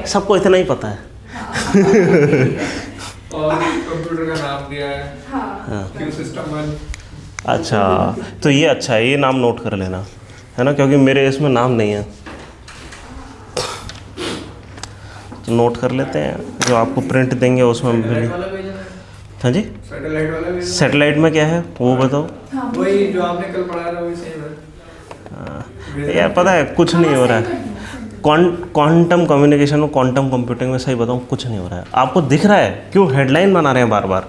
सबको इतना ही पता है। और कंप्यूटर का नाम दिया है हाँ। Q system 1। अच्छा, तो ये अच्छा है, ये नाम नोट कर लेना, है ना, क्योंकि मेरे इसमें नाम नहीं है, तो नोट कर लेते हैं। जो आपको प्रिंट देंगे उसमें मिली। हाँ जी, सैटेलाइट वाला भी सैटेलाइट में क्या है वो बताओ। वही जो आपने कल पढ़ाया था वही सेम है। यार पता है कुछ नहीं हो रहा है, क्वांटम कम्युनिकेशन में, क्वांटम कंप्यूटिंग में, सही बताऊँ कुछ नहीं हो रहा है। आपको दिख रहा है क्यों हेडलाइन बना रहे हैं बार बार,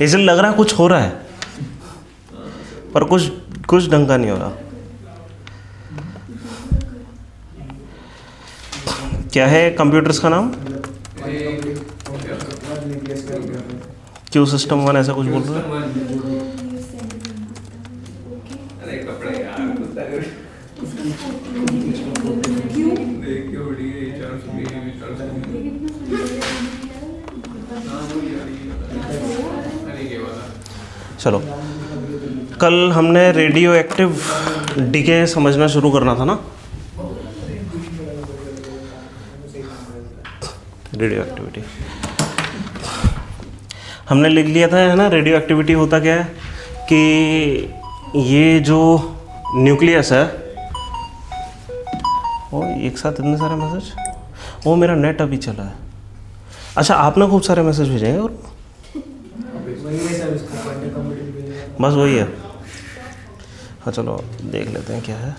इसलिए लग रहा है कुछ हो रहा है, पर कुछ ढंग का नहीं हो रहा। क्या है कंप्यूटर्स का नाम? क्यू सिस्टम 1 ऐसा कुछ बोल रहा है। अरे कपड़े यार देखिए बड़ी चांस भी चलो, कल हमने रेडियो एक्टिव डीके समझना शुरू करना था ना, रेडियो एक्टिविटी हमने लिख लिया था, है ना। रेडियो एक्टिविटी होता क्या है कि ये जो न्यूक्लियस है, ओ एक साथ इतने सारे मैसेज, वो मेरा नेट अभी चला है। अच्छा, आपने खूब सारे मैसेज भेजे हैं, और बस वही है। हाँ चलो देख लेते हैं क्या है।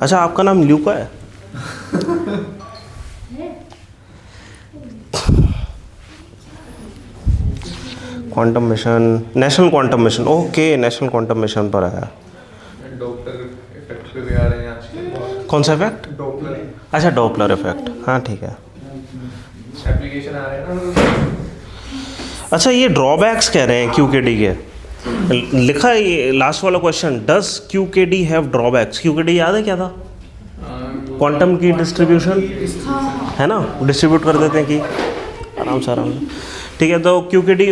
अच्छा, आपका नाम ल्यूका है? Quantum mission, national quantum mission, okay, national quantum mission पर आया। डॉपलर इफेक्ट पे भी आ रहे हैं आजकल। कौन सा इफेक्ट? डॉपलर। अच्छा, डॉपलर इफेक्ट, हाँ ठीक है। एप्लीकेशन आ रहे हैं ना। अच्छा, ये ड्रॉबैक्स कह रहे हैं क्यूकेडी के, लिखा है ये लास्ट वाला क्वेश्चन, डज क्यूकेडी हैव ड्रॉबैक्स? क्यूकेडी याद है क्या था? क्वांटम की डिस्ट्रीब्यूशन, है ना, डिस्ट्रीब्यूट कर देते हैं कि आराम से ठीक है। तो QKD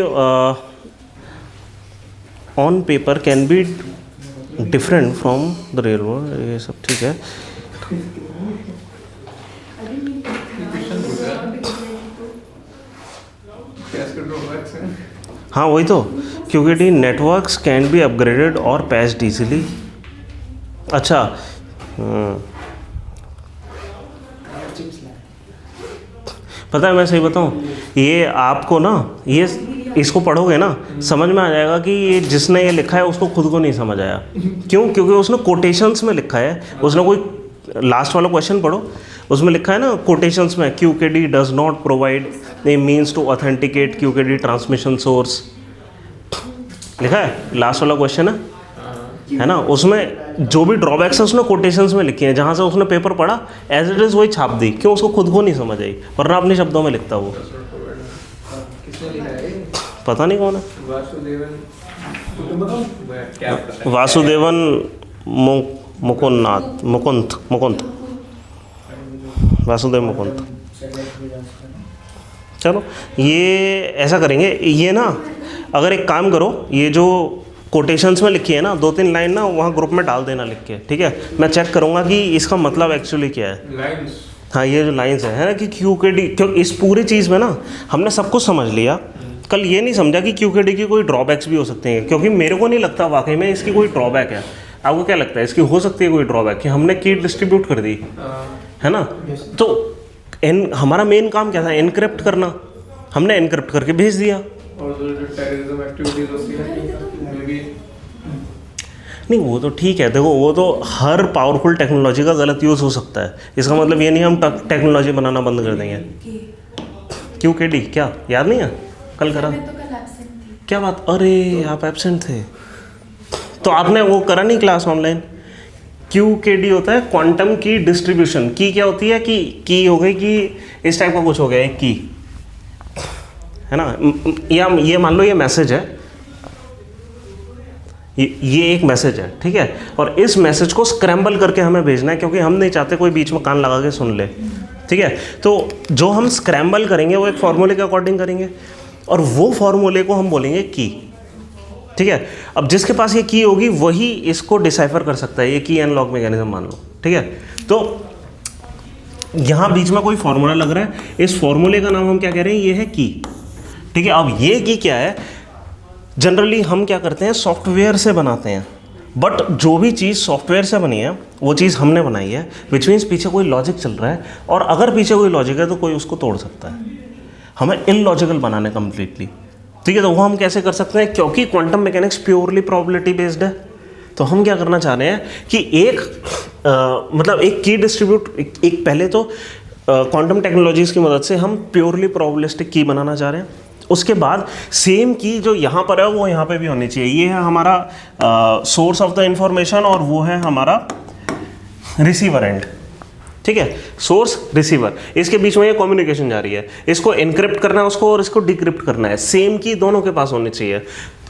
on paper can be different from the real world, ये सब ठीक है। हाँ वही तो, QKD networks can be upgraded और पैच्ड इजीली। अच्छा, पता है, मैं सही बताऊँ, ये आपको ना, ये इसको पढ़ोगे ना समझ में आ जाएगा कि ये जिसने ये लिखा है उसको खुद को नहीं समझ आया। क्यों? क्योंकि उसने कोटेशंस में लिखा है। उसने कोई लास्ट वाला क्वेश्चन पढ़ो, उसमें लिखा है ना कोटेशंस में, QKD does not provide a means to authenticate QKD transmission source, लिखा है, लास्ट वाला क्वेश्चन है ना। उसमें जो भी ड्रॉबैक्स है उसने कोटेशंस में लिखे हैं, जहाँ से उसने पेपर पढ़ा एज इट इज़ वही छाप दी। क्यों? उसको खुद को नहीं समझ आई, वरना अपने शब्दों में लिखता वो। पता नहीं कौन है, वासुदेवन मुकुंद, वासुदेव मुकुंद। चलो ये ऐसा करेंगे, ये ना अगर एक काम करो, ये जो कोटेशंस में लिखी है ना 2-3 लाइन ना, वहाँ ग्रुप में डाल देना लिख के, ठीक है। मैं चेक करूँगा कि इसका मतलब एक्चुअली क्या है। लाइंस, ये जो लाइंस है ना कि क्यूकेडी, क्यों इस पूरी चीज़ में ना हमने सब कुछ समझ लिया, कल ये नहीं समझा कि क्यूकेडी की कोई ड्रॉबैक्स भी हो सकते हैं, क्योंकि मेरे को नहीं लगता वाकई में इसकी कोई ड्रॉबैक है। आपको क्या लगता है इसकी हो सकती है कोई ड्रॉबैक? कि हमने की डिस्ट्रीब्यूट कर दी, है ना, तो हमारा मेन काम क्या था? एनक्रिप्ट करना, हमने एनक्रिप्ट करके भेज दिया। और जो टेररिज्म एक्टिविटीज होती है मे बी, नहीं वो तो ठीक है, देखो वो तो हर पावरफुल टेक्नोलॉजी का गलत यूज़ हो सकता है, इसका मतलब ये नहीं हम टेक्नोलॉजी बनाना बंद कर देंगे। क्यूकेडी क्या याद नहीं है? कल करा, क्या बात, अरे आप एब्सेंट थे तो आपने वो करा नहीं क्लास ऑनलाइन। क्यूकेडी होता है क्वांटम की डिस्ट्रीब्यूशन। की क्या होती है? की हो गई कि इस टाइप का कुछ हो गया एक की, है ना, या ये मान लो ये मैसेज है, ये एक मैसेज है, ठीक है, और इस मैसेज को स्क्रैम्बल करके हमें भेजना है, क्योंकि हम नहीं चाहते कोई बीच में कान लगा के सुन ले, ठीक है। तो जो हम स्क्रैम्बल करेंगे वो एक फॉर्मूले के अकॉर्डिंग करेंगे, और वो फॉर्मूले को हम बोलेंगे की। ठीक है। अब जिसके पास ये की होगी वही इसको डिसाइफर कर सकता है, ये की एनालॉग मैकेनिज्म मान लो, ठीक है। तो यहाँ बीच में कोई फॉर्मूला लग रहा है, इस फॉर्मूले का नाम हम क्या कह रहे हैं, ये है की, ठीक है। अब ये की क्या है, जनरली हम क्या करते हैं सॉफ्टवेयर से बनाते हैं, बट जो भी चीज़ सॉफ्टवेयर से बनी है वो चीज़ हमने बनाई है, विच मीन्स पीछे कोई लॉजिक चल रहा है, और अगर पीछे कोई लॉजिक है तो कोई उसको तोड़ सकता है। हमें इलॉजिकल बनाना है कम्प्लीटली, ठीक है। तो वो हम कैसे कर सकते हैं, क्योंकि quantum mechanics purely probability based है, तो हम क्या करना चाह रहे हैं कि मतलब एक की डिस्ट्रीब्यूट, एक पहले तो क्वांटम टेक्नोलॉजीज़ की मदद से हम प्योरली प्रोबेबिलिस्टिक की बनाना चाह रहे हैं। उसके बाद सेम की जो यहाँ पर है वो यहाँ पे भी होनी चाहिए। ये है हमारा सोर्स ऑफ द इंफॉर्मेशन और वो है हमारा रिसीवर एंड, ठीक है, सोर्स रिसीवर, इसके बीच में ये कम्युनिकेशन जा रही है, इसको एनक्रिप्ट करना है उसको और इसको डिक्रिप्ट करना है, सेम की दोनों के पास होनी चाहिए।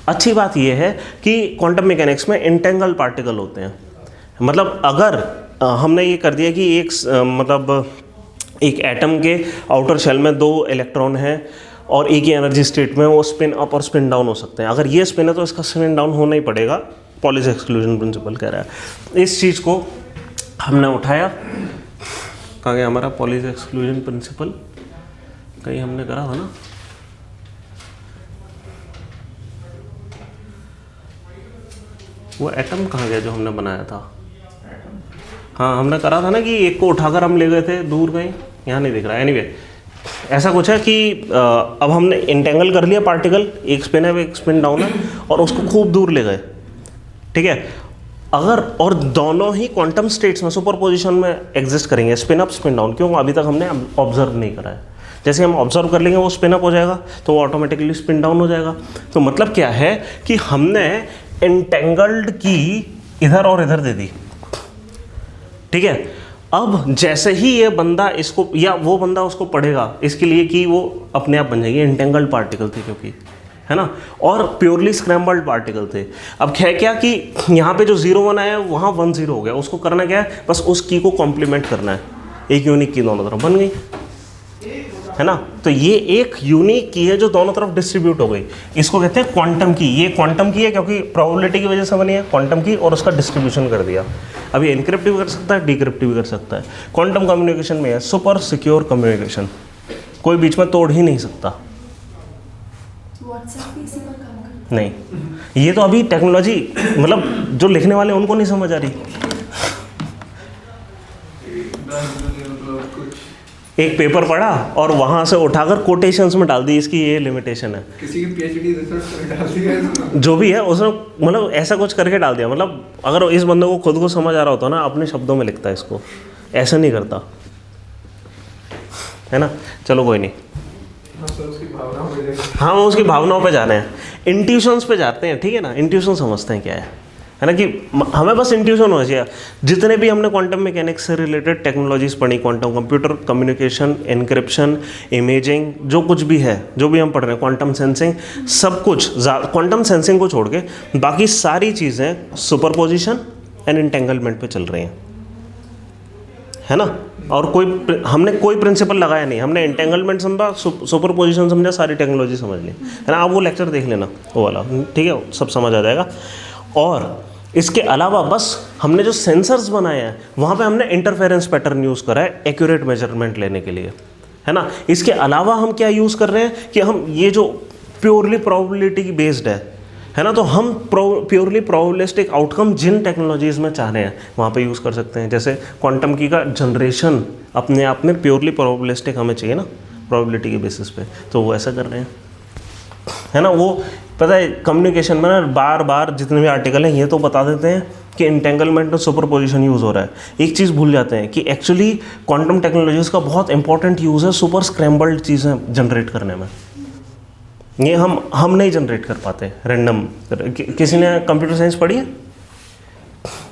अच्छी बात यह है कि क्वांटम मैकेनिक्स में इंटेंगल पार्टिकल होते हैं, मतलब अगर हमने ये कर दिया कि मतलब एक एटम के आउटर शेल में 2 इलेक्ट्रॉन हैं और एक ही एनर्जी स्टेट में वो स्पिन अप और स्पिन डाउन हो सकते हैं, अगर ये स्पिन है तो इसका स्पिन डाउन होना ही पड़ेगा, पॉलीज एक्सक्लूजन प्रिंसिपल कह रहा है। इस चीज़ को हमने उठाया, कहाँ गया हमारा पॉलीज एक्सक्लूजन प्रिंसिपल, कहीं हमने करा था ना, वो एटम कहाँ गया जो हमने बनाया था, हाँ हमने करा था ना कि एक को उठाकर हम ले गए थे दूर कहीं, यहाँ नहीं दिख रहा है। एनीवे ऐसा कुछ है कि अब हमने इंटेंगल कर लिया पार्टिकल, एक स्पिन है एक स्पिन डाउन है, और उसको खूब दूर ले गए, ठीक है। अगर और दोनों ही क्वांटम स्टेट्स में सुपर पोजिशन में एग्जिस्ट करेंगे, स्पिन अप स्पिन डाउन, क्यों अभी तक हमने ऑब्जर्व नहीं करा है। जैसे हम ऑब्जर्व कर लेंगे वो स्पिन अप हो जाएगा तो वो ऑटोमेटिकली स्पिन डाउन हो जाएगा। तो मतलब क्या है कि हमने एंटेंगल्ड की इधर और इधर दे दी, ठीक है। अब जैसे ही ये बंदा इसको या वो बंदा उसको पढ़ेगा, इसके लिए कि वो अपने आप बन जाएगी, एंटेंगल्ड पार्टिकल थे क्योंकि, है ना, और प्योरली स्क्रैम्बल्ड पार्टिकल थे। अब क्या कि यहाँ पे जो 0 1 आया वहाँ 1 0 हो गया, उसको करना क्या है, बस उस की को कॉम्प्लीमेंट करना है, एक यूनिक की दोनों तरफ बन गई, है ना। तो ये एक यूनिक की है जो दोनों तरफ डिस्ट्रीब्यूट हो गई, इसको कहते हैं क्वांटम की। ये क्वांटम की है क्योंकि प्रोबेबिलिटी की वजह से बनी है क्वांटम की, और उसका डिस्ट्रीब्यूशन कर दिया। अब ये एनक्रिप्ट भी कर सकता है, डिक्रिप्ट भी कर सकता है। क्वांटम कम्युनिकेशन में है सुपर सिक्योर कम्युनिकेशन, कोई बीच में तोड़ ही नहीं सकता। नहीं, ये तो अभी टेक्नोलॉजी, मतलब जो लिखने वाले उनको नहीं समझ आ रही। एक पेपर पढ़ा और वहाँ से उठाकर कोटेशंस में डाल दी, इसकी ये लिमिटेशन है, किसी की पीएचडी रिसर्च में डाल दिया है, जो भी है उसने मतलब ऐसा कुछ करके डाल दिया। मतलब अगर इस बंदे को खुद को समझ आ रहा होता ना, अपने शब्दों में लिखता है इसको, ऐसा नहीं करता, है ना। चलो कोई नहीं, हाँ वो उसकी भावनाओं पे जा रहे हैं, इंट्यूशंस पे जाते हैं, ठीक है ना। इंट्यूशन समझते हैं क्या है ना, कि हमें बस इंट्यूशन होना चाहिए। जितने भी हमने क्वांटम मैकेनिक्स से रिलेटेड टेक्नोलॉजीज़ पढ़ी, quantum computer, communication, encryption, imaging, जो कुछ भी है, जो भी हम पढ़ रहे हैं, क्वांटम सेंसिंग, सब कुछ क्वांटम सेंसिंग को छोड़ के बाकी सारी चीज़ें सुपरपोजिशन एंड एंटेंगलमेंट पे चल रही हैं, है ना। और हमने कोई प्रिंसिपल लगाया नहीं, हमने एंटेंगलमेंट समझा, सुपरपोजिशन समझा, सारी टेक्नोलॉजी समझ ली, है ना। आप वो लेक्चर देख लेना वो वाला, ठीक है, सब समझ आ जाएगा। और इसके अलावा बस हमने जो सेंसर्स बनाए हैं वहाँ पे हमने इंटरफेरेंस पैटर्न यूज़ करा है एक्यूरेट मेजरमेंट लेने के लिए, है ना। इसके अलावा हम क्या यूज़ कर रहे हैं कि हम ये जो प्योरली प्रोबेबिलिटी बेस्ड है ना, तो हम प्योरली प्रोबेबिलिस्टिक आउटकम जिन टेक्नोलॉजीज़ में चाह रहे हैं वहाँ पे यूज़ कर सकते हैं। जैसे क्वांटम की का जनरेशन अपने आप में प्योरली प्रोबेबिलिस्टिक हमें चाहिए ना, प्रोबेबिलिटी के बेसिस पे, तो वो ऐसा कर रहे हैं, है ना। वो पता है कम्युनिकेशन में ना बार बार जितने भी आर्टिकल हैं ये तो बता देते हैं कि इंटेंगलमेंट और सुपरपोजिशन यूज़ हो रहा है, एक चीज़ भूल जाते हैं कि एक्चुअली क्वांटम टेक्नोलॉजीज़ का बहुत इंपॉर्टेंट यूज़ है सुपर स्क्रैम्बल्ड चीज़ें जनरेट करने में। ये हम नहीं जनरेट कर पाते रैंडम। किसी ने कंप्यूटर साइंस पढ़ी है,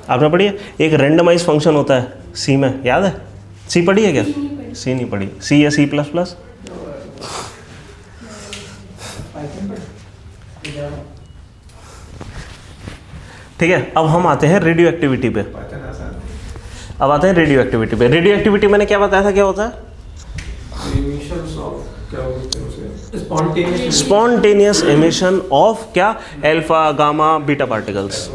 आपने पढ़ी है? एक रैंडमाइज फंक्शन होता है सी में, याद है? सी पढ़ी है क्या? सी नहीं पढ़ी, सी या C++? ठीक है, अब हम आते हैं रेडियो एक्टिविटी पे। रेडियो एक्टिविटी मैंने क्या बताया था क्या होता है? emissions of क्या बोलते हैं उसे spontaneous स्पॉन्टेनियस एमिशन ऑफ क्या, अल्फा गामा बीटा पार्टिकल्स।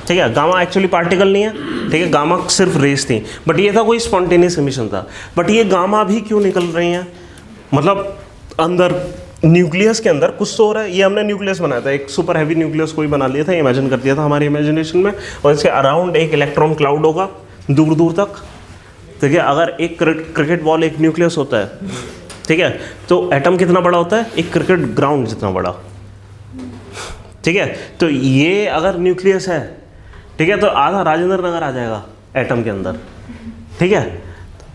ठीक है, गामा एक्चुअली पार्टिकल नहीं है, ठीक है, गामा सिर्फ रेस थी, बट ये था कोई स्पॉन्टेनियस एमिशन था। बट ये गामा भी क्यों निकल रही हैं, मतलब अंदर न्यूक्लियस के अंदर कुछ तो हो रहा है। ये हमने न्यूक्लियस बनाया था, एक सुपर हैवी न्यूक्लियस कोई बना लिया था, इमेजिन कर दिया था हमारी इमेजिनेशन में, और इसके अराउंड एक इलेक्ट्रॉन क्लाउड होगा दूर दूर तक। ठीक है, अगर एक क्रिकेट बॉल एक न्यूक्लियस होता है, ठीक है, तो एटम कितना बड़ा होता है, एक क्रिकेट ग्राउंड जितना बड़ा। ठीक है, तो ये अगर न्यूक्लियस है, ठीक है, तो आधा राजेंद्र नगर आ जाएगा एटम के अंदर। ठीक है,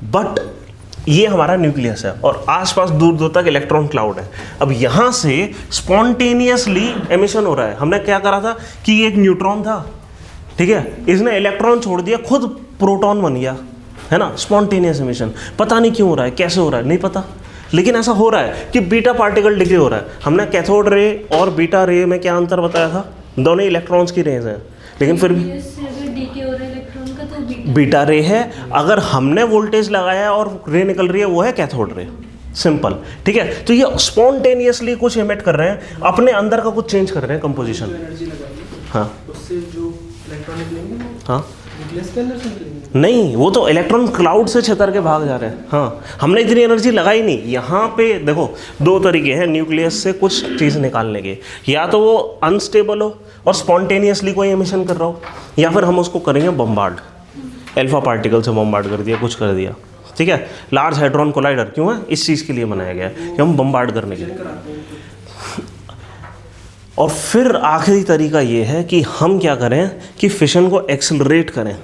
बट ये हमारा न्यूक्लियस है और आसपास दूर दूर तक इलेक्ट्रॉन क्लाउड है। अब यहाँ से स्पॉन्टेनियसली एमिशन हो रहा है। हमने क्या करा था कि ये एक न्यूट्रॉन था, ठीक है, इसने इलेक्ट्रॉन छोड़ दिया, खुद प्रोटॉन बन गया, है ना, स्पॉन्टेनियस एमिशन। पता नहीं क्यों हो रहा है, कैसे हो रहा है नहीं पता, लेकिन ऐसा हो रहा है कि बीटा पार्टिकल डिके हो रहा है। हमने कैथोड रे और बीटा रे में क्या अंतर बताया था, दोनों इलेक्ट्रॉन्स की रेज हैं, लेकिन फिर भी बीटा रे है। अगर हमने वोल्टेज लगाया और रे निकल रही है, वो है कैथोड रे, सिंपल। ठीक है, तो ये स्पॉन्टेनियसली कुछ एमिट कर रहे हैं, अपने अंदर का कुछ चेंज कर रहे हैं कंपोजिशन। हाँ, उससे जो इलेक्ट्रॉन निकलेंगे हाँ, न्यूक्लियस के अंदर से निकलेंगे। नहीं, वो तो इलेक्ट्रॉन क्लाउड से छितर के भाग जा रहे हैं। हाँ, हमने इतनी एनर्जी लगाई नहीं। यहाँ पे देखो दो तरीके हैं न्यूक्लियस से कुछ चीज़ निकालने के, या तो वो अनस्टेबल हो और स्पॉन्टेनियसली कोई एमिशन कर रहा हो, या फिर हम उसको करेंगे बम्बार्ड, अल्फा पार्टिकल से बम्बार्ड कर दिया, कुछ कर दिया। ठीक है, लार्ज हैड्रॉन कोलाइडर क्यों है, इस चीज़ के लिए बनाया गया है कि हम बम्बार्ड करने के लिए। और फिर आखिरी तरीका ये है कि हम क्या करें कि फिशन को एक्सेलरेट करें,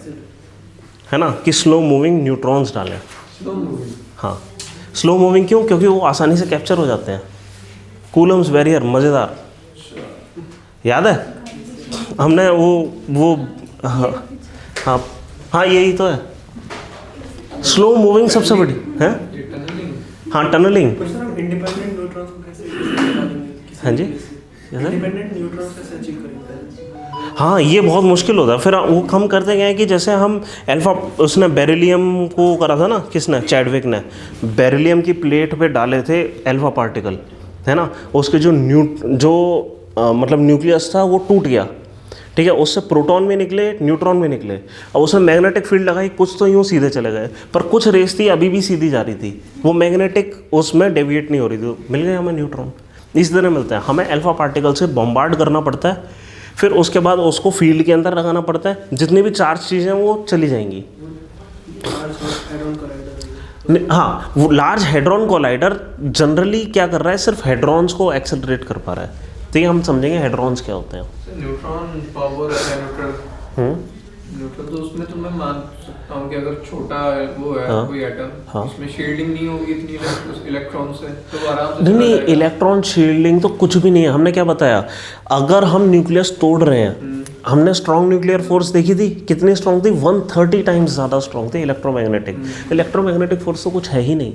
है ना, कि स्लो मूविंग न्यूट्रॉन्स डालें। हाँ, स्लो मूविंग क्यों, क्योंकि वो आसानी से कैप्चर हो जाते हैं। कूलम्स बैरियर मज़ेदार याद है, हमने वो हाँ हाँ हाँ, यही तो है स्लो मूविंग सबसे बड़ी है। हाँ, टनलिंग। इंडिपेंडेंट न्यूट्रॉन्स को कैसे, हाँ जी, इंडिपेंडेंट न्यूट्रॉन्स कैसे अचीव करेंगे। हाँ, ये बहुत मुश्किल होता है। फिर वो हम करते गए कि जैसे हम अल्फा, उसने बेरिलियम को करा था ना, किसने, चैडविक ने बेरिलियम की प्लेट पे डाले थे अल्फा पार्टिकल, है ना, उसके जो मतलब न्यूक्लियस था वो टूट गया। ठीक है, उससे प्रोटॉन भी निकले, न्यूट्रॉन भी निकले। अब उसमें मैग्नेटिक फील्ड लगाई, कुछ तो यूँ सीधे चले गए, पर कुछ रेस थी अभी भी सीधी जा रही थी, वो मैग्नेटिक उसमें डेविएट नहीं हो रही थी, मिल गए हमें न्यूट्रॉन। इस तरह मिलता है, हमें अल्फा पार्टिकल से बम्बार्ड करना पड़ता है, फिर उसके बाद उसको फील्ड के अंदर लगाना पड़ता है, जितनी भी चार्ज चीज़ें वो चली जाएंगी। हाँ, वो लार्ज हेड्रॉन कोलाइडर जनरली क्या कर रहा है, सिर्फ हेड्रॉन्स को एक्सेलरेट कर पा रहा है। तो ये हम समझेंगे हेड्रॉन्स क्या होते हैं। न्यूट्रॉन पावर है, न्यूट्रॉन तो उसमें तो मैं मान सकता हूँ कि अगर छोटा वो है, हाँ, कोई एटम, हाँ, उसमें शील्डिंग नहीं होगी इतनी इलेक्ट्रॉन से, तो आराम से नहीं, इलेक्ट्रॉन शील्डिंग तो कुछ भी नहीं है। हमने क्या बताया, अगर हम न्यूक्लियस तोड़ रहे हैं, हमने स्ट्रॉन्ग न्यूक्लियर फोर्स देखी थी, कितनी स्ट्रॉन्ग थी, 130 टाइम्स ज़्यादा स्ट्रॉन्ग थी इलेक्ट्रोमैग्नेटिक। इलेक्ट्रोमैग्नेटिक फोर्स तो कुछ है ही नहीं,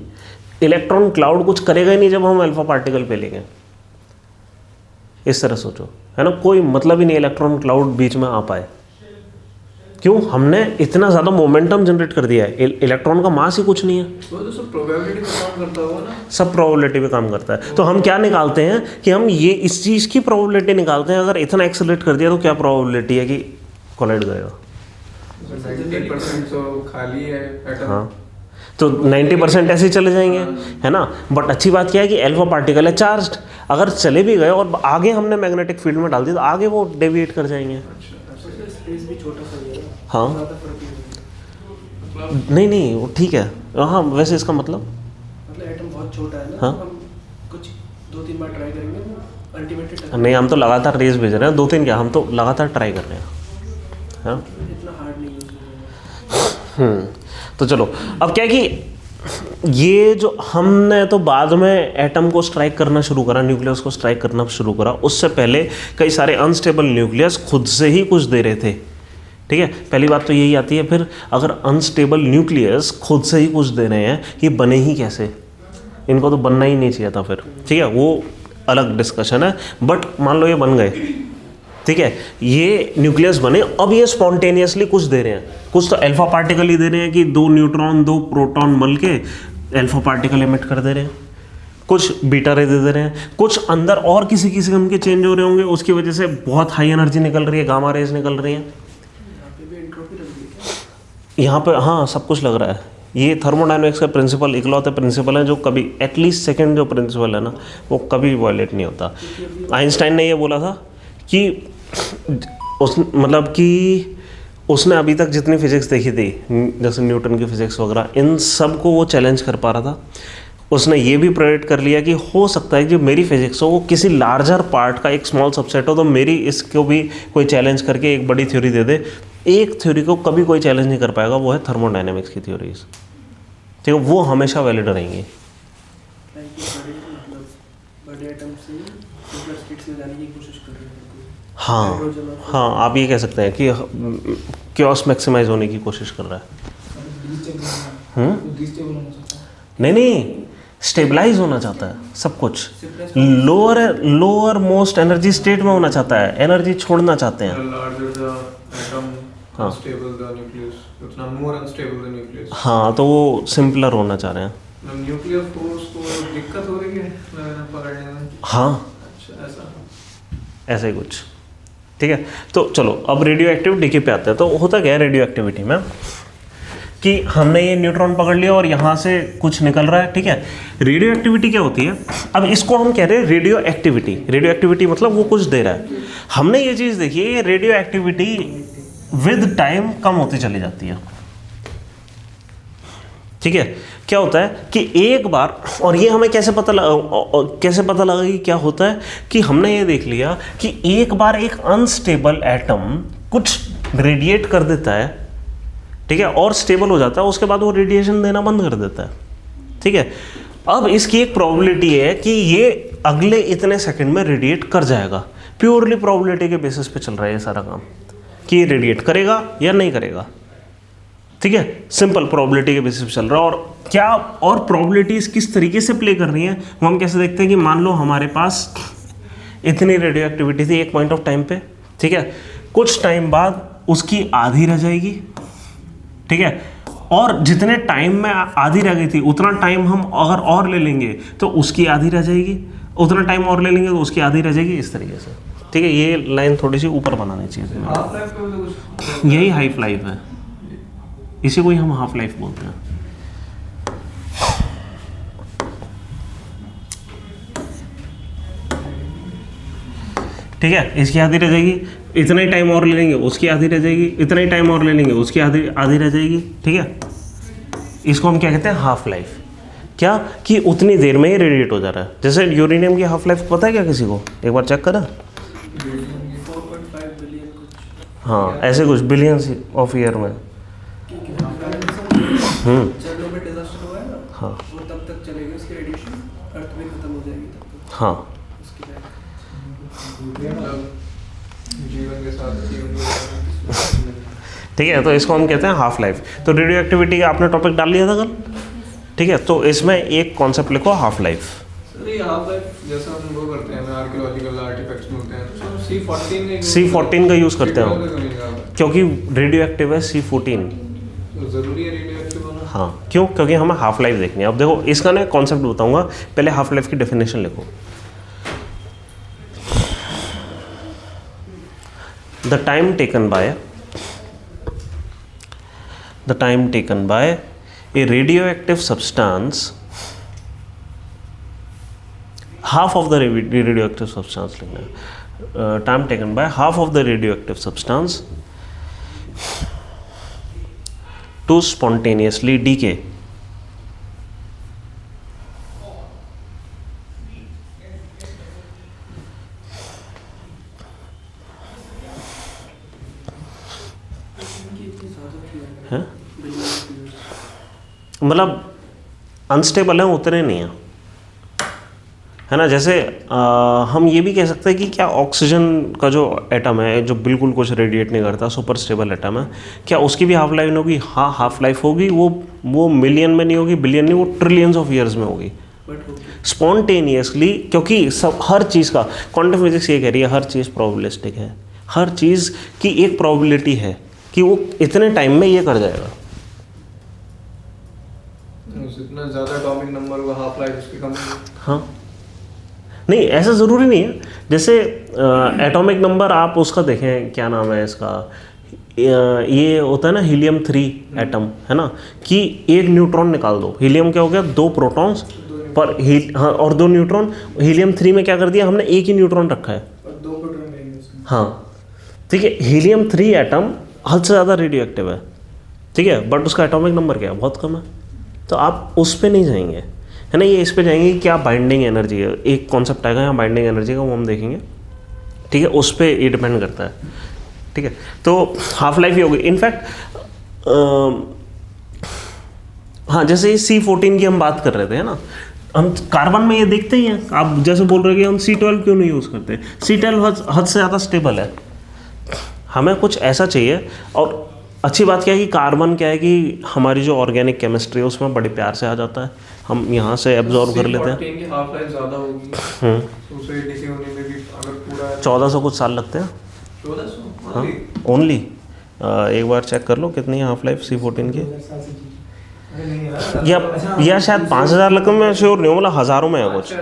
इलेक्ट्रॉन क्लाउड कुछ करेगा ही नहीं जब हम अल्फा पार्टिकल पे लेंगे। इस तरह सोचो, है ना, कोई मतलब ही नहीं इलेक्ट्रॉन क्लाउड बीच में आ पाए। क्यों, हमने इतना ज़्यादा मोमेंटम जनरेट कर दिया है, इलेक्ट्रॉन का मास ही कुछ नहीं है। वो तो सब प्रोबेबिलिटी पे काम करता होगा ना, सब प्रोबेबिलिटी पे काम करता है। तो हम क्या निकालते हैं कि हम ये इस चीज़ की प्रोबेबिलिटी निकालते हैं, अगर इतना एक्सेलरेट कर दिया तो क्या प्रोबेबिलिटी है कि कोलाइड करेगा। 90% तो खाली है एटम। हाँ, तो 90% ऐसे ही चले जाएंगे, है ना। बट अच्छी बात क्या है कि अल्फा पार्टिकल है चार्ज्ड, अगर चले भी गए और आगे हमने मैग्नेटिक फील्ड में डाल दिया तो आगे वो डेविएट कर जाएंगे। स्पेस भी छोटा सा है, हाँ, ज़्यादा फर्क नहीं है। नहीं नहीं, वो ठीक है। हाँ, वैसे इसका मतलब एटम बहुत छोटा है ना, हाँ, हम कुछ 2-3 बार ट्राई करेंगे, वो अल्टीमेटली नहीं, हम तो लगातार रेस भेज रहे हैं, 2-3 क्या, हम तो लगातार ट्राई कर रहे हैं। हाँ, इतना हार्ड नहीं है। तो चलो, अब क्या है कि ये जो हमने तो बाद में एटम को स्ट्राइक करना शुरू करा, न्यूक्लियस को स्ट्राइक करना शुरू करा, उससे पहले कई सारे अनस्टेबल न्यूक्लियस खुद से ही कुछ दे रहे थे। ठीक है, पहली बात तो यही आती है। फिर अगर अनस्टेबल न्यूक्लियस खुद से ही कुछ दे रहे हैं, ये बने ही कैसे, इनको तो बनना ही नहीं चाहिए था फिर। ठीक है, वो अलग डिस्कशन है, बट मान लो ये बन गए, ठीक है, ये न्यूक्लियस बने, अब ये स्पॉन्टेनियसली कुछ दे रहे हैं, कुछ तो अल्फा पार्टिकल ही दे रहे हैं कि 2 न्यूट्रॉन 2 प्रोटॉन मिल के अल्फा पार्टिकल एमिट कर दे रहे हैं, कुछ बीटा रे दे रहे हैं, कुछ अंदर और किसी किस्म के चेंज हो रहे होंगे, उसकी वजह से बहुत हाई एनर्जी निकल रही है, गामा रेज निकल रही हैं। यहाँ पे हाँ सब कुछ लग रहा है। ये थर्मोडायनेमिक्स का प्रिंसिपल इकलौता प्रिंसिपल है जो कभी एटलीस्ट सेकंड जो प्रिंसिपल है ना वो कभी वायलेट नहीं होता। आइंस्टाइन ने ये बोला था कि उस मतलब कि उसने अभी तक जितनी फिजिक्स देखी थी जैसे न्यूटन की फिजिक्स वगैरह, इन सब को वो चैलेंज कर पा रहा था। उसने ये भी प्रेडिक्ट कर लिया कि हो सकता है कि मेरी फिजिक्स हो वो किसी लार्जर पार्ट का एक स्मॉल सबसेट हो, तो मेरी इसको भी कोई चैलेंज करके एक बड़ी थ्योरी दे दे। एक थ्योरी को कभी कोई चैलेंज नहीं कर पाएगा, वो है थर्मोडायनेमिक्स की थ्योरीज, ठीक है, वो हमेशा वैलिड रहेंगी। हाँ हाँ, आप ये कह सकते हैं कि क्योस मैक्सिमाइज होने की कोशिश कर रहा है। नहीं नहीं, स्टेबलाइज होना चाहता है सब कुछ, लोअर मोस्ट एनर्जी स्टेट में होना चाहता है, एनर्जी छोड़ना चाहते हैं। हाँ तो वो सिंपलर होना चाह रहे हैं। न्यूक्लियर फोर्स को दिक्कत हो रही है पकड़ने में। हाँ अच्छा, ऐसा ही कुछ, ठीक है। तो चलो अब रेडियो एक्टिव डीके पे आते हैं। तो होता क्या है रेडियो एक्टिविटी में कि हमने ये न्यूट्रॉन पकड़ लिया और यहाँ से कुछ निकल रहा है, ठीक है। रेडियो एक्टिविटी क्या होती है, अब इसको हम कह रहे हैं रेडियो एक्टिविटी। रेडियो एक्टिविटी मतलब वो कुछ दे रहा है। हमने ये चीज़ देखी है, ये रेडियो एक्टिविटी विद टाइम कम होती चली जाती है, ठीक है। क्या होता है कि एक बार, और ये हमें कैसे पता लगा कि क्या होता है, कि हमने ये देख लिया कि एक बार एक अनस्टेबल एटम कुछ रेडिएट कर देता है, ठीक है, और स्टेबल हो जाता है, उसके बाद वो रेडिएशन देना बंद कर देता है, ठीक है। अब इसकी एक प्रोबेबिलिटी है कि ये अगले इतने सेकंड में रेडिएट कर जाएगा। प्योरली प्रोबेबिलिटी के बेसिस पे चल रहा है ये सारा काम कि ये रेडिएट करेगा या नहीं करेगा, ठीक है। सिंपल प्रोबेबिलिटी के बेसिस पे चल रहा है। और क्या, और प्रोबेबिलिटीज किस तरीके से प्ले कर रही हैं वो हम कैसे देखते हैं कि मान लो हमारे पास इतनी रेडियो एक्टिविटी थी एक पॉइंट ऑफ टाइम पे, ठीक है, कुछ टाइम बाद उसकी आधी रह जाएगी, ठीक है, और जितने टाइम में आधी रह गई थी उतना टाइम हम अगर और ले लेंगे तो उसकी आधी रह जाएगी, उतना टाइम और ले लेंगे तो उसकी आधी रह जाएगी, इस तरीके से, ठीक है। ये लाइन थोड़ी सी ऊपर बनानी चाहिए। यही हाफ लाइफ है, इसी को ही हम हाफ लाइफ बोलते हैं। ठीक है, इसकी आधी रह जाएगी, इतना ही टाइम और ले लेंगे उसकी आधी रह जाएगी, इतना ही टाइम और ले लेंगे उसकी आधी रह जाएगी, ठीक है। इसको हम क्या कहते हैं, हाफ लाइफ। क्या कि उतनी देर में ही रेडिएट हो जा रहा है। जैसे यूरेनियम की हाफ लाइफ पता है क्या किसी को, एक बार चेक करा। 4.5 बिलियन कुछ, हाँ ऐसे कुछ बिलियंस ऑफ ईयर में। चेरनोबिल डिजास्टर हुआ है ना, हाँ वो तब तक चलेगी उसकी रेडिएशन, अर्थ भी खत्म हो जाएगी तब तक हाँ, उसके बाद। जीवन के साथ ठीक है। तो इसको हम कहते हैं हाफ लाइफ। तो रेडियो एक्टिविटी का आपने टॉपिक डाल लिया था कल, ठीक है। तो इसमें एक कॉन्सेप्ट लिखो, हाफ लाइफ। सर ये हाफ लाइफ जैसा हम वो करते हैं, आर्कियोलॉजिकल आर्टिफैक्ट्स मिलते हैं, तो C14 C14 का यूज़ करते हैं क्योंकि रेडियो एक्टिव है C14। तो ज़रूरी है रेडियो एक्टिव होना। हाँ क्यों, क्योंकि हमें हाफ लाइफ देखनी है। अब देखो इसका ना कॉन्सेप्ट बताऊंगा, पहले हाफ लाइफ की डेफिनेशन लिखो। The time taken by A radioactive substance, half of the radioactive substance लिखना है, time taken by half of the radioactive substance to spontaneously decay. है मतलब अनस्टेबल है, उतने नहीं है, है ना। जैसे हम ये भी कह सकते हैं कि क्या ऑक्सीजन का जो एटम है जो बिल्कुल कुछ रेडिएट नहीं करता, सुपर स्टेबल एटम है, क्या उसकी भी हाफ लाइफ होगी? हाँ हाफ लाइफ होगी, वो मिलियन में नहीं होगी, बिलियन नहीं, वो ट्रिलियंस ऑफ ईयर्स में होगी स्पॉन्टेनियसली। क्योंकि सब हर चीज़ का क्वांटम फिजिक्स ये कह रही है, हर चीज़ प्रोबेबिलिस्टिक है, हर चीज़ की एक प्रोबेबिलिटी है कि वो इतने टाइम में ये कर जाएगा। जितना ज़्यादा एटॉमिक नंबर होगा हाफ लाइफ उसकी कम होगी। हाँ, नहीं ऐसा ज़रूरी नहीं है। जैसे एटॉमिक नंबर आप उसका देखें, क्या नाम है इसका, ये होता है ना हीलियम 3 एटम, है ना, कि एक न्यूट्रॉन निकाल दो, हीलियम क्या हो गया, 2 प्रोटॉन्स पर हाँ, और 2 न्यूट्रॉन। हीलियम 3 में क्या कर दिया हमने, एक ही न्यूट्रॉन रखा है, और 2 प्रोटॉन रहेंगे उसमें। हाँ ठीक है। हीलियम 3 एटम हद से ज़्यादा रेडियो एक्टिव है, ठीक है, बट उसका एटॉमिक नंबर क्या है, बहुत कम है। तो आप उस पर नहीं जाएंगे, है ना, ये इस पे जाएंगे कि क्या बाइंडिंग एनर्जी है। एक कॉन्सेप्ट आएगा यहाँ बाइंडिंग एनर्जी का, वो हम देखेंगे, ठीक है, उस पर ये डिपेंड करता है, ठीक है। तो हाफ लाइफ ही होगी। इनफैक्ट हाँ, जैसे C14 की हम बात कर रहे थे, है ना, हम कार्बन में ये देखते ही हैं। आप जैसे बोल रहे हैं कि हम C12 क्यों नहीं यूज़ करते, C12 हद से ज़्यादा स्टेबल है, हमें कुछ ऐसा चाहिए। और अच्छी बात क्या है कि कार्बन क्या है कि हमारी जो ऑर्गेनिक केमिस्ट्री है उसमें बड़े प्यार से आ जाता है, हम यहाँ से एब्जॉर्ब कर लेते हैं। C14 की हाफ लाइफ ज़्यादा होगी, तो उसे डिके होने में भी अगर पूरा 1400 कुछ साल लगते हैं, 1400 हाँ ओनली। एक बार चेक कर लो कितनी है हाफ लाइफ C14 की, अरे नहीं यार, या शायद 5000 लगता, मैं श्योर नहीं हूँ, मतलब हज़ारों में है कुछ। तो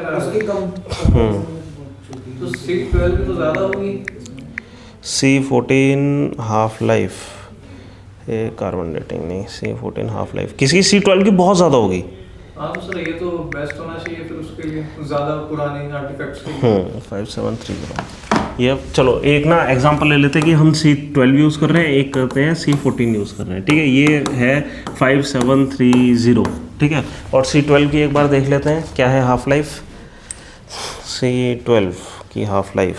C12 की तो ज़्यादा होगी। C14 हाफ लाइफ, ये कार्बन डेटिंग नहीं, C14 हाफ लाइफ किसी C12 की बहुत ज़्यादा होगी। हाँ तो सर ये तो बेस्ट होना चाहिए फिर उसके लिए, ज़्यादा पुराने आर्टिफैक्ट्स के लिए। 5730। ये अब चलो एक ना एग्जांपल ले लेते हैं कि हम C12 यूज़ कर रहे हैं, एक करते हैं C14 यूज़ कर रहे हैं, ठीक है। ये है 5730, ठीक है। और C12 की एक बार देख लेते हैं क्या है हाफ लाइफ, C12 की हाफ लाइफ।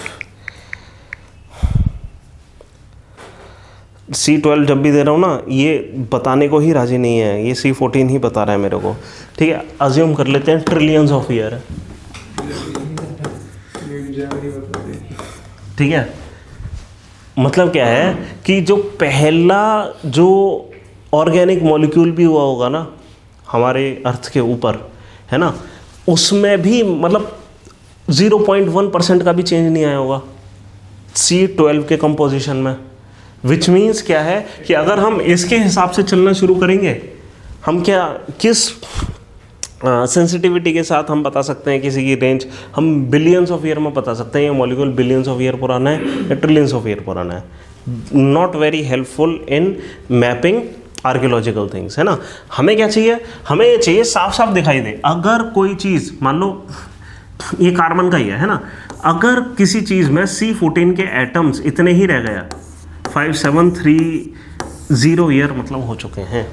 C12 जब भी दे रहा हूँ ना, ये बताने को ही राजी नहीं है, ये C14 ही बता रहा है मेरे को, ठीक है। अज्यूम कर लेते हैं ट्रिलियंस ऑफ ईयर है, ठीक है। मतलब क्या है कि जो पहला जो ऑर्गेनिक मॉलिक्यूल भी हुआ होगा ना हमारे अर्थ के ऊपर, है ना, उसमें भी मतलब 0.1% का भी चेंज नहीं आया होगा C12 के कंपोजिशन में। विच मीन्स क्या है कि अगर हम इसके हिसाब से चलना शुरू करेंगे, हम क्या किस सेंसिटिविटी के साथ हम बता सकते हैं किसी की रेंज, हम बिलियंस ऑफ ईयर में बता सकते हैं ये मॉलिक्यूल बिलियंस ऑफ ईयर पुराना है या ट्रिलियंस ऑफ ईयर पुराना है। Not very helpful in mapping archaeological things, है ना। हमें क्या चाहिए, हमें ये चाहिए साफ साफ दिखाई दे। अगर कोई चीज़, मान लो ये कार्बन का ही है ना, अगर किसी चीज़ में C14 के एटम्स इतने ही रह गया, 5730 ईयर मतलब हो चुके हैं,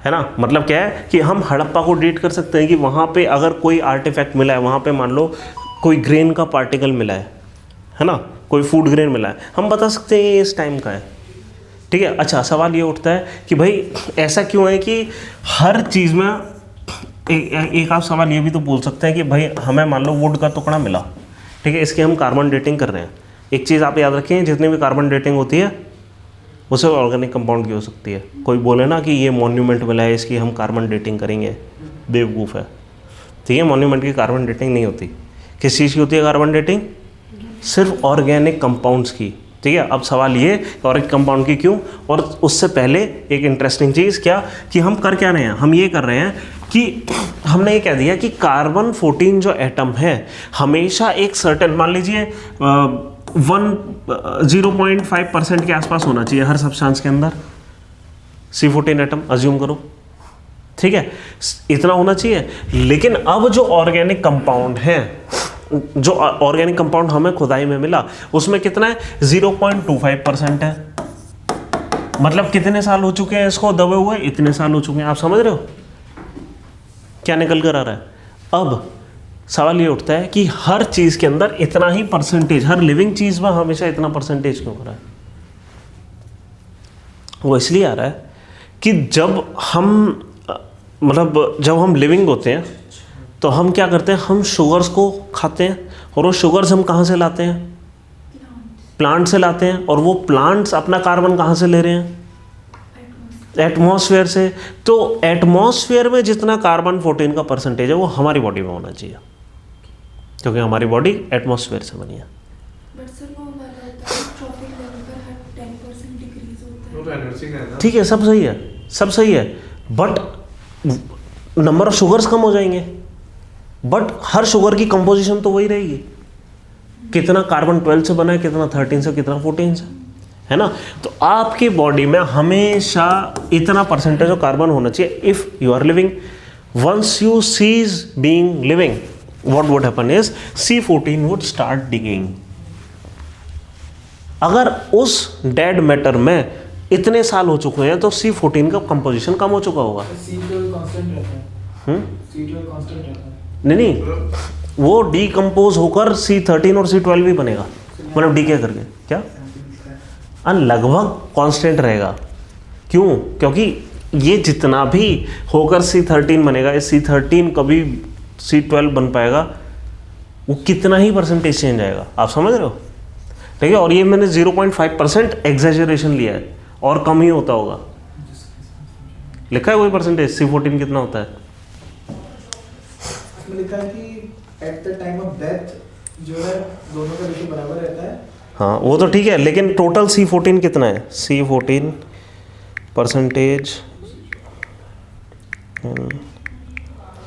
है ना। मतलब क्या है कि हम हड़प्पा को डेट कर सकते हैं कि वहाँ पे अगर कोई आर्टिफैक्ट मिला है, वहाँ पे मान लो कोई ग्रेन का पार्टिकल मिला है ना, कोई फूड ग्रेन मिला है, हम बता सकते हैं ये इस टाइम का है, ठीक है। अच्छा, सवाल ये उठता है कि भाई ऐसा क्यों है कि हर चीज़ में एक आप सवाल ये भी तो बोल सकते हैं कि भाई हमें मान लो वुड का टुकड़ा मिला, ठीक है, इसकी हम कार्बन डेटिंग कर रहे हैं। एक चीज़ आप याद रखें, जितनी भी कार्बन डेटिंग होती है उसे ऑर्गेनिक कंपाउंड की हो सकती है। कोई बोले ना कि ये मॉन्यूमेंट मिला है इसकी हम कार्बन डेटिंग करेंगे, बेवकूफ़ है, ठीक है। मॉन्यूमेंट की कार्बन डेटिंग नहीं होती। किस चीज़ की होती है कार्बन डेटिंग, सिर्फ ऑर्गेनिक कंपाउंड्स की, ठीक है। अब सवाल ये ऑर्गेनिक कंपाउंड की क्यों, और उससे पहले एक इंटरेस्टिंग चीज़ क्या कि हम कर क्या रहे हैं, हम ये कर रहे हैं कि हमने ये कह दिया कि कार्बन 14 जो एटम है हमेशा एक सर्टेन, मान लीजिए 0.5% के आसपास होना चाहिए हर सब्सटेंस के अंदर C14 एटम, अज्यूम करो, ठीक है, इतना होना चाहिए। लेकिन अब जो ऑर्गेनिक कंपाउंड है, जो ऑर्गेनिक कंपाउंड हमें खुदाई में मिला, उसमें कितना है, 0.25% है। मतलब कितने साल हो चुके हैं इसको दबे हुए, इतने साल हो चुके हैं। आप समझ रहे हो क्या निकल कर आ रहा है। अब सवाल ये उठता है कि हर चीज़ के अंदर इतना ही परसेंटेज, हर लिविंग चीज़ में हमेशा इतना परसेंटेज क्यों हो रहा है। वो इसलिए आ रहा है कि जब हम लिविंग होते हैं तो हम क्या करते हैं, हम शुगर्स को खाते हैं, और वो शुगर्स हम कहाँ से लाते हैं, प्लांट से लाते हैं, और वो प्लांट्स अपना कार्बन कहाँ से ले रहे हैं, एटमॉस्फेयर से। तो एटमॉस्फेयर में जितना कार्बन 14 का परसेंटेज है वो हमारी बॉडी में होना चाहिए, क्योंकि हमारी बॉडी एटमॉस्फेयर से बनी है। बट सर वो वाला होता है ट्रॉपिक लेवल पर हर 10% डिक्रीज होता है। वो तो एनर्जी का है ना। ठीक है, सब सही है, सब सही है, बट नंबर ऑफ शुगर्स कम हो जाएंगे, बट हर शुगर की कंपोजिशन तो वही रहेगी। कितना कार्बन 12 से बना है, कितना 13 से, कितना 14 से, है ना। तो आपकी बॉडी में हमेशा इतना परसेंटेज ऑफ कार्बन होना चाहिए if you are living. Once you cease being living, what would happen is C14 would start digging. अगर उस डेड मैटर में इतने साल हो चुके हैं तो C14 का कंपोजिशन कम हो चुका होगा। C12 कांस्टेंट रहता है। C12 कांस्टेंट रहता है। नहीं, वो डीकम्पोज होकर C13 और C12 भी बनेगा, मतलब डीके करके। क्या? लगभग कांस्टेंट रहेगा। क्यों? क्योंकि ये जितना भी होकर C13 बनेगा, ये C13 कभी C12 बन पाएगा, वो कितना ही परसेंटेज चेंज आएगा, आप समझ रहे हो? ठीक है। और ये मैंने 0.5% एग्जैजरेशन लिया है, और कम ही होता होगा। लिखा है वही परसेंटेज C14 कितना होता है। इसमें लिखा है कि at the time of death जो है दोनों का रेशियो बराबर रहता है। हाँ वो तो ठीक है, लेकिन टोटल C14 कितना है? C14 परसेंटेज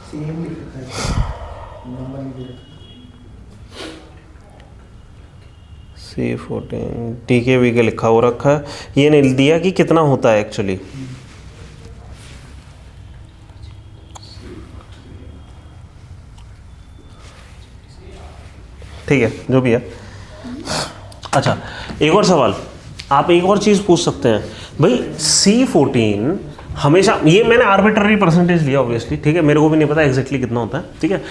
सेम लिख रखा है, नंबर नहीं लिखा। C14 TKV के लिखा हो रखा है, ये नहीं दिया कि कितना होता है एक्चुअली। ठीक है, जो भी है। अच्छा, एक और सवाल, आप एक और चीज़ पूछ सकते हैं भाई। C14 हमेशा, ये मैंने आर्बिट्ररी परसेंटेज लिया ऑब्वियसली, ठीक है, मेरे को भी नहीं पता एग्जैक्टली कितना होता है, ठीक है।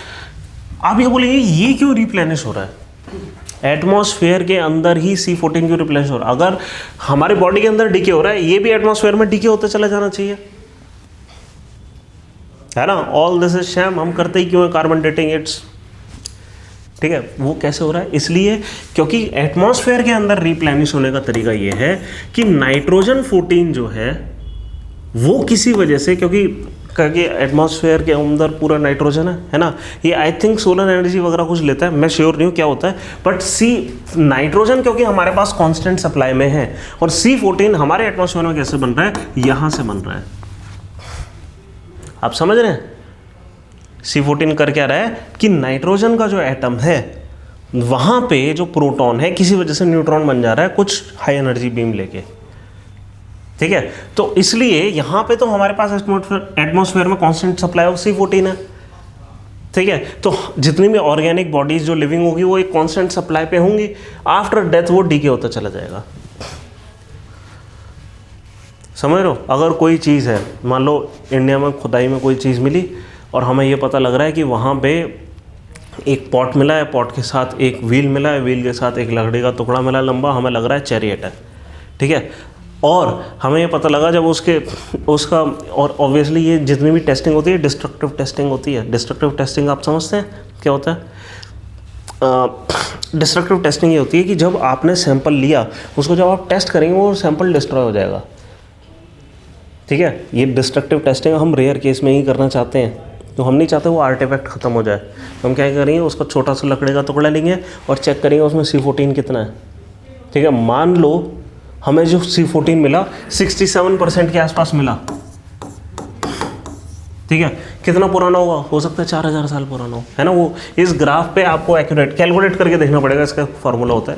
आप ये बोलिए ये क्यों रिप्लेनिश हो रहा है? एटमॉस्फेयर के अंदर ही C14 क्यों रिप्लेनिश हो रहा है? अगर हमारी बॉडी के अंदर डीके हो रहा है, ये भी एटमॉस्फेयर में डीके होते चला जाना चाहिए, है ना। ऑल दिस इज शैम, हम करते ही क्यों है कार्बन डेटिंग इट्स, ठीक है। वो कैसे हो रहा है? इसलिए क्योंकि एटमॉस्फेयर के अंदर रिप्लेनिश होने का तरीका ये है कि नाइट्रोजन 14 जो है वो किसी वजह से, क्योंकि एटमॉस्फेयर के अंदर पूरा नाइट्रोजन है ना, ये आई थिंक सोलर एनर्जी वगैरह कुछ लेता है, मैं श्योर नहीं हूँ क्या होता है, बट नाइट्रोजन क्योंकि हमारे पास कांस्टेंट सप्लाई में है, और C14 हमारे एटमॉस्फेयर में कैसे बन रहा है? यहाँ से बन रहा है, आप समझ रहे हैं। C14 कर क्या रहा है कि नाइट्रोजन का जो एटम है वहाँ पे जो प्रोटॉन है किसी वजह से न्यूट्रॉन बन जा रहा है कुछ हाई एनर्जी बीम लेके, ठीक है। तो इसलिए यहाँ पे तो हमारे पास एटमॉस्फेयर में कांस्टेंट सप्लाई ऑफ C14 है, ठीक है। तो जितनी भी ऑर्गेनिक बॉडीज जो लिविंग होगी वो एक कांस्टेंट सप्लाई पे होंगी, आफ्टर डेथ वो डीके होता चला जाएगा, समझ रहे हो। अगर कोई चीज़ है, मान लो इंडिया में खुदाई में कोई चीज़ मिली और हमें ये पता लग रहा है कि वहाँ पे एक पॉट मिला है, पॉट के साथ एक व्हील मिला है, व्हील के साथ एक लकड़ी का टुकड़ा मिला लंबा, हमें लग रहा है चैरियट है, ठीक है। और हमें ये पता लगा जब उसका और ऑब्वियसली ये जितनी भी टेस्टिंग होती है डिस्ट्रक्टिव टेस्टिंग होती है। डिस्ट्रक्टिव टेस्टिंग आप समझते हैं क्या होता है? डिस्ट्रक्टिव टेस्टिंग ये होती है कि जब आपने सैंपल लिया, उसको जब आप टेस्ट करेंगे वो सैंपल डिस्ट्रॉय हो जाएगा, ठीक है। ये डिस्ट्रक्टिव टेस्टिंग हम रेयर केस में ही करना चाहते हैं, तो हम नहीं चाहते वो आर्टिफैक्ट ख़त्म हो जाए। तो हम क्या करेंगे, उसका छोटा सा लकड़ी का टुकड़ा लेंगे और चेक करेंगे उसमें C14 कितना है, ठीक है। मान लो हमें जो C14 मिला 67% के आसपास मिला, ठीक है। कितना पुराना होगा? हो सकता है 4000 साल पुराना हो, है ना। वो इस ग्राफ पे आपको एक्यूरेट कैलकुलेट करके देखना पड़ेगा, इसका फार्मूला होता है।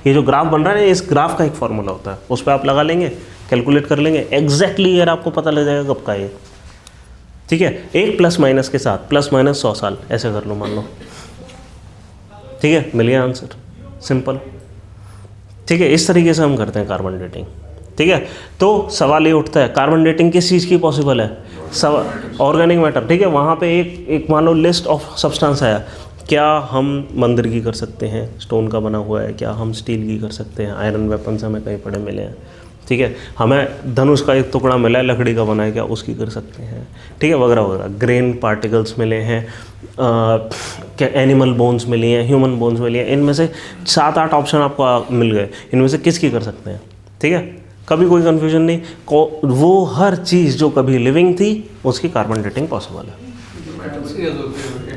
ये जो ग्राफ बन रहा है ना, इस ग्राफ का एक फार्मूला होता है, उस पर आप लगा लेंगे, कैलकुलेट कर लेंगे, एग्जैक्टली यार आपको पता लग जाएगा कब का ये, ठीक है। एक प्लस माइनस के साथ, प्लस माइनस 100 साल ऐसे कर लो, मान लो, ठीक है, मिल गया आंसर, सिंपल, ठीक है। इस तरीके से हम करते हैं कार्बन डेटिंग, ठीक है। तो सवाल ये उठता है कार्बन डेटिंग किस चीज़ की पॉसिबल है? ऑर्गेनिक मैटर, ठीक है। वहाँ पे एक मान लो लिस्ट ऑफ सब्सटेंस आया, क्या हम मंदिर की कर सकते हैं, स्टोन का बना हुआ है, क्या हम स्टील की कर सकते हैं, आयरन वेपन्स हमें कहीं पड़े मिले हैं, ठीक है। हमें धनुष का एक टुकड़ा मिला है, लकड़ी का बना है, क्या उसकी कर सकते हैं, ठीक है, वगैरह वगैरह। ग्रेन पार्टिकल्स मिले हैं, क्या एनिमल बोन्स मिली हैं, ह्यूमन बोन्स मिली हैं, इनमें से 7-8 ऑप्शन आपको मिल गए, इनमें से किसकी कर सकते हैं, ठीक है। कभी कोई कन्फ्यूजन नहीं, वो हर चीज़ जो कभी लिविंग थी उसकी कार्बन डेटिंग पॉसिबल है। जो कार्बन से बनी है,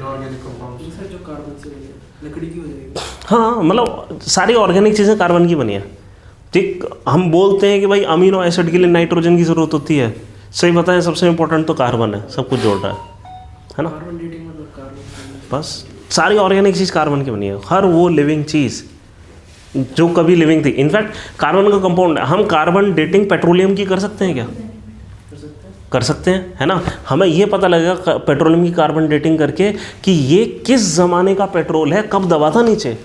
लकड़ी की हो जाएगी। हाँ, मतलब सारी ऑर्गेनिक चीज़ें कार्बन की बनी है, ठीक। हम बोलते हैं कि भाई अमीनो एसिड के लिए नाइट्रोजन की ज़रूरत होती है, सही बताएं, सबसे इम्पोर्टेंट तो कार्बन है, सब कुछ जोड़ रहा है ना। कार्बन डेटिंग मतलब कार्बन बस सारी ऑर्गेनिक चीज़ कार्बन की बनी है, हर वो लिविंग चीज़ जो कभी लिविंग थी। इनफैक्ट कार्बन का कंपाउंड है। हम कार्बन डेटिंग पेट्रोलियम की कर सकते हैं क्या? कर सकते हैं। कर सकते हैं, है ना। हमें ये पता लगेगा पेट्रोलियम की कार्बन डेटिंग करके कि ये किस ज़माने का पेट्रोल है, कब दबा था नीचे।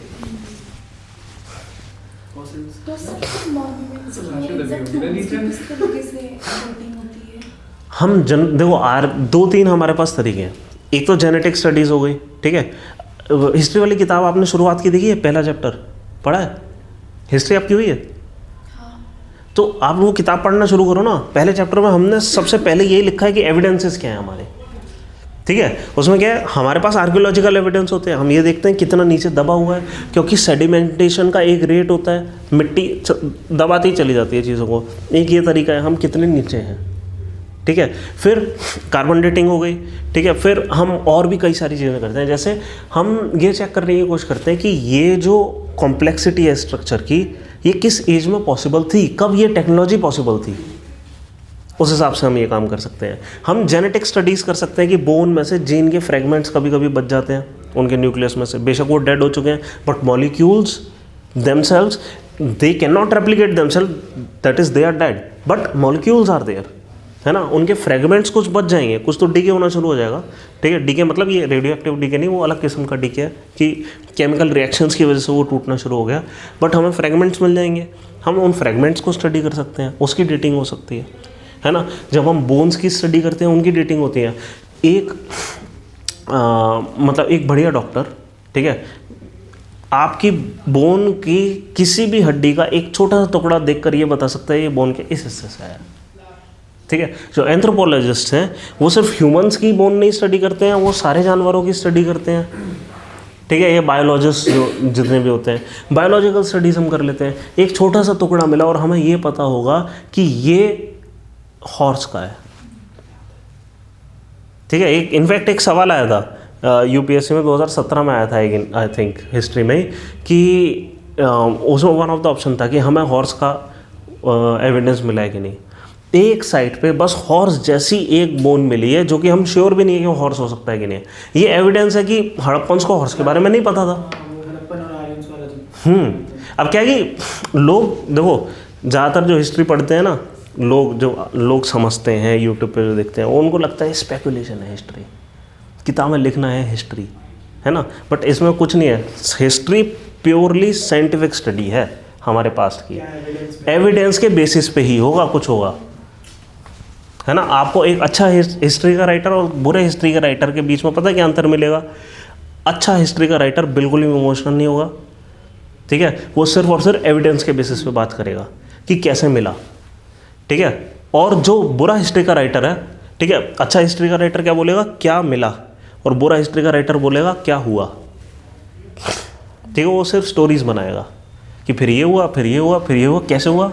Fossils। तो सर मॉन्यूमेंट्स राशि की लगी एग्जैक्ट होगी ना नीचे? किस तरीके से डेटिंग होती है? हम देखो दो तीन हमारे पास तरीके हैं। एक तो जेनेटिक स्टडीज़ हो गई, ठीक है। हिस्ट्री वाली किताब आपने शुरुआत की देखी है, पहला चैप्टर पढ़ा है? हिस्ट्री आपकी हुई है? हाँ। तो आप वो किताब पढ़ना शुरू करो ना। पहले चैप्टर में हमने सबसे पहले यही लिखा है कि एविडेंसेस क्या है हमारे, ठीक है। उसमें क्या है, हमारे पास आर्कियोलॉजिकल एविडेंस होते हैं। हम ये देखते हैं कितना नीचे दबा हुआ है, क्योंकि सेडिमेंटेशन का एक रेट होता है, मिट्टी दबाती चली जाती है चीज़ों को। एक ये तरीका है, हम कितने नीचे हैं, ठीक है। फिर कार्बन डेटिंग हो गई, ठीक है। फिर हम और भी कई सारी चीज़ें करते हैं, जैसे हम ये चेक करने की कोशिश करते हैं कि ये जो कॉम्प्लेक्सिटी है स्ट्रक्चर की, ये किस एज में पॉसिबल थी, कब ये टेक्नोलॉजी पॉसिबल थी। उस हिसाब से हम ये काम कर सकते हैं। हम जेनेटिक स्टडीज़ कर सकते हैं कि बोन में से जीन के फ्रेगमेंट्स कभी कभी बच जाते हैं उनके न्यूक्लियस में से, बेशक वो डेड हो चुके हैं, but molecules themselves they cannot replicate themselves, that is they are dead, but molecules are there, है ना। उनके फ्रेगमेंट्स कुछ बच जाएंगे, कुछ तो डीके होना शुरू हो जाएगा, ठीक है। डीके मतलब ये रेडियो एक्टिव डीके नहीं, वो अलग किस्म का डीके है कि केमिकल रिएक्शंस की वजह से वो टूटना शुरू हो गया, बट हमें फ्रेगमेंट्स मिल जाएंगे। हम उन फ्रेगमेंट्स को स्टडी कर सकते हैं, उसकी डेटिंग हो सकती है ना। जब हम बोन्स की स्टडी करते हैं, उनकी डेटिंग होती है। मतलब एक बढ़िया डॉक्टर, ठीक है, आपकी बोन की किसी भी हड्डी का एक छोटा सा टुकड़ा देखकर ये बता सकता है ये बोन के इस हिस्से से आया, ठीक है। जो एंथ्रोपोलॉजिस्ट हैं वो सिर्फ ह्यूमंस की बोन नहीं स्टडी करते हैं, वो सारे जानवरों की स्टडी करते हैं, ठीक है। ये बायोलॉजिस्ट जो जितने भी होते हैं, बायोलॉजिकल स्टडीज़ हम कर लेते हैं। एक छोटा सा टुकड़ा मिला और हमें ये पता होगा कि ये हॉर्स का है, ठीक है। इनफैक्ट एक सवाल आया था यूपीएससी में 2017 में आया था, एक आई थिंक हिस्ट्री में, कि उसमें वन ऑफ द ऑप्शन था कि हमें हॉर्स का एविडेंस मिला है कि नहीं। एक साइड पे बस हॉर्स जैसी एक बोन मिली है, जो कि हम श्योर भी नहीं है कि वो हॉर्स हो सकता है कि नहीं। ये एविडेंस है कि हड़प्पन्स को हॉर्स के बारे में नहीं पता था। वो हड़प्पन और आर्यंस वाला जो अब क्या है कि लोग देखो, ज़्यादातर जो हिस्ट्री पढ़ते हैं ना लोग समझते हैं, यूट्यूब पे जो देखते हैं, उनको लगता है स्पेकुलेशन है हिस्ट्री, किताबें लिखना है हिस्ट्री, है ना। बट इसमें कुछ नहीं है। हिस्ट्री प्योरली साइंटिफिक स्टडी है हमारे पास्ट की, एविडेंस के बेसिस पे ही होगा कुछ होगा, है ना। आपको एक अच्छा हिस्ट्री का राइटर और बुरे हिस्ट्री का राइटर के बीच में पता है क्या अंतर मिलेगा? अच्छा हिस्ट्री का राइटर बिल्कुल भी इमोशनल नहीं होगा, ठीक है। वो सिर्फ और सिर्फ एविडेंस के बेसिस पे बात करेगा कि कैसे मिला, ठीक है। और जो बुरा हिस्ट्री का राइटर है, ठीक है, अच्छा हिस्ट्री का राइटर क्या बोलेगा? क्या मिला। और बुरा हिस्ट्री का राइटर बोलेगा क्या हुआ, ठीक है। वो सिर्फ स्टोरीज बनाएगा कि फिर ये हुआ, फिर ये हुआ, फिर ये हुआ, कैसे हुआ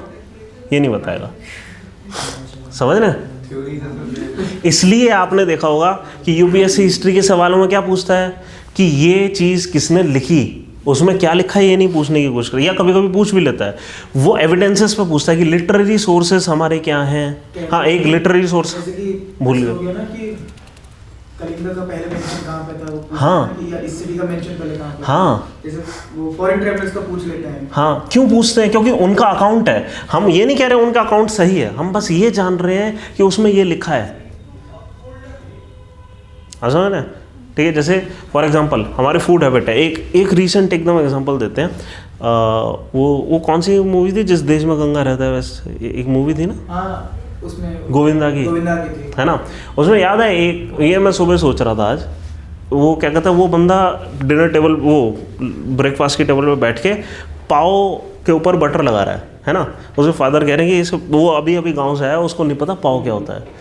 ये नहीं बताएगा, समझ रहे हैं। इसलिए आपने देखा होगा कि यूपीएससी हिस्ट्री के सवालों में क्या पूछता है कि ये चीज़ किसने लिखी, उसमें क्या लिखा है ये नहीं पूछने की कोशिश कर, या कभी कभी पूछ भी लेता है। वो एविडेंसेस पे पूछता है कि लिटरेरी सोर्सेस हमारे क्या हैं। हाँ, एक लिटरेरी सोर्स जैसे कि भूल ऐसे गए। हो गया ना कि कलिंगा का पहले मेंशन कहाँ पे था, वो पूछता हाँ। है कि या इस सिटी का मेंशन पहले कहाँ पे था। हाँ जैसे वो फॉरेन ट्रैवलर्स का पूछ लेते हैं। हाँ, क्यों पूछते हैं? क्योंकि उनका अकाउंट है। हम ये नहीं कह रहे उनका अकाउंट सही है, हम बस ये जान रहे हैं कि उसमें ये लिखा है, समझ रहे हैं, ठीक है। जैसे फॉर एग्जांपल हमारे फूड हैबिट है, एक रीसेंट एकदम एग्जांपल देते हैं। वो कौन सी मूवी थी जिस देश में गंगा रहता है, वैसे एक मूवी थी ना, हाँ, उसमें गोविंदा की थी, है ना। उसमें याद है एक, ये मैं सुबह सोच रहा था आज, वो क्या कहता है, वो बंदा डिनर टेबल, वो ब्रेकफास्ट की टेबल पे बैठ के पाव के ऊपर बटर लगा रहा है ना। उसके फादर कह रहे हैं कि इस वो अभी अभी गांव से आया, उसको नहीं पता पाव क्या होता है।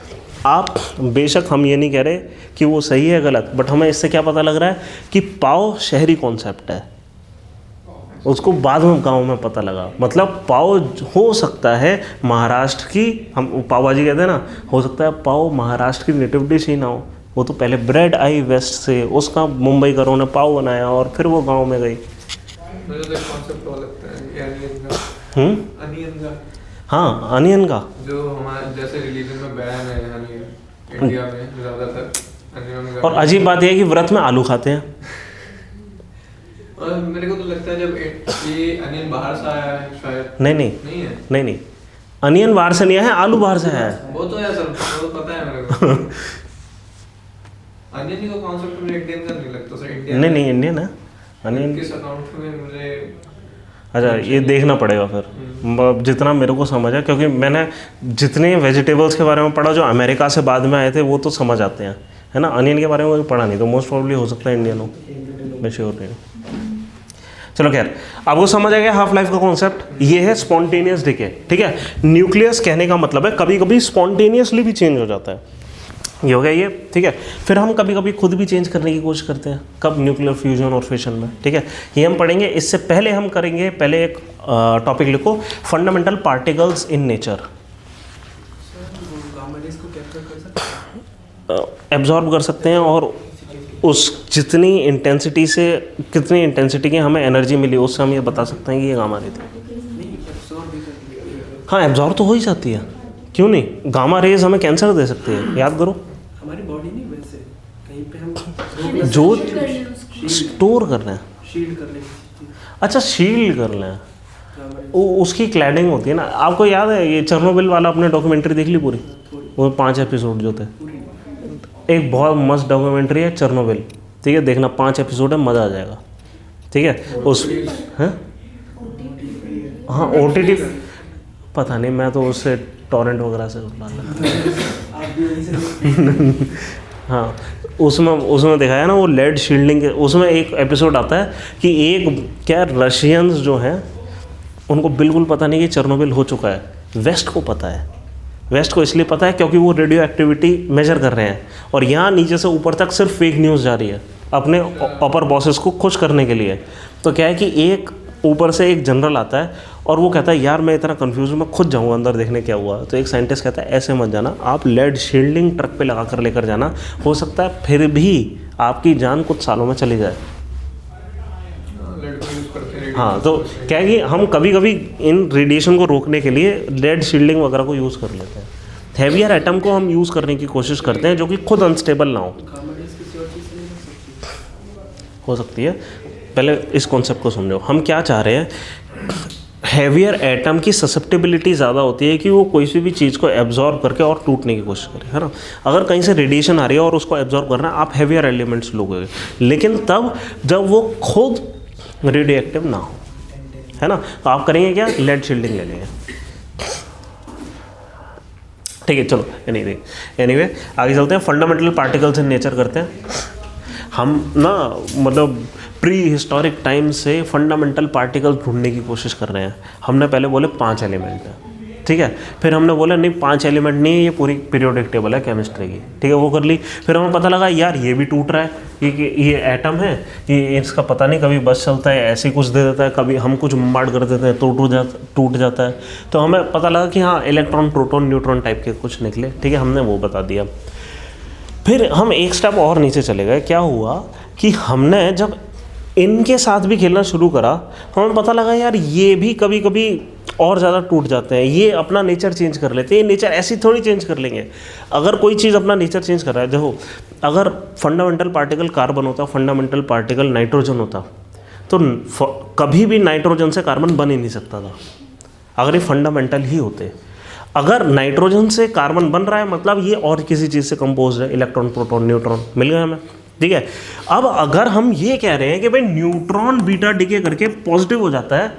आप बेशक हम ये नहीं कह रहे कि वो सही है गलत, बट हमें इससे क्या पता लग रहा है कि पाव शहरी कॉन्सेप्ट है, उसको बाद में गांव में पता लगा। मतलब पाव हो सकता है महाराष्ट्र की, हम पाव भाजी कहते हैं ना, हो सकता है पाव महाराष्ट्र की नेटिव डिश ही ना हो, वो तो पहले ब्रेड आई वेस्ट से, उसका मुंबई करों ने पाव बनाया और फिर वो गांव में गई। मुझे तो कॉन्सेप्ट और लगता है ये अनियन का। हाँ अनियन का जो हमारे जैसे रिलीजन में बैन है यानी इंडिया में ज़्यादातर अनियन का। और अजीब बात यह है कि व्रत में आलू खाते हैं। और मेरे को तो लगता है जब ये अनियन बाहर से आया है शायद। नहीं नहीं नहीं है। नहीं, अनियन बाहर से नहीं आया है, आलू बाहर से आया है। वो तो है सर, वो तो पता है मेरे को। अनियन का कॉन्सेप्ट मुझे इंडियन का नहीं लगता सर। इंडियन नहीं इंडियन है अनियन। किस अकाउंट में मुझे अच्छा ये देखना पड़ेगा फिर जितना मेरे को समझ है, क्योंकि मैंने जितने वेजिटेबल्स के बारे में पढ़ा जो अमेरिका से बाद में आए थे वो तो समझ आते हैं, है ना। अनियन के बारे में पढ़ा नहीं, तो मोस्ट प्रॉब्ली हो सकता है इंडियन हो, मैं श्योर नहीं हूँ। चलो खैर, आपको समझ आ गया हाफ लाइफ का कॉन्सेप्ट। ये है स्पॉन्टेनियस डिके, ठीक है। न्यूक्लियस कहने का मतलब है कभी कभी स्पॉन्टेनियसली भी चेंज हो जाता है, ये हो गया ये, ठीक है। फिर हम कभी कभी खुद भी चेंज करने की कोशिश करते हैं, कब, न्यूक्लियर फ्यूजन और फिशन में, ठीक है। ये हम पढ़ेंगे। इससे पहले हम करेंगे, पहले एक टॉपिक लिखो, fundamental particles in nature. Absorb कर सकते हैं और उस जितनी इंटेंसिटी से कितनी इंटेंसिटी की हमें एनर्जी मिली उससे हम ये बता सकते हैं कि ये गामा रे थी। हाँ एब्जॉर्ब तो हो ही जाती है, क्यों नहीं। गामा रेज हमें कैंसर दे सकती है, याद करो। हमारी बॉडी नहीं वैसे कहीं पे हम जो कर लें उसको। स्टोर कर रहे हैं, शील्ड कर लें। अच्छा शील्ड कर लें, उसकी क्लैडिंग होती है ना। आपको याद है ये चेर्नोबिल वाला, अपने डॉक्यूमेंट्री देख ली पूरी, वो 5 एपिसोड जो थे। एक बहुत मस्त डॉक्यूमेंट्री है चेर्नोबिल, ठीक है, देखना 5 एपिसोड है, मज़ा आ जाएगा, ठीक है। उस हैं हाँ OTT पता नहीं, मैं तो उससे टॉरेंट वगैरह से उठा हाँ उसमें दिखाया ना वो लेड शील्डिंग के। उसमें एक एपिसोड आता है कि एक क्या रशियंस जो हैं उनको बिल्कुल पता नहीं कि चेर्नोबिल हो चुका है। वेस्ट को पता है, वेस्ट को इसलिए पता है क्योंकि वो रेडियो एक्टिविटी मेजर कर रहे हैं, और यहाँ नीचे से ऊपर तक सिर्फ फेक न्यूज़ जा रही है अपने अपर बॉसेस को खुश करने के लिए। तो क्या है कि एक ऊपर से एक जनरल आता है और वो कहता है यार मैं इतना कंफ्यूज हूँ, मैं खुद जाऊँगा अंदर देखने क्या हुआ। तो एक साइंटिस्ट कहता है ऐसे मत जाना, आप लेड शील्डिंग ट्रक पे लगा कर लेकर जाना, हो सकता है फिर भी आपकी जान कुछ सालों में चली जाए। हाँ तो क्या है कि हम कभी कभी इन रेडिएशन को रोकने के लिए लेड शील्डिंग वगैरह को यूज़ कर लेते हैं। हैवियर एटम को हम यूज़ करने की कोशिश करते हैं जो कि खुद अनस्टेबल ना हो सकती है। पहले इस कॉन्सेप्ट को समझो, हम क्या चाह रहे हैं। हैवियर एटम की ससेप्टेबिलिटी ज़्यादा होती है कि वो कोई सी भी चीज़ को एब्जॉर्ब करके और टूटने की कोशिश करे, है ना। अगर कहीं से रेडिएशन आ रही है और उसको एब्जॉर्ब करना है, आप हैवियर एलिमेंट्स लोगे, लेकिन तब जब वो खुद रेडियो एक्टिव ना हो, है ना। तो आप करेंगे क्या, लेड शील्डिंग ले लेंगे, ठीक है। चलो एनीवे आगे चलते हैं। फंडामेंटल पार्टिकल्स इन नेचर करते हैं हम ना, मतलब प्री हिस्टोरिक टाइम से फंडामेंटल पार्टिकल ढूंढने की कोशिश कर रहे हैं। हमने पहले बोले 5 एलिमेंट है, ठीक है। फिर हमने बोला नहीं 5 एलिमेंट नहीं है, ये पूरी पीरियोडिक टेबल है केमिस्ट्री की, ठीक है, वो कर ली। फिर हमें पता लगा यार ये भी टूट रहा है, ये एटम है, ये इसका पता नहीं कभी बस चलता है ऐसे कुछ दे देता है, कभी हम कुछ मार्ड कर देते हैं तो टूट जाता है। तो हमें पता लगा कि हाँ इलेक्ट्रॉन प्रोटॉन न्यूट्रॉन टाइप के कुछ निकले, ठीक है, हमने वो बता दिया। फिर हम एक स्टेप और नीचे चले गए। क्या हुआ कि हमने जब इनके साथ भी खेलना शुरू करा, हमें पता लगा यार ये भी कभी कभी और ज़्यादा टूट जाते हैं, ये अपना नेचर चेंज कर लेते हैं। ये नेचर ऐसी थोड़ी चेंज कर लेंगे। अगर कोई चीज़ अपना नेचर चेंज कर रहा है, देखो अगर फंडामेंटल पार्टिकल कार्बन होता, फंडामेंटल पार्टिकल नाइट्रोजन होता, तो कभी भी नाइट्रोजन से कार्बन बन ही नहीं सकता था अगर ये फंडामेंटल ही होते। अगर नाइट्रोजन से कार्बन बन रहा है मतलब ये और किसी चीज़ से कंपोज है, इलेक्ट्रॉन प्रोटॉन न्यूट्रॉन मिल गया हमें, ठीक है। अब अगर हम ये कह रहे हैं कि भाई न्यूट्रॉन बीटा डिके करके पॉजिटिव हो जाता है,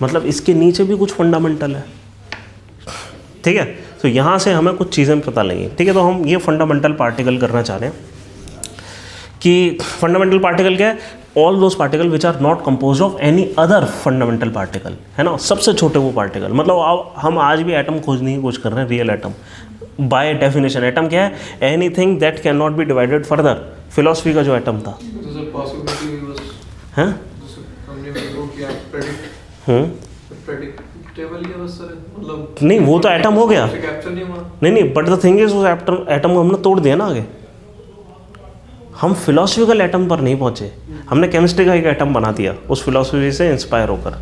मतलब इसके नीचे भी कुछ फंडामेंटल है, ठीक है। तो यहाँ से हमें कुछ चीज़ें पता लगेंगी, ठीक है। तो हम ये फंडामेंटल पार्टिकल करना चाह रहे हैं कि फंडामेंटल पार्टिकल क्या है, all those particle which are not compose of any other fundamental particle, है ना। सबसे छोटे वो पार्टिकल, मतलब हम आज भी एटम खोजने की कोशिश कर रहे हैं, real atom. By definition atom क्या है, anything that can not be divided further. Philosophy का जो एटम था, हैं नहीं वो तो एटम हो गया, नहीं बट द थिंग इज उस एटम को हमने तोड़ दिया ना आगे। हम फिलोसफिकल एटम पर नहीं पहुंचे, हमने केमिस्ट्री का एक एटम बना दिया उस फिलोसफी से इंस्पायर होकर।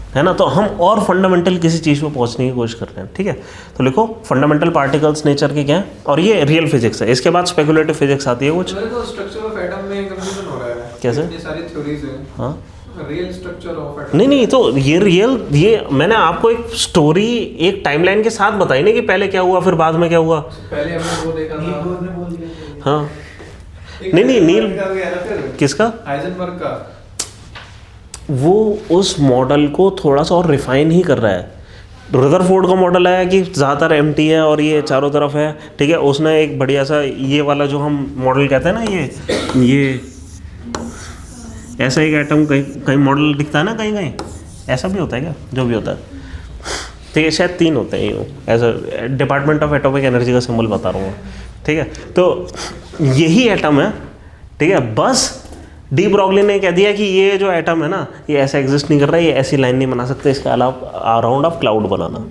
है ना। तो हम और फंडामेंटल किसी चीज़ पे पहुंचने की कोशिश कर रहे हैं, ठीक है। तो लिखो फंडामेंटल पार्टिकल्स नेचर के क्या हैं, और ये रियल फिजिक्स है। इसके बाद स्पेकुलेटिव फिजिक्स आती है कुछ। मेरे तो स्ट्रक्चर ऑफ एटम में कंफ्यूजन हो रहा है। कैसे? इतनी सारी थ्योरीज हैं। हाँ रियल स्ट्रक्चर ऑफ एटम। नहीं, तो ये रियल, ये मैंने आपको एक स्टोरी एक टाइमलाइन के साथ बताई ना कि पहले क्या हुआ फिर बाद में क्या हुआ। पहले हमने वो देखा नील था। बोर ने बोल दिया। हाँ एक नहीं, नील का भी आया था फिर। किसका? हाइजेनबर्ग का। वो उस मॉडल को थोड़ा सा और रिफाइन ही कर रहा है। रदरफोर्ड का मॉडल है कि ज़्यादातर एम्प्टी है और ये चारों तरफ है, ठीक है। उसने एक बढ़िया सा ये वाला जो हम मॉडल कहते हैं ना, ये ऐसा एक एटम कहीं कहीं मॉडल दिखता है ना, कहीं कहीं ऐसा भी होता है क्या, जो भी होता है, ठीक है। शायद 3 होते हैं यूँ, ऐसा डिपार्टमेंट ऑफ एटॉमिक एनर्जी का सिंबल बता रहा हूँ, ठीक है। तो यही एटम है, ठीक है। बस डी ब्रॉगली ने कह दिया कि ये जो एटम है ना, ये ऐसा एग्जिस्ट नहीं कर रहा है, ये ऐसी लाइन नहीं बना सकते, इसके अलावा अराउंड ऑफ क्लाउड बनाना,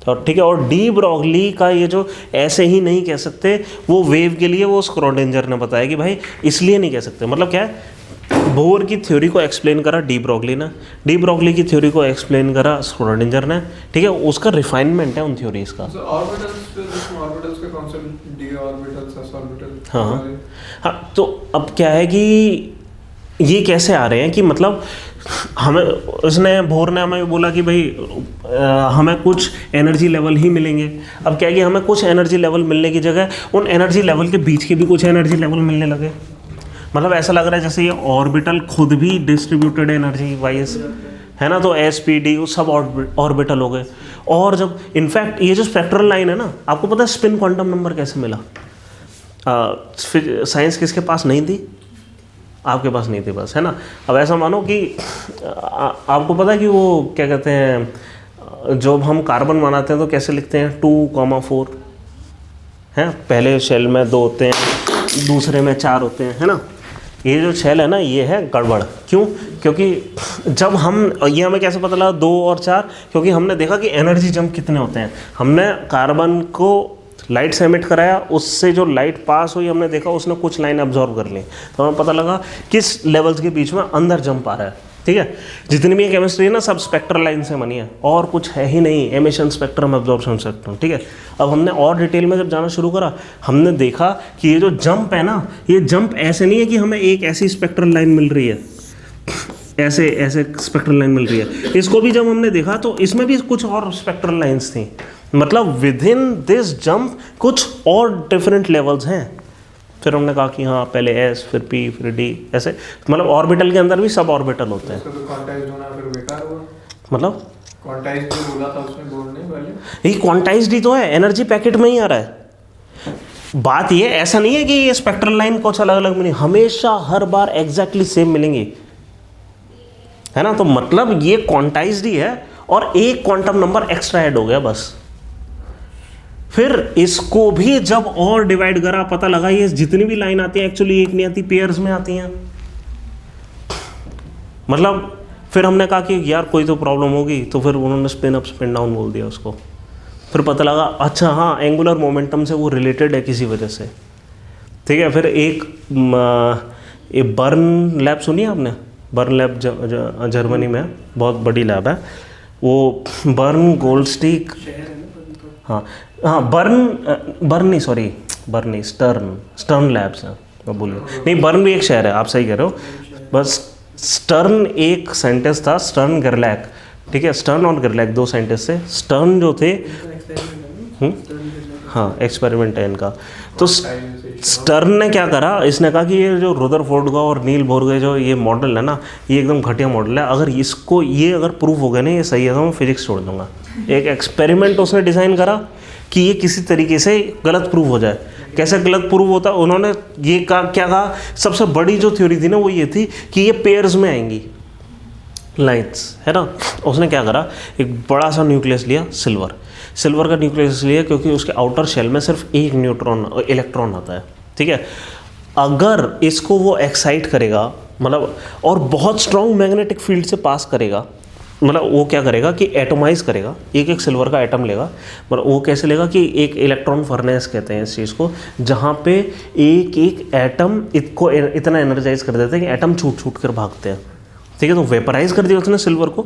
और ठीक है। और डी ब्रॉगली का ये जो ऐसे ही नहीं कह सकते, वो वेव के लिए वो स्क्रोडिंजर ने बताया कि भाई इसलिए नहीं कह सकते। मतलब क्या है, बोर की थ्योरी को एक्सप्लेन करा डी ब्रॉगली ने, डी ब्रॉगली की थ्योरी को एक्सप्लेन करा स्क्रोडिंजर ने, ठीक है। उसका रिफाइनमेंट है उन थ्योरीज का। So ऑर्बिटल्स का concept, D orbitals, S orbital. हाँ, तो अब क्या है कि ये कैसे आ रहे हैं कि मतलब हमें उसने बोर ने हमें बोला कि भाई हमें कुछ एनर्जी लेवल ही मिलेंगे। अब क्या है कि हमें कुछ एनर्जी लेवल मिलने की जगह उन एनर्जी लेवल के बीच के भी कुछ एनर्जी लेवल मिलने लगे। मतलब ऐसा लग रहा है जैसे ये ऑर्बिटल खुद भी डिस्ट्रीब्यूटेड एनर्जी वाइज है ना। तो S P D sub orbital हो गए। और जब इनफैक्ट ये जो स्पेक्ट्रल लाइन है ना, आपको पता है स्पिन क्वांटम नंबर कैसे मिला? साइंस किसके पास नहीं थी? आपके पास नहीं थी बस, है ना। अब ऐसा मानो कि आपको पता है कि वो क्या कहते हैं, जब हम कार्बन बनाते हैं तो कैसे लिखते हैं, 2,4 हैं। पहले शेल में 2 होते हैं, दूसरे में 4 होते हैं, है ना। ये जो शेल है ना, ये है गड़बड़। क्यों? क्योंकि जब हम ये हमें कैसे पता लगा 2 और 4? क्योंकि हमने देखा कि एनर्जी जंप कितने होते हैं। हमने कार्बन को लाइट से एमिट कराया, उससे जो लाइट पास हुई हमने देखा उसने कुछ लाइन एब्जॉर्ब कर ली, तो हमें पता लगा किस लेवल्स के बीच में अंदर जंप आ रहा है, ठीक है। जितनी भी केमिस्ट्री है ना, सब स्पेक्ट्रल लाइन से बनी है, और कुछ है ही नहीं, एमिशन स्पेक्ट्रम, एब्जॉर्प्शन स्पेक्ट्रम, ठीक है। अब हमने और डिटेल में जब जाना शुरू करा, हमने देखा कि ये जो जंप है ना, ये जंप ऐसे नहीं है कि हमें एक ऐसी स्पेक्ट्रल लाइन मिल रही है, ऐसे ऐसे स्पेक्ट्रल लाइन मिल रही है। इसको भी जब हमने देखा तो इसमें भी कुछ और स्पेक्ट्रल लाइंस थी। मतलब विद इन दिस जंप कुछ और डिफरेंट लेवल्स हैं। फिर हमने कहा कि हाँ, पहले एस, फिर पी, फिर डी, ऐसे। मतलब ऑर्बिटल के अंदर भी सब ऑर्बिटल होते हैं। तो क्वांटाइज्ड होना फिर बेकार हुआ। मतलब क्वांटाइज्ड जो बोला था उसमें बोलने वाले, ये क्वांटाइज्ड ही तो है, एनर्जी पैकेट में ही आ रहा है। बात ये ऐसा नहीं है कि ये स्पेक्ट्रल लाइन कुछ अलग अलग मिलेंगी, हमेशा हर बार एग्जैक्टली सेम मिलेंगी, है ना। तो मतलब ये क्वांटाइज्ड ही है और एक क्वांटम नंबर एक्स्ट्रा ऐड हो गया बस। फिर इसको भी जब और डिवाइड करा, पता लगा ये जितनी भी लाइन आती है एक्चुअली एक नहीं आती, पेयर्स में आती हैं। मतलब फिर हमने कहा कि यार कोई तो प्रॉब्लम होगी, तो फिर उन्होंने स्पिन अप स्पिन डाउन बोल दिया उसको। फिर पता लगा अच्छा हाँ, एंगुलर मोमेंटम से वो रिलेटेड है किसी वजह से, ठीक है। फिर एक बर्न लैब सुनी है आपने? बर्न लैब जर्मनी में बहुत बड़ी लैब है वो, बर्न गोल्डस्टिक, हाँ बर्न नहीं, सॉरी बर्न नहीं, स्टर्न लैब्स है, मैं बोलिए नहीं, बर्न भी एक शहर है, आप सही कह रहे हो। बस स्टर्न एक साइंटिस्ट था, स्टर्न गरलैक, ठीक है। स्टर्न और गरलैक 2 साइंटिस्ट थे। स्टर्न जो थे, हाँ एक्सपेरिमेंट है इनका। तो स्टर्न ने क्या करा, इसने कहा कि ये जो रदरफोर्ड का और नील बोर का जो ये मॉडल है ना, ये एकदम घटिया मॉडल है। अगर इसको ये अगर प्रूफ हो गया ना ये सही है, तो मैं फिजिक्स छोड़ दूंगा। एक एक्सपेरिमेंट उसने डिज़ाइन करा कि ये किसी तरीके से गलत प्रूफ हो जाए। कैसे गलत प्रूफ होता, उन्होंने ये कहा, क्या कहा, सबसे बड़ी जो थ्योरी थी ना वो ये थी कि ये पेयर्स में आएंगी लाइन्स, है ना। उसने क्या करा, एक बड़ा सा न्यूक्लियस लिया, सिल्वर का न्यूक्लियस लिया, क्योंकि उसके आउटर शेल में सिर्फ एक इलेक्ट्रॉन आता है, ठीक है। अगर इसको वो एक्साइट करेगा, मतलब और बहुत स्ट्रॉन्ग मैग्नेटिक फील्ड से पास करेगा, मतलब वो क्या करेगा कि एटोमाइज करेगा, एक सिल्वर का एटम लेगा। मतलब वो कैसे लेगा कि एक इलेक्ट्रॉन फर्नेस कहते हैं इस चीज़ को, जहाँ पे एक एटम इसको इतना एनर्जाइज कर देते हैं कि एटम छूट कर भागते हैं, ठीक है। तो वेपराइज कर दिया उसने सिल्वर को,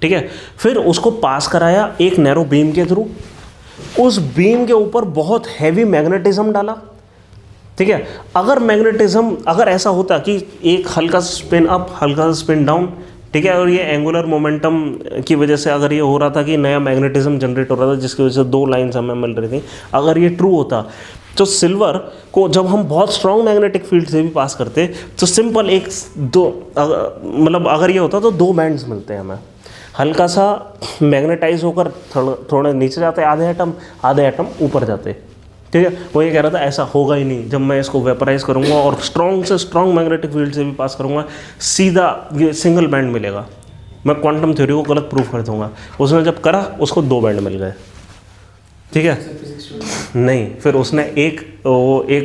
ठीक है। फिर उसको पास कराया एक नैरो बीम के थ्रू, उस बीम के ऊपर बहुत हैवी मैग्नेटिज्म डाला, ठीक है। अगर मैग्नेटिज्म अगर ऐसा होता कि एक हल्का स्पिन अप हल्का स्पिन डाउन, ठीक है, और ये एंगुलर मोमेंटम की वजह से अगर ये हो रहा था कि नया मैग्नेटिज्म जनरेट हो रहा था जिसकी वजह से 2 लाइन्स हमें मिल रही थी, अगर ये ट्रू होता तो सिल्वर को जब हम बहुत स्ट्रॉन्ग मैग्नेटिक फील्ड से भी पास करते तो सिंपल एक दो मतलब अगर ये होता तो 2 बैंड्स मिलते हैं हमें, हल्का सा मैग्नेटाइज होकर थोड़े नीचे जाते आधे एटम ऊपर जाते, ठीक है। वो ये कह रहा था ऐसा होगा ही नहीं, जब मैं इसको वेपराइज करूँगा और स्ट्रॉन्ग से स्ट्रॉन्ग मैग्नेटिक फील्ड से भी पास करूँगा सीधा ये सिंगल बैंड मिलेगा, मैं क्वांटम थ्योरी को गलत प्रूफ कर दूंगा। उसने जब करा उसको 2 बैंड मिल गए, ठीक है। नहीं, फिर उसने एक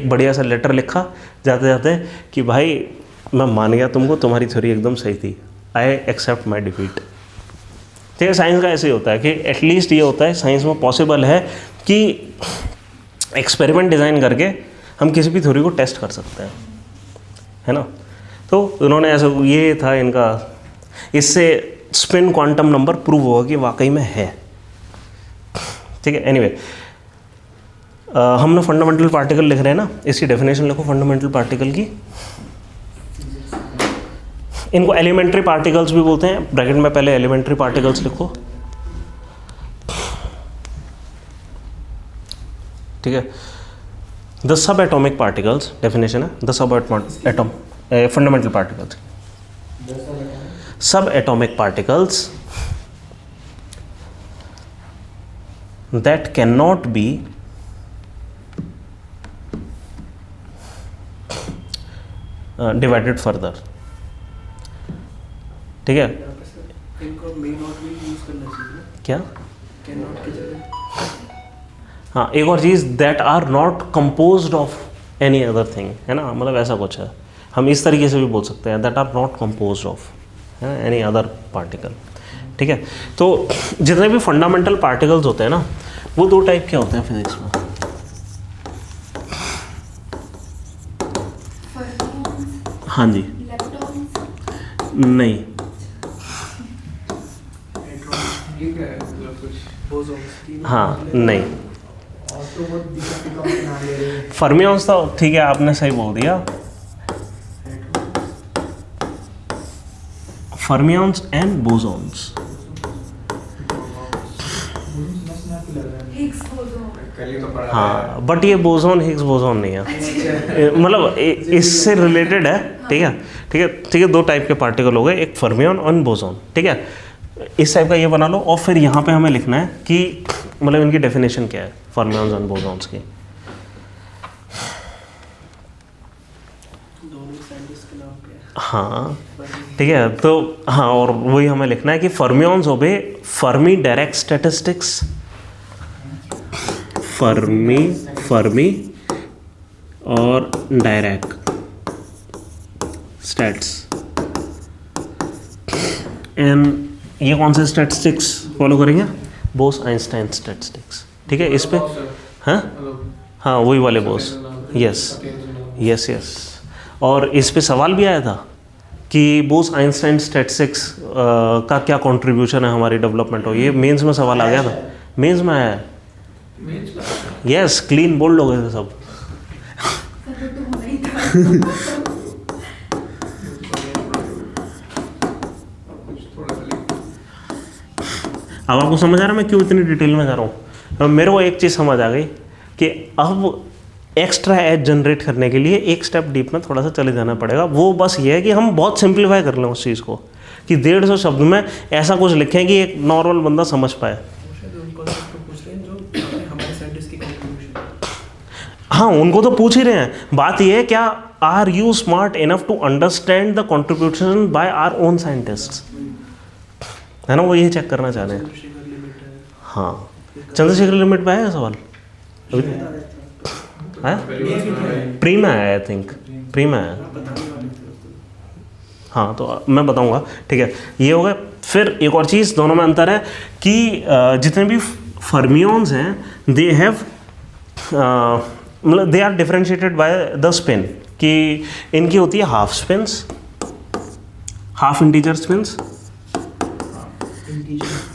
बढ़िया सा लेटर लिखा जाते जाते कि भाई मैं मान गया तुमको, तुम्हारी थ्योरी एकदम सही थी, आई एक्सेप्ट माई डिफीट, ठीक है। साइंस का ऐसे ही होता है कि एटलीस्ट ये होता है साइंस में पॉसिबल है कि एक्सपेरिमेंट डिज़ाइन करके हम किसी भी थ्योरी को टेस्ट कर सकते हैं, है ना। तो उन्होंने ऐसा, ये था इनका, इससे स्पिन क्वांटम नंबर प्रूव होगा कि वाकई में है, ठीक है। एनीवे हमने फंडामेंटल पार्टिकल लिख रहे हैं ना, इसकी डेफिनेशन लिखो फंडामेंटल पार्टिकल की। इनको एलिमेंट्री पार्टिकल्स भी बोलते हैं, ब्रैकेट में पहले एलिमेंट्री पार्टिकल्स लिखो, ठीक है। The subatomic particles, definition है the sub atom fundamental particles, subatomic particles that cannot be divided further, ठीक है। इनको may not भी यूज करना चाहिए क्या? cannot की जगह। हाँ, एक और चीज़ that are not composed of any other thing, है ना, मतलब ऐसा कुछ है, हम इस तरीके से भी बोल सकते हैं that are not composed of any other particle, ठीक है। तो जितने भी फंडामेंटल पार्टिकल्स होते हैं ना, वो 2 टाइप के होते हैं फिजिक्स में। फर्मियंस, हाँ जी, लेप्टॉन्स, नहीं, ये क्या है मतलब कुछ बोसॉन्स हाँ, नहीं, और तो वो दिक्कत का नाम ले रहे हैं। फर्मियंस तो ठीक है, आपने सही बोल दिया, fermions and bosons. Higgs boson, कल ही तो पढ़ा हाँ, बट ये बोसॉन हिग्स बोसॉन नहीं है, मतलब इससे रिलेटेड है, ठीक है, ठीक है, ठीक है। 2 टाइप के पार्टिकल हो गए, एक फर्मियन और बोसॉन, ठीक है। इस टाइप का ये बना लो, और फिर यहाँ पे हमें लिखना है कि मतलब इनकी डेफिनेशन क्या है फर्मियंस और बोसॉन्स की। दोनों साइंटिस्ट के नाम क्या है? हाँ, ठीक है। तो हाँ, और वही हमें लिखना है कि fermions obey Fermi Dirac statistics, Fermi और डायरेक्ट स्टैट्स, एंड ये कौन से स्टैटिस्टिक्स फॉलो करेंगे? बोस आइंस्टाइन स्टैटिस्टिक्स, ठीक है। इस पे हाँ वही वाले बोस, यस, और इस पे सवाल भी आया था कि बोस आइंस्टाइन स्टैटिस्टिक्स का क्या कंट्रीब्यूशन है हमारी डेवलपमेंट हो। ये मेंस में सवाल आ गया था, मेंस में आया है, यस, क्लीन बोल्ड हो गए थे सब। सब तो होना ही था। अब आपको समझ आ रहा है मैं क्यों इतनी डिटेल में जा रहा हूँ? अब मेरे को एक चीज़ समझ आ गई कि अब एक्स्ट्रा एज जनरेट करने के लिए एक स्टेप डीप में थोड़ा सा चले जाना पड़ेगा। वो बस ये है कि हम बहुत सिंप्लीफाई कर लें उस चीज़ को, कि 150 शब्द में ऐसा कुछ लिखें कि एक नॉर्मल बंदा समझ पाए। शायद उन कॉन्सेप्ट को पूछ रहे हैं जो हमारे साइंटिस्ट की कंट्रीब्यूशन। हाँ, उनको तो पूछ ही रहे हैं। बात ये है, क्या are you smart enough to understand the contribution by our own scientists, है ना, वो ये चेक करना चाह रहे हैं। चंद्रशेखर लिमिट है। हाँ, चंद्रशेखर लिमिट पे आया सवाल अभी है? प्री में आया, आई थिंक प्री में आया। हाँ, तो मैं बताऊंगा, ठीक है। ये हो गया। फिर एक और चीज़ दोनों में अंतर है कि जितने भी फर्मियंस हैं दे हैव मतलब they are differentiated by the spin, कि इनकी होती है half spins, half integer spins,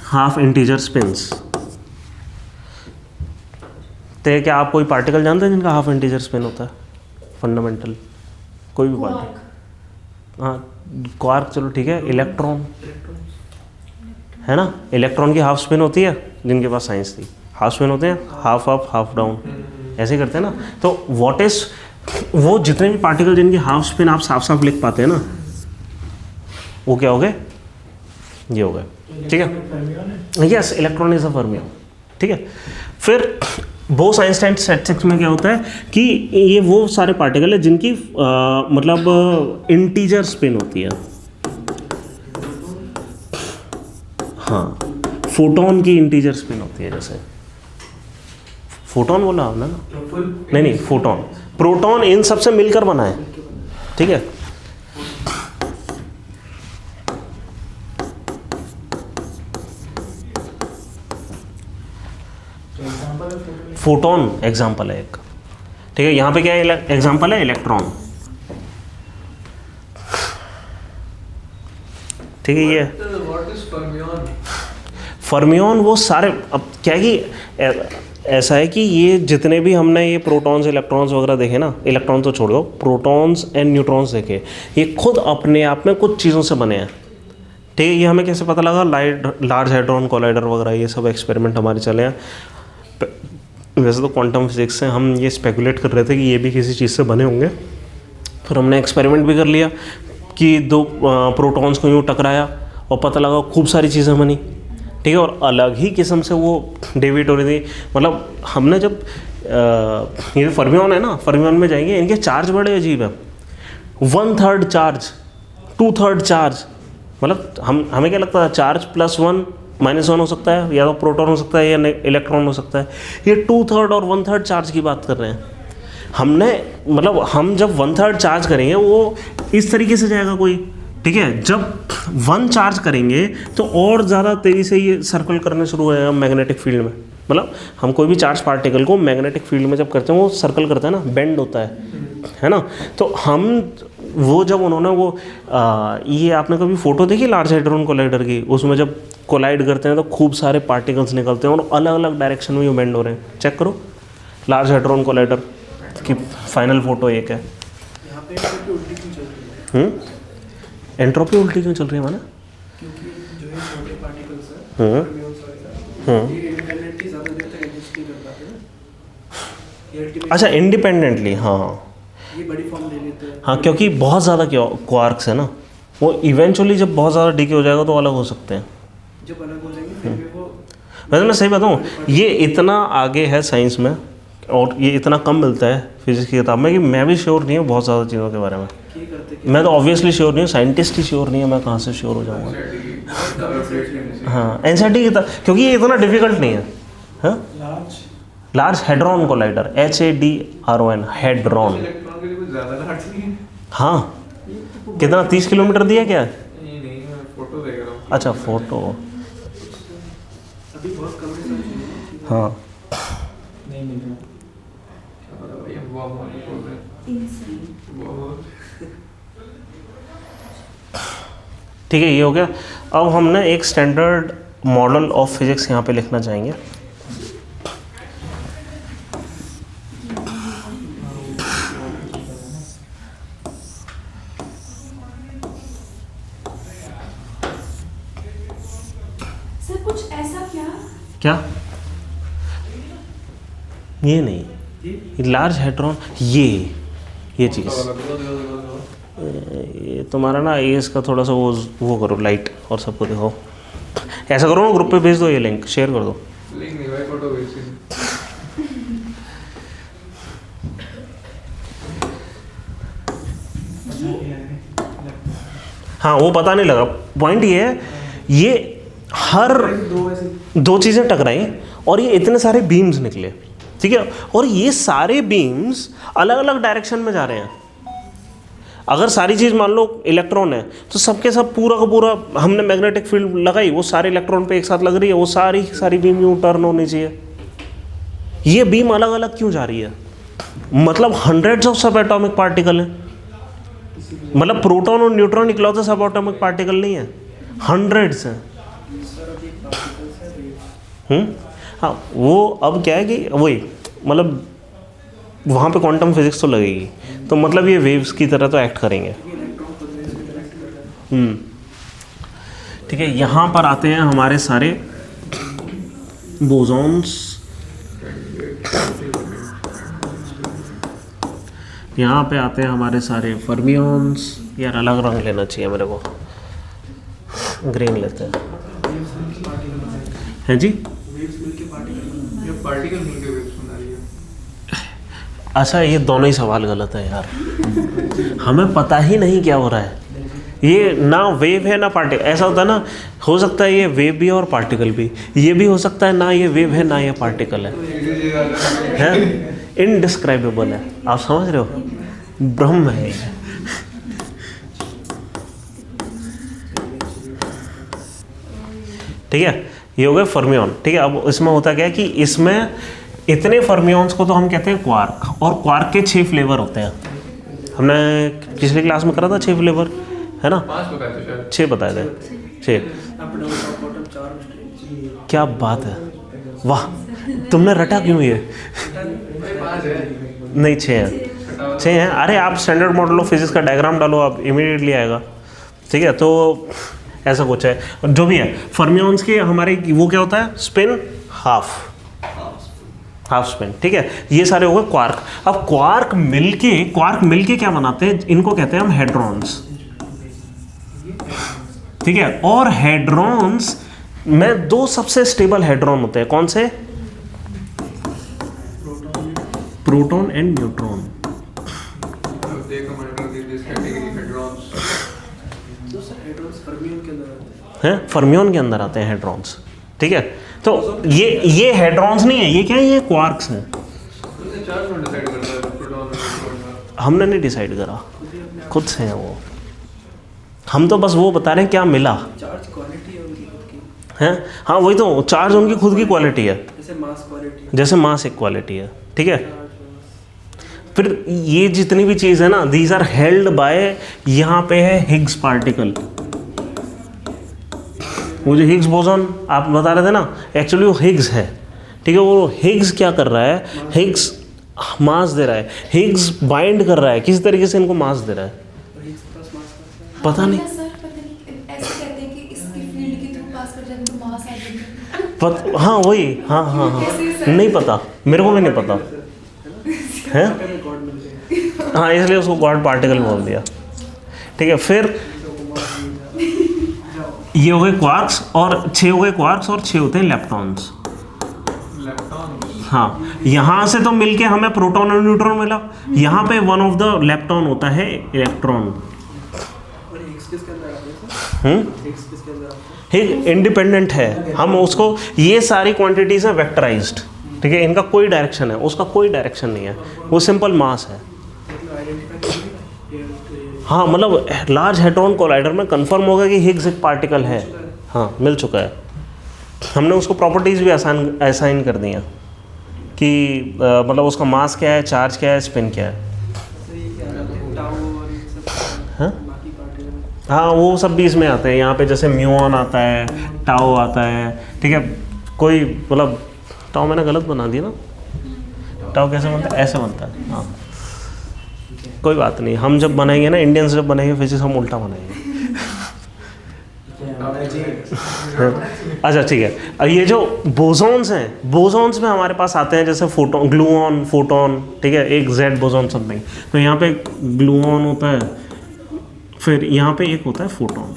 half integer spins. तो क्या आप कोई पार्टिकल जानते हैं जिनका हाफ इंटीजर स्पिन होता है? फंडामेंटल कोई भी पार्टिकल। हाँ क्वार्क चलो ठीक है। इलेक्ट्रॉन है ना, इलेक्ट्रॉन की हाफ स्पिन होती है, जिनके पास साइंस थी हाफ स्पिन होते हैं, हाफ अप हाफ डाउन, ऐसे ही करते हैं ना। तो व्हाट इज वो जितने भी पार्टिकल जिनकी हाफ स्पिन आप साफ साफ लिख पाते हैं ना, वो क्या हो गए? ये हो गए, ठीक है। Yes, electron is a fermion, ठीक है। फिर बोस-आइंस्टाइन स्टैटिस्टिक्स में क्या होता है कि ये वो सारे पार्टिकल है जिनकी मतलब इंटीजर स्पिन होती है। हाँ, फोटोन की इंटीजर स्पिन होती है। जैसे फोटोन बोला आपने ना? नहीं, फोटोन, प्रोटॉन इन सबसे मिलकर बना है, ठीक है। फोटोन एग्जाम्पल है एक, ठीक है। यहाँ पे क्या एग्जाम्पल है? इलेक्ट्रॉन, ठीक है। ये व्हाट इज फर्मियन? फर्मियन वो सारे, अब क्या है कि ऐसा है कि ये जितने भी हमने ये प्रोटॉन्स इलेक्ट्रॉन्स वगैरह देखे ना, इलेक्ट्रॉन तो छोड़ दो, प्रोटॉन्स एंड न्यूट्रॉन्स देखे, ये खुद अपने आप में कुछ चीज़ों से बने हैं, ठीक है। ये हमें कैसे पता लगा? लार्ज हैड्रॉन कोलाइडर वगैरह ये सब एक्सपेरिमेंट हमारे चले हैं। वैसे तो क्वांटम फिजिक्स से हम ये स्पेकुलेट कर रहे थे कि ये भी किसी चीज़ से बने होंगे। फिर हमने एक्सपेरिमेंट भी कर लिया कि दो प्रोटॉन्स को यूँ टकराया और पता लगा खूब सारी चीज़ें बनी, ठीक है। और अलग ही किस्म से वो डेविएट हो रही थी। मतलब हमने जब ये फर्मियन है ना, फर्मियन में जाएंगे, इनके चार्ज बड़े अजीब है। 1/3 चार्ज, 2/3 चार्ज, मतलब हमें क्या लगता है? चार्ज +1 -1 हो सकता है, या तो प्रोटॉन हो सकता है या इलेक्ट्रॉन हो सकता है। ये 2/3 और 1/3 चार्ज की बात कर रहे हैं हमने। मतलब हम जब 1/3 चार्ज करेंगे वो इस तरीके से जाएगा कोई, ठीक है। जब 1 चार्ज करेंगे तो और ज़्यादा तेज़ी से ये सर्कल करने शुरू हो जाएगा मैग्नेटिक फील्ड में। मतलब हम कोई भी चार्ज पार्टिकल को मैग्नेटिक फील्ड में जब करते हैं वो सर्कल करता है ना, बेंड होता है ना। तो हम वो जब उन्होंने वो ये आपने कभी फ़ोटो देखी लार्ज हैड्रॉन कोलाइडर की? उसमें जब कोलाइड करते हैं तो खूब सारे पार्टिकल्स निकलते हैं और अलग अलग डायरेक्शन में ये बेंड हो रहे हैं। चेक करो, लार्ज हैड्रॉन कोलाइडर की फाइनल फ़ोटो एक है। यहाँ पे एंट्रोपी उल्टी क्यों चल रही है? एंट्रोपी उल्टी क्यों चल रही है माना? क्योंकि जो ये छोटे पार्टिकल्स हैं, ये इंडिपेंडेंटली ज़्यादा देर तक एग्जिस्ट नहीं कर पाते ना। ये ultimately अच्छा, इंडिपेंडेंटली, हाँ ये बड़ी फॉर्म ले लेते हैं। हाँ, क्योंकि बहुत ज़्यादा क्वार्क्स है ना, वो इवेंचुअली जब बहुत ज़्यादा डीके हो जाएगा तो अलग हो सकते हैं। जब अलग हो जाएंगे फिर भी वो, वैसे मैं सही बताऊँ, ये इतना आगे है साइंस में और ये इतना कम मिलता है फिजिक्स की किताब में कि मैं भी श्योर नहीं हूँ बहुत ज़्यादा चीज़ों के बारे में। ये करते मैं तो ऑब्वियसली श्योर नहीं हूँ, साइंटिस्ट ही श्योर नहीं है, मैं कहाँ से श्योर हो जाऊँगा? हाँ, एनसीईआरटी की किताब, क्योंकि ये इतना डिफिकल्ट नहीं है। हाँ, large hadron collider, HADRON, hadron. Electron के लिए कुछ ज्यादा लार्ज नहीं है। हाँ, कितना 30 किलोमीटर दिया क्या? नहीं, मैं फोटो देख रहा हूँ। अच्छा, फोटो, अभी बहुत कम है। हाँ नहीं मिल रहा। ये बहुत बोल रहे हैं। बहुत ठीक है, ये हो गया। अब हमने एक स्टैंडर्ड मॉडल ऑफ फिजिक्स यहाँ पे लिखना चाहेंगे। सर कुछ ऐसा क्या? ये नहीं, लार्ज हैड्रॉन, ये चीज़, ये तुम्हारा ना ये इसका थोड़ा सा वो करो लाइट और सबको दिखाओ। ऐसा करो ना, ग्रुप पे भेज दो, ये लिंक शेयर कर दो। लिंक नहीं भाई, फोटो भेज दीजिए। हाँ, वो पता नहीं लगा। पॉइंट ये है, ये हर दो चीज़ें टकराई और ये इतने सारे बीम्स निकले, ठीक है। और ये सारे बीम्स अलग अलग डायरेक्शन में जा रहे हैं। अगर सारी चीज़ मान लो इलेक्ट्रॉन है तो सबके सब पूरा का पूरा हमने मैग्नेटिक फील्ड लगाई, वो सारे इलेक्ट्रॉन पे एक साथ लग रही है, वो सारी बीम यूँ टर्न होनी चाहिए। ये बीम अलग अलग क्यों जा रही है? मतलब हंड्रेड्स ऑफ सब एटॉमिक पार्टिकल हैं। मतलब प्रोटॉन और न्यूट्रॉन इकलौते सब एटॉमिक पार्टिकल नहीं है, हंड्रेड्स हैं। सर अभी एक पार्टिकल हाँ वो अब क्या है कि वही मतलब वहाँ पे क्वांटम फिजिक्स तो लगेगी, तो मतलब ये वेव्स की तरह तो एक्ट करेंगे। इलेक्ट्रॉन खुद में इसमें कनेक्ट कर रहा है। ठीक है, यहाँ पर आते हैं हमारे सारे बोसॉन्स, यहाँ पे आते हैं हमारे सारे फर्मियंस। यार अलग रंग लेना चाहिए मेरे को, ग्रीन लेते हैं। हैं जी, वेव्स मिलके पार्टिकल ये पार्टिकल मिलके वेव्स बना रही है। अच्छा ये दोनों ही सवाल गलत है यार, हमें पता ही नहीं क्या हो रहा है। ये ना वेव है ना पार्टिकल, ऐसा होता है ना, हो सकता है ये वेव भी और पार्टिकल भी, ये भी हो सकता है ना ये वेव है ना ये पार्टिकल है इनडिस्क्राइबेबल है। आप समझ रहे हो, ब्रह्म है ये। ठीक है, ये हो गए फर्मियन। ठीक है, अब इसमें होता क्या है कि इसमें इतने फर्मियंस को तो हम कहते हैं क्वार्क, और क्वार्क के 6 फ्लेवर होते हैं। हमने पिछली क्लास में करा था 6 फ्लेवर, है ना? 5 बताए थे शायद। 6 बताए थे, 6। Up down top bottom 4 stage. क्या बात है, वाह, तुमने रटा क्यों ये? 5 है। नहीं 6 हैं, 6 हैं। अरे आप स्टैंडर्ड मॉडल ऑफ फिजिक्स का डायग्राम डालो, आप इमीडिएटली आएगा। ठीक है, तो ऐसा कुछ है, जो भी है फर्मियंस के हमारे वो क्या होता है, स्पिन हाफ स्पिन। ठीक है, ये सारे हो गए क्वार्क। अब क्वार्क मिलके क्या बनाते हैं, इनको कहते हैं हम हेड्रॉन्स। ठीक है, और हेड्रॉन्स में 2 सबसे स्टेबल हेड्रॉन होते हैं, कौन से? Proton and neutron. They come under this category hadrons. तो सर हेड्रॉन्स फर्मियन के अंदर आते हैं, फर्मियन के अंदर आते हैं हेड्रॉन्स। ठीक है, तो ये हेड्रॉन्स नहीं है, ये क्या है, ये क्वार्क्स हैं। तो ये चार्ज में डिसाइड करता है प्रोटॉन और न्यूट्रॉन। हमने नहीं डिसाइड करा, खुद से है वो, हम तो बस वो बता रहे हैं क्या मिला हैं। चार्ज क्वालिटी है उनकी खुद की, है। हाँ वही तो, चार्ज उनकी खुद की क्वालिटी है, जैसे मास क्वालिटी। जैसे मास एक क्वालिटी है। ठीक है, फिर ये जितनी भी चीज़ है ना, दीज आर हेल्ड बाय, यहाँ पे है हिग्स पार्टिकल। वो जो हिग्स बोसॉन आप बता रहे थे ना, एक्चुअली वो हिग्स है। ठीक है, वो हिग्स क्या कर रहा है, हिग्स मास दे रहा है, हिग्स बाइंड कर रहा है, किसी तरीके से इनको मास दे रहा है, और हिग्स के पास मास का पता नहीं। सर पता नहीं ऐसे कहते हैं कि इसकी फील्ड के थ्रू पास कर जाए तो मास आ जाएगा। हाँ वही, हाँ, नहीं पता, मेरे को भी नहीं पता है। गॉड मिल जाएगा। हाँ, इसलिए उसको गॉड पार्टिकल बोल दिया। ठीक है, फिर ये हो गए क्वार्क्स, और 6 हो गए क्वार्क्स, और 6 होते हैं लेप्टॉन्स। लेप्टॉन। हाँ, यहाँ से तो मिलके हमें प्रोटॉन और न्यूट्रॉन मिला, यहाँ पे वन ऑफ द लेप्टॉन होता है इलेक्ट्रॉन। और हिग्स किसके अंदर आते हैं सर? हिग्स किसके अंदर आते हैं? ही इंडिपेंडेंट है, हम उसको, ये सारी क्वांटिटीज है वेक्टराइज्ड। ठीक है, इनका कोई डायरेक्शन है, उसका कोई डायरेक्शन नहीं है, वो सिंपल मास है। मतलब आइडेंटिफाई करेंगे हाँ, मतलब लार्ज हेड्रॉन कोलाइडर में कंफर्म होगा कि हिग्स एक पार्टिकल है। हाँ, मिल चुका है, हमने उसको प्रॉपर्टीज़ भी असाइन कर दी हैं कि मतलब उसका मास क्या है, चार्ज क्या है, स्पिन क्या है। हाँ बाकी पार्टिकल। हाँ, वो सब भी इसमें आते हैं, यहाँ पे जैसे म्यूऑन आता है, टाओ आता है। ठीक है, कोई मतलब टाओ मैंने गलत बना दिया ना, टाओ कैसे बनता है, ऐसे बनता है। हाँ, कोई बात नहीं, हम जब बनाएंगे ना, इंडियंस जब बनाएंगे फिजिक्स, हम उल्टा बनाएंगे। अच्छा ठीक है, अब ये जो बोसॉन्स हैं, बोसॉन्स में हमारे पास आते हैं जैसे फोटोन, ग्लूऑन, फोटोन। ठीक है, एक जेड बोसॉन समथिंग, तो यहाँ पे ग्लूऑन होता है, फिर यहाँ पे एक होता है फोटोन।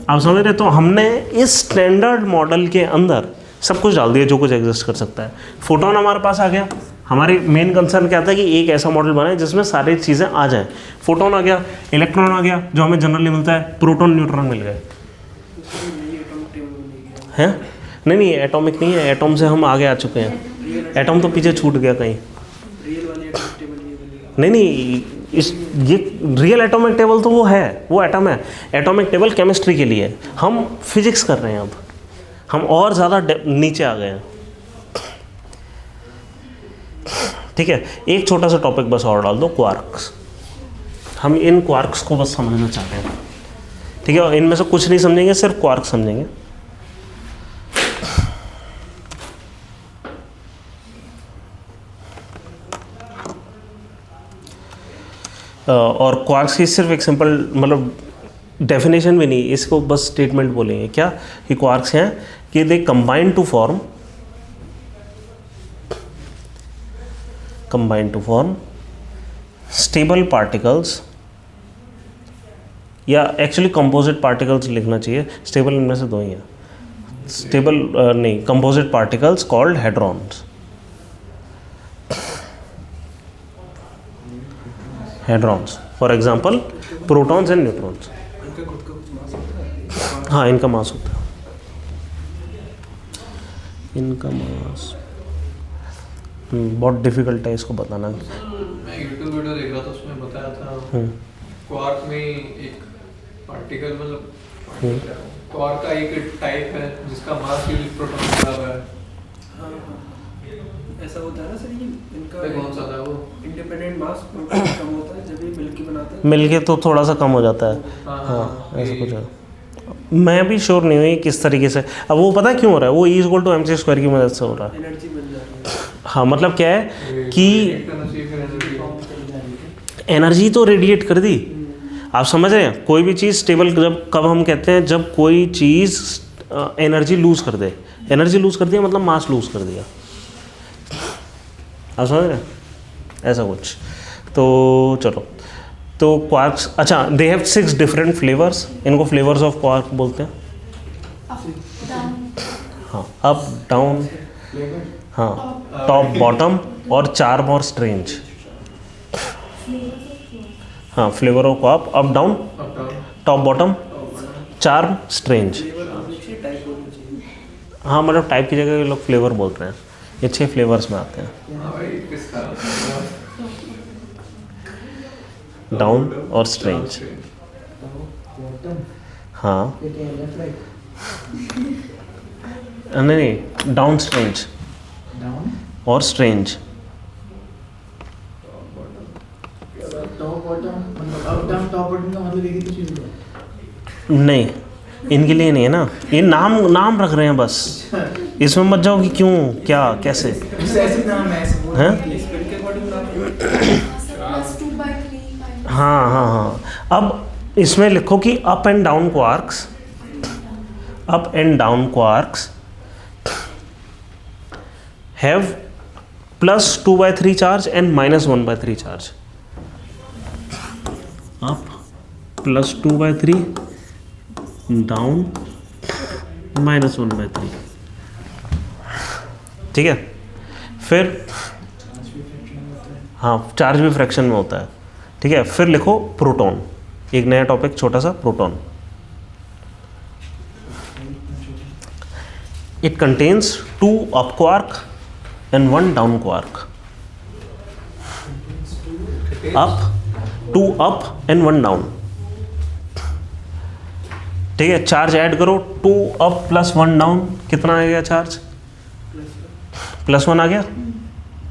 आप समझ रहे, तो हमने इस स्टैंडर्ड मॉडल के अंदर सब कुछ डाल दिया जो कुछ एग्जिस्ट कर सकता है। फोटोन हमारे पास आ गया, हमारी मेन कंसर्न क्या था कि एक ऐसा मॉडल बनाए जिसमें सारी चीज़ें आ जाएं। फोटोन आ गया, इलेक्ट्रॉन आ गया जो हमें जनरली मिलता है, प्रोटॉन न्यूट्रॉन मिल गए हैं। नहीं, एटॉमिक नहीं है, एटॉम से हम आगे आ चुके हैं, एटॉम तो पीछे छूट गया कहीं। रियल वाली एटॉमिक टेबल ये बनेगा। नहीं, ये रियल एटॉमिक टेबल तो वो है, वो एटम है। एटॉमिक टेबल केमिस्ट्री के लिए, हम फिजिक्स कर रहे हैं, अब हम और ज़्यादा नीचे आ गए हैं। ठीक है, एक छोटा सा टॉपिक बस और डाल दो, क्वार्क्स। हम इन क्वार्क्स को बस समझना चाहते हैं। ठीक है, इनमें से कुछ नहीं समझेंगे, सिर्फ क्वार्क समझेंगे। और क्वार्क्स की सिर्फ एक सिंपल मतलब डेफिनेशन भी नहीं, इसको बस स्टेटमेंट बोलेंगे क्या कि क्वार्क्स हैं कि they combine to form stable particles, या एक्चुअली कंपोजिट पार्टिकल्स लिखना चाहिए, स्टेबल इनमें से दो ही हैं, स्टेबल नहीं, composite particles called hadrons, for example protons and neutrons. इनका खुद का कुछ मास होता है? हाँ, इनका मास होता है, इनका मास बहुत डिफिकल्ट है इसको बताना। मैं यूट्यूब वीडियो देख रहा था, उसमें बताया था क्वार्क में एक पार्टिकल मतलब क्वार्क का एक टाइप है जिसका मास यूनिट प्रोटॉन का है। हाँ हाँ, ऐसा होता है ना सर, ये इनका कौन सा था वो? इंडिपेंडेंट मास प्रोटॉन कम होता है जब ये मिलके बनाते हैं। मिलके तो थोड़ा सा कम हो जाता है। हाँ, हाँ, ऐसा कुछ है, मैं भी श्योर नहीं हुई किस तरीके से। अब वो पता है क्यों हो रहा है, वो E=mc² की मदद से हो रहा है। एनर्जी बन जाती है। हाँ, मतलब क्या है कि करना चाहिए फिर energy। एनर्जी तो रेडिएट कर दी, आप समझ रहे हैं। कोई भी चीज़ स्टेबल कब हम कहते हैं, जब कोई चीज़ एनर्जी लूज़ कर दे। एनर्जी लूज़ कर दिया मतलब मास लूज़ कर दिया, आप समझ रहे हैं, ऐसा कुछ। तो चलो, तो क्वार्क्स, अच्छा, दे हैव 6 डिफरेंट फ्लेवर्स, इनको फ्लेवर्स ऑफ क्वार्क बोलते हैं। अप डाउन, हाँ, अप डाउन, हाँ, टॉप बॉटम, और चार्म और स्ट्रेंज। हाँ, flavour of quark, up down, top bottom, charm, strange. Flavour होनी चाहिए, टाइप होनी चाहिए। हाँ, मतलब टाइप की जगह ये लोग फ्लेवर बोल रहे हैं। ये 6 फ्लेवर्स में आते हैं, हाँ भाई, किसका? डाउन और स्ट्रेंज। हाँ, नहीं, डाउन स्ट्रेंज और स्ट्रेंज। नहीं, इनके लिए नहीं है ना, ये नाम रख रहे हैं बस, इसमें मत जाओ कि क्यों, क्या, कैसे हैं। स्पिन के अकॉर्डिंग +2/3 हाँ हाँ हाँ, अब इसमें लिखो कि up and down quarks have +2/3 charge and -1/3 charge. Up +2/3, down -1/3, ठीक है। फिर हाँ, चार्ज भी फ्रैक्शन में होता है, ठीक है। फिर लिखो प्रोटॉन, एक नया टॉपिक छोटा सा, proton. It contains 2 up quark and 1 down quark. Up, 2 up and 1 down, ठीक है। चार्ज ऐड करो, 2 अप + 1 डाउन, कितना आ गया चार्ज? +1 आ गया,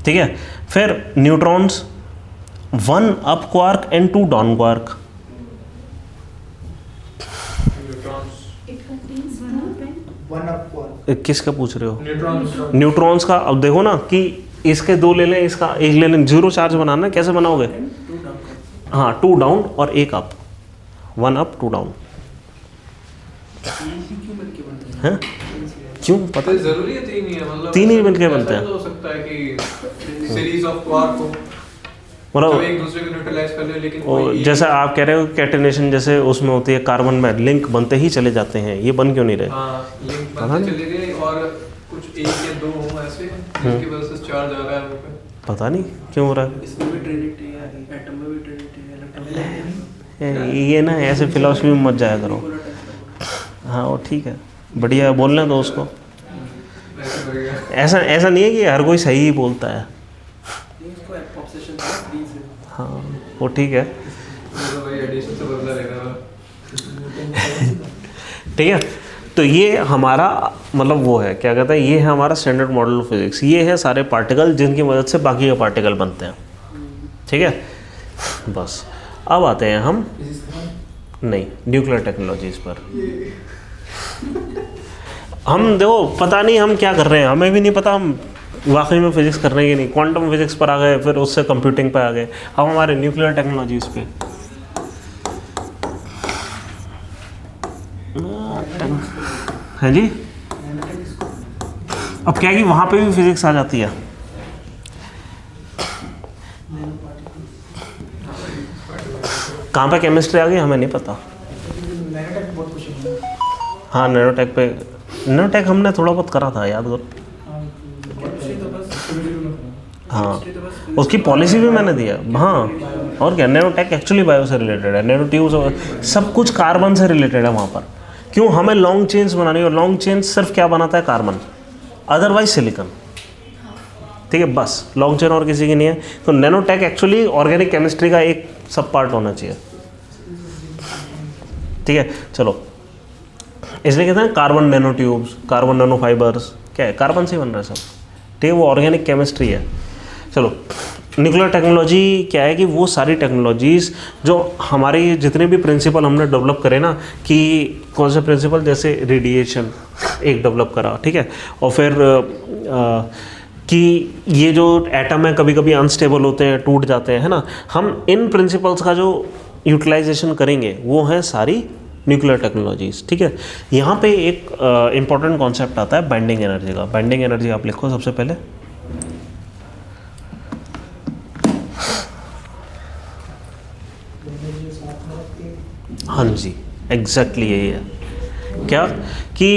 ठीक है। फिर neutrons, 1 up quark and 2 down quark. It contains 2 किसका पूछ रहे हो? न्यूट्रॉन्स। न्यूट्रॉन्स का। अब देखो ना कि इसके 2 ले लें, इसका 1 ले लें, 0 चार्ज बनाना है, कैसे बनाओगे? हाँ, 2 डाउन और 1 अप, 1 अप 2 डाउन। क्यों मिलके बनते हैं? हैं? क्यों पता? तो जरूरी है 3 ही है, मतलब 3 ही मिलके बनते हैं। ऐसा तो हो सकता है कि सीरीज ऑफ क्वार्क हो, जो मतलब एक दूसरे को न्यूट्रलाइज कर ले, लेकिन वो कोई जैसा आप कह रहे हो कैटेनेशन जैसे उसमें होती है, कार्बन में लिंक बनते ही चले जाते हैं, ये बन क्यों नहीं रहे? हाँ, लिंक पता बनते नहीं। चले गए और कुछ 1 या 2 हो ऐसे जिसकी वजह से चार्ज आ रहा है वो पे। पता नहीं क्यों हो रहा इसमें भी ट्रिनिटी है, एटम में भी ट्रिनिटी है, इलेक्ट्रॉन में है। ये ना ऐसे फिलॉसफी में मत जाया करो। हाँ, वो ठीक है, बढ़िया है, बोलने दो उसको। ऐसे लगेगा। ऐसा नहीं है कि हर कोई सही ही बोलता है। इसको ऑब्सेशन था 3 से। हाँ, वो ठीक है, तो भाई एडिशन से बदला रहेगा। ठीक है। तो ये हमारा मतलब वो है, क्या कहता है, ये है हमारा स्टैंडर्ड मॉडल ऑफ फिजिक्स। ये है सारे पार्टिकल जिनकी मदद से बाकी के पार्टिकल बनते हैं, ठीक है। बस अब आते हैं हम नहीं न्यूक्लियर टेक्नोलॉजीज पर। हम देखो, पता नहीं हम क्या कर रहे हैं, हमें भी नहीं पता हम वाकई में फिजिक्स करने की नहीं, क्वांटम फिजिक्स पर आ गए, फिर उससे कंप्यूटिंग पे आ गए, अब हमारे न्यूक्लियर टेक्नोलॉजीज पे। है जी, अब क्या है कि वहाँ पे भी फिजिक्स आ जाती है। कहाँ पे केमिस्ट्री आ गई हमें नहीं पता। हाँ नैनोटेक पे, नैनोटेक हमने थोड़ा बहुत करा था, याद करो। हाँ उसकी पॉलिसी भी मैंने दिया। हाँ और क्या, नैनोटेक एक्चुअली बायो से रिलेटेड है, नैनो ट्यूब्स सब कुछ कार्बन से रिलेटेड है वहाँ पर। क्यों, हमें लॉन्ग चेन्स बनानी है, और लॉन्ग चेन्स सिर्फ क्या बनाता है, कार्बन, अदरवाइज सिलिकॉन। ठीक है, बस लॉन्ग चेन और किसी की नहीं है। तो नैनोटेक एक्चुअली ऑर्गेनिक केमिस्ट्री का एक सब पार्ट होना चाहिए। ठीक है, चलो इसलिए कहते हैं carbon nano tubes, carbon nano fibres, क्या है, कार्बन से बन रहा है सब। ठीक है, वो ऑर्गेनिक केमिस्ट्री है। चलो न्यूक्लियर टेक्नोलॉजी क्या है कि वो सारी टेक्नोलॉजीज़ जो हमारे जितने भी प्रिंसिपल हमने डेवलप करे ना, कि कौन से प्रिंसिपल, जैसे रेडिएशन एक डेवलप करा, ठीक है, और फिर कि ये जो एटम है कभी कभी अनस्टेबल होते हैं, टूट जाते हैं, है ना, हम इन प्रिंसिपल्स का जो यूटिलाइजेशन करेंगे वो हैं सारी न्यूक्लियर टेक्नोलॉजीज़। ठीक है, यहाँ पे एक इम्पॉर्टेंट कॉन्सेप्ट आता है बाइंडिंग एनर्जी का। बाइंडिंग एनर्जी आप लिखो सबसे पहले। हाँ जी, एग्जैक्टली यही है। क्या कि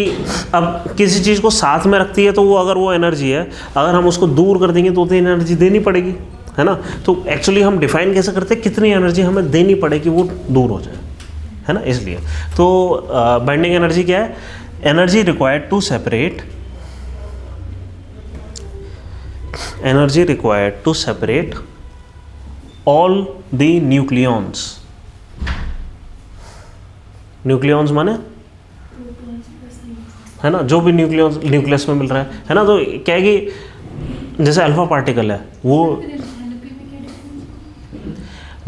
अब किसी चीज़ को साथ में रखती है तो वो, अगर वो एनर्जी है, अगर हम उसको दूर कर देंगे तो एनर्जी देनी पड़ेगी, है ना। तो एक्चुअली हम डिफाइन कैसे करते हैं, कितनी एनर्जी हमें देनी पड़ेगी वो दूर हो जाए, है ना। इसलिए तो बाइंडिंग एनर्जी क्या है, energy required to separate, energy required to separate all the nucleons. Nucleons माने, है ना, जो भी न्यूक्लियस में मिल रहा है ना। तो क्या है कि जैसे अल्फा पार्टिकल है वो,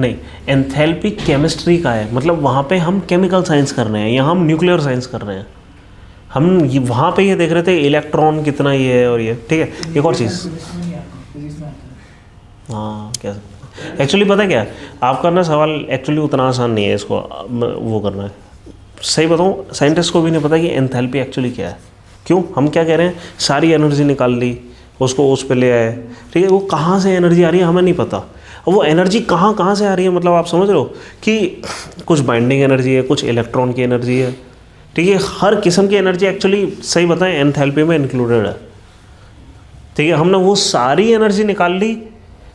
नहीं, एंथैल्पी केमिस्ट्री का है, मतलब वहाँ पे हम केमिकल साइंस कर रहे हैं, यहाँ हम न्यूक्लियर साइंस कर रहे हैं। हम वहाँ पे ये देख रहे थे इलेक्ट्रॉन कितना ये है और ये, ठीक है। एक और चीज़, हाँ क्या एक्चुअली पता है क्या, आपका ना सवाल एक्चुअली उतना आसान नहीं है, इसको वो करना है। सही बताऊँ, साइंटिस्ट को भी नहीं पता कि एंथैल्पी एक्चुअली क्या है। क्यों, हम क्या कह रहे हैं, सारी एनर्जी निकाल ली, उसको उस पे ले आए, ठीक है, वो कहाँ से एनर्जी आ रही है हमें नहीं पता। और वो एनर्जी कहाँ से आ रही है, मतलब आप समझ रहे हो कि कुछ बाइंडिंग एनर्जी है, कुछ इलेक्ट्रॉन की एनर्जी है, ठीक है, हर किस्म की एनर्जी एक्चुअली सही बताएं एंथैल्पी में इंक्लूडेड है। ठीक है, हमने वो सारी एनर्जी निकाल ली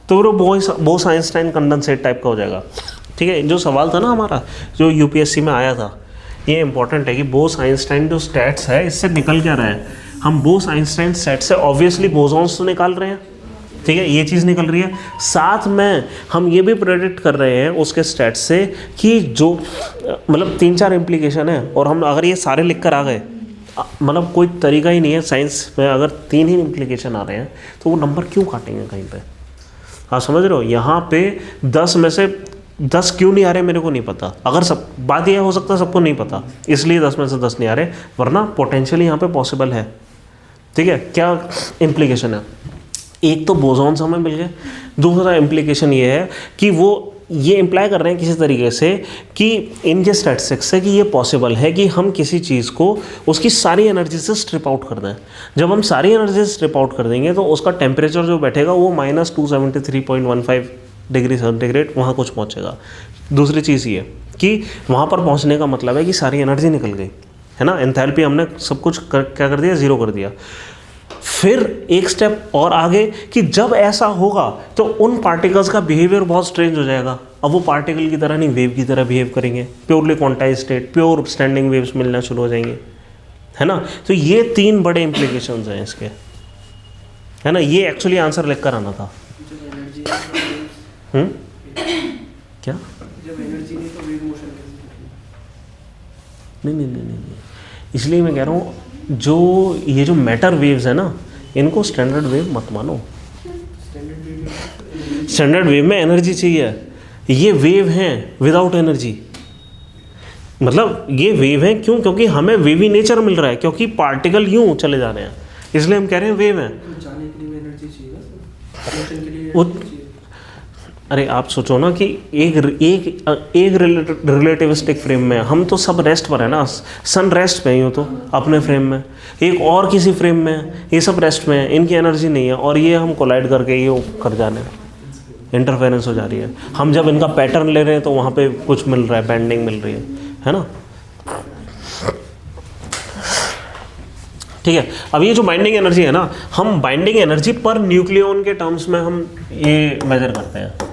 तो वो बोस आइंस्टाइन कंडेंसेट टाइप का हो जाएगा। ठीक है, जो सवाल था ना हमारा जो यूपीएससी में आया था, ये इंपॉर्टेंट है कि बोस आइंस्टाइन जो स्टैट्स है इससे निकल क्या रहा है, हम बोस आइंस्टाइन स्टैट से ऑब्वियसली बोसॉन्स तो निकाल रहे हैं, ठीक है, ये चीज़ निकल रही है। साथ में हम ये भी प्रेडिक्ट कर रहे हैं उसके स्टैट से कि जो मतलब 3-4 इम्प्लीकेशन है, और हम अगर ये सारे लिख कर आ गए, मतलब कोई तरीका ही नहीं है साइंस में, अगर 3 ही इम्प्लीकेशन आ रहे हैं तो वो नंबर क्यों काटेंगे कहीं पे, हाँ समझ रहे हो। यहाँ पे 10 में से 10 क्यों नहीं आ रहे मेरे को नहीं पता, अगर सब बात यह हो सकता है सबको नहीं पता इसलिए 10 में से 10 नहीं आ रहे, वरना पोटेंशियली यहाँ पे पॉसिबल है। ठीक है, क्या इम्प्लीकेशन है, एक तो बोसॉन्स हमें मिल गए, दूसरा इम्प्लीकेशन ये है कि वो ये इम्प्लाई कर रहे हैं किसी तरीके से कि इनके स्टैटिस्टिक्स से कि ये पॉसिबल है कि हम किसी चीज़ को उसकी सारी एनर्जी से स्ट्रिप आउट कर दें। जब हम सारी एनर्जी से स्ट्रिप आउट कर देंगे तो उसका टेम्परेचर जो बैठेगा वो -273.15 डिग्री सेंटीग्रेड वहाँ कुछ पहुँचेगा। दूसरी चीज़ ये कि वहाँ पर पहुँचने का मतलब है कि सारी एनर्जी निकल गई, है ना, एंथैल्पी हमने सब कुछ क्या कर दिया, ज़ीरो कर दिया। फिर एक स्टेप और आगे कि जब ऐसा होगा तो उन पार्टिकल्स का बिहेवियर बहुत स्ट्रेंज हो जाएगा। अब वो पार्टिकल की तरह नहीं, वेव की तरह बिहेव करेंगे, purely quantize state, pure standing waves मिलना शुरू हो जाएंगे, है ना। तो ये 3 बड़े इम्प्लीकेशंस हैं इसके, है ना। ये एक्चुअली आंसर लिख कर आना था। क्या, जब एनर्जी नहीं तो वेव मोशन नहीं, इसलिए मैं कह रहा हूँ जो ये जो मैटर वेव्स है ना, इनको स्टैंडर्ड वेव मत मानो। स्टैंडर्ड वेव में एनर्जी चाहिए, ये वेव हैं विदाउट एनर्जी। मतलब ये वेव हैं क्यों, क्योंकि हमें वेवी नेचर मिल रहा है, क्योंकि पार्टिकल यूं चले जा रहे हैं, इसलिए हम कह रहे हैं वेव हैं। जाने के लिए एनर्जी Motion के लिए वो- नहीं चाहिए। अरे आप सोचो ना कि एक रिलेटिविस्टिक फ्रेम में हम तो सब रेस्ट पर है ना, सन रेस्ट पे ही हो तो अपने फ्रेम में, एक और किसी फ्रेम में है, ये सब रेस्ट में है, इनकी एनर्जी नहीं है, और ये हम कोलाइड करके ये कर जाने इंटरफेरेंस हो जा रही है। हम जब इनका पैटर्न ले रहे हैं तो वहाँ पे कुछ मिल रहा है, बेंडिंग मिल रही है ना। ठीक है, अब ये जो बाइंडिंग एनर्जी है ना, हम बाइंडिंग एनर्जी पर न्यूक्लियन के टर्म्स में हम ये मेजर करते हैं।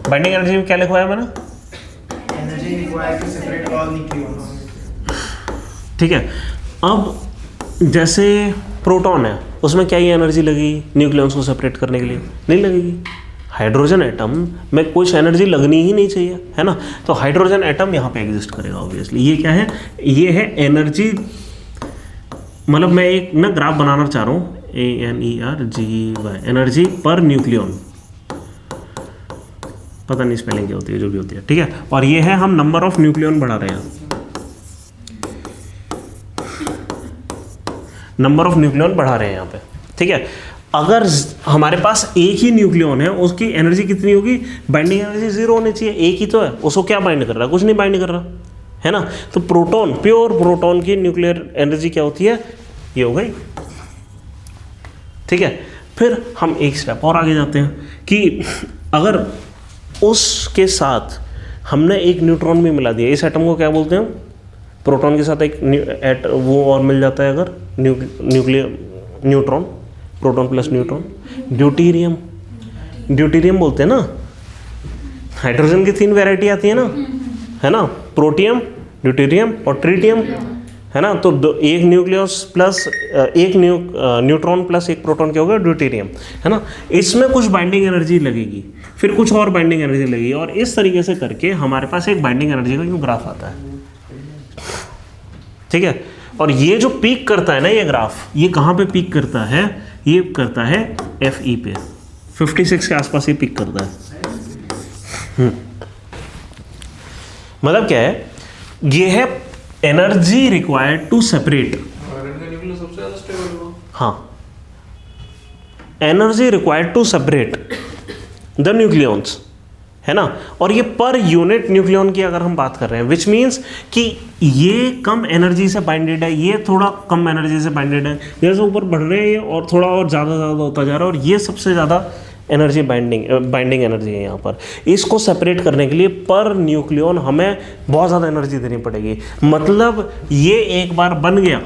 बाइंडिंग एनर्जी में क्या लिखवाया मैंने? Energy required to separate all nucleons. ठीक है, अब जैसे प्रोटॉन है, उसमें क्या ये एनर्जी लगी न्यूक्लियंस को सेपरेट करने के लिए? नहीं लगेगी। हाइड्रोजन एटम में कुछ एनर्जी लगनी ही नहीं चाहिए, है ना। तो हाइड्रोजन एटम यहाँ पे एग्जिस्ट करेगा ऑब्वियसली। ये क्या है? ये है एनर्जी, मतलब मैं एक ना ग्राफ बनाना चाह रहा हूँ, ANERGY, एनर्जी पर न्यूक्लियन, पता नहीं स्पेलिंग क्या होती है, जो भी होती है, ठीक है। और ये है हम नंबर ऑफ न्यूक्लियन बढ़ा रहे हैं, नंबर ऑफ न्यूक्लियन बढ़ा रहे हैं यहाँ पे, ठीक है। अगर हमारे पास एक ही न्यूक्लियन है, उसकी एनर्जी कितनी होगी? बाइंडिंग एनर्जी 0 होनी चाहिए। एक ही तो है, उसको क्या बाइंड कर रहा है? कुछ नहीं बाइंड कर रहा, है ना। तो प्रोटॉन, प्योर प्रोटॉन की न्यूक्लियर एनर्जी क्या होती है? ये हो गई, ठीक है। फिर हम एक स्टेप और आगे जाते हैं कि अगर उसके साथ हमने एक न्यूट्रॉन भी मिला दिया, इस एटम को क्या बोलते हैं हम? प्रोटॉन के साथ एक वो और मिल जाता है अगर neutron, proton plus neutron, deuterium, deuterium बोलते हैं ना। हाइड्रोजन की 3 वैरायटी आती है ना, है ना, प्रोटियम, ड्यूटेरियम और ट्रिटियम, है ना। तो एक न्यूक्लियस प्लस एक न्यूट्रॉन प्लस एक प्रोटॉन क्या होगा? ड्यूटेरियम, है ना। इसमें कुछ बाइंडिंग एनर्जी लगेगी, फिर कुछ और बाइंडिंग एनर्जी लगेगी, और इस तरीके से करके हमारे पास एक बाइंडिंग एनर्जी का यूँ ग्राफ आता है, ठीक है। और ये जो पीक करता है ना ये ग्राफ, ये कहाँ पे पीक करता है? ये करता है FE पे, 56 के आसपास ये पीक करता है। मतलब क्या है? ये है energy required to separate, iron का न्यूक्लियस सबसे ज़्यादा स्टेबल हुआ। हाँ, energy required to separate the nucleons, है ना। और ये पर यूनिट न्यूक्लियन की अगर हम बात कर रहे हैं, विच मीन्स कि ये कम एनर्जी से बाइंडेड है, ये थोड़ा कम एनर्जी से बाइंडेड है, जैसे ऊपर बढ़ रहे हैं ये और थोड़ा और ज़्यादा होता जा रहा है, और ये सबसे ज़्यादा एनर्जी बाइंडिंग एनर्जी है यहाँ पर। इसको सेपरेट करने के लिए पर न्यूक्लियन हमें बहुत ज़्यादा एनर्जी देनी पड़ेगी। मतलब ये एक बार बन गया,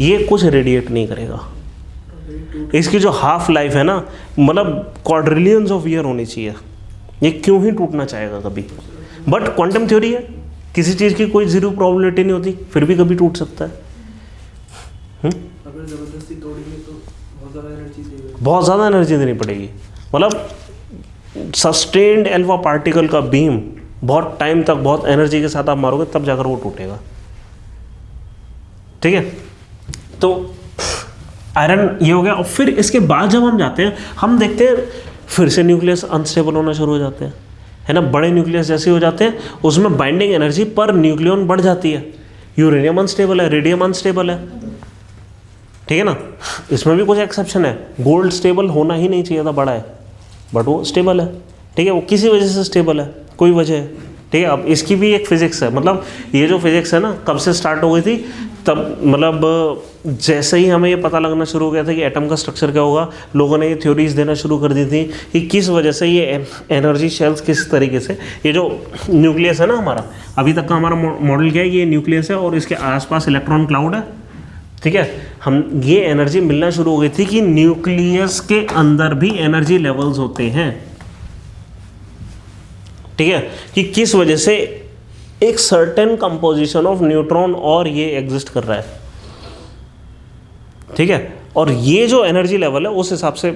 ये कुछ रेडिएट नहीं करेगा। इसकी जो हाफ लाइफ है ना, मतलब क्वाड्रिलियंस ऑफ ईयर होनी चाहिए, ये क्यों ही टूटना चाहेगा कभी। बट क्वांटम थ्योरी है, किसी चीज़ की कोई जीरो प्रोबेबिलिटी नहीं होती, फिर भी कभी टूट सकता है। अगर जबरदस्ती तोड़ेंगे तो बहुत ज़्यादा एनर्जी देगा, बहुत ज़्यादा एनर्जी देनी पड़ेगी। मतलब सस्टेन्ड एल्फा पार्टिकल का बीम बहुत टाइम तक बहुत एनर्जी के साथ आप मारोगे, तब जाकर वो टूटेगा, ठीक है। तो आयरन ये हो गया। और फिर इसके बाद जब हम जाते हैं, हम देखते हैं फिर से न्यूक्लियस अनस्टेबल होना शुरू हो जाते हैं, है ना। बड़े न्यूक्लियस जैसे हो जाते हैं, उसमें बाइंडिंग एनर्जी पर न्यूक्लियन बढ़ जाती है। यूरेनियम अनस्टेबल है, रेडियम अनस्टेबल है, ठीक है ना। इसमें भी कुछ एक्सेप्शन है, गोल्ड स्टेबल होना ही नहीं चाहिए था, बड़ा है बट वो स्टेबल है, ठीक है। वो किसी वजह से स्टेबल है, कोई वजह है, ठीक है। अब इसकी भी एक फिजिक्स है, मतलब ये जो फिजिक्स है ना, कब से स्टार्ट हो गई थी? तब मतलब जैसे ही हमें ये पता लगना शुरू हो गया था कि एटम का स्ट्रक्चर क्या होगा, लोगों ने ये थ्योरीज देना शुरू कर दी थी कि किस वजह से ये एनर्जी शेल्स किस तरीके से, ये जो न्यूक्लियस है ना हमारा, अभी तक का हमारा मॉडल क्या है, ये न्यूक्लियस है और इसके आसपास इलेक्ट्रॉन क्लाउड है, ठीक है। हम ये एनर्जी मिलना शुरू हो गई थी कि न्यूक्लियस के अंदर भी एनर्जी लेवल्स होते हैं, ठीक है, कि किस वजह से एक सर्टेन कंपोजिशन ऑफ न्यूट्रॉन और ये एग्जिस्ट कर रहा है, ठीक है। और ये जो एनर्जी लेवल है उस हिसाब से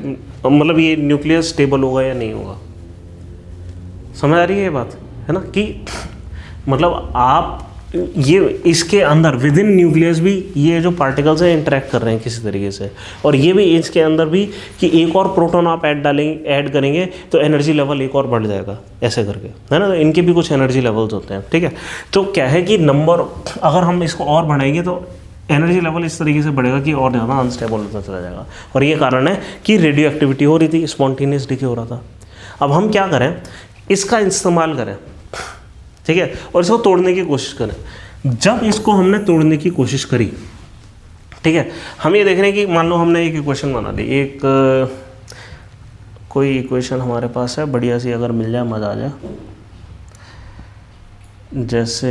मतलब ये न्यूक्लियस स्टेबल होगा या नहीं होगा। समझ आ रही है ये बात, है ना, कि मतलब आप ये इसके अंदर विद इन न्यूक्लियस भी ये जो पार्टिकल्स हैं इंटरेक्ट कर रहे हैं किसी तरीके से, और ये भी इसके अंदर भी कि एक और प्रोटॉन आप ऐड करेंगे तो एनर्जी लेवल एक और बढ़ जाएगा, ऐसे करके, है ना। तो इनके भी कुछ एनर्जी लेवल्स होते हैं, ठीक है। तो क्या है कि नंबर अगर हम इसको और बढ़ाएंगे तो एनर्जी लेवल इस तरीके से बढ़ेगा कि और ज़्यादा अनस्टेबल होता चला जाएगा। और ये कारण है कि रेडियो एक्टिविटी हो रही थी, स्पॉन्टेनियस डिके हो रहा था। अब हम क्या करें, इसका इस्तेमाल करें, ठीक है, और इसको तोड़ने की कोशिश करें। जब इसको हमने तोड़ने की कोशिश करी, ठीक है, हम ये देख रहे हैं कि मान लो हमने एक इक्वेशन बना ली, एक कोई इक्वेशन हमारे पास है बढ़िया सी, अगर मिल जाए मज़ा आ जाए। जैसे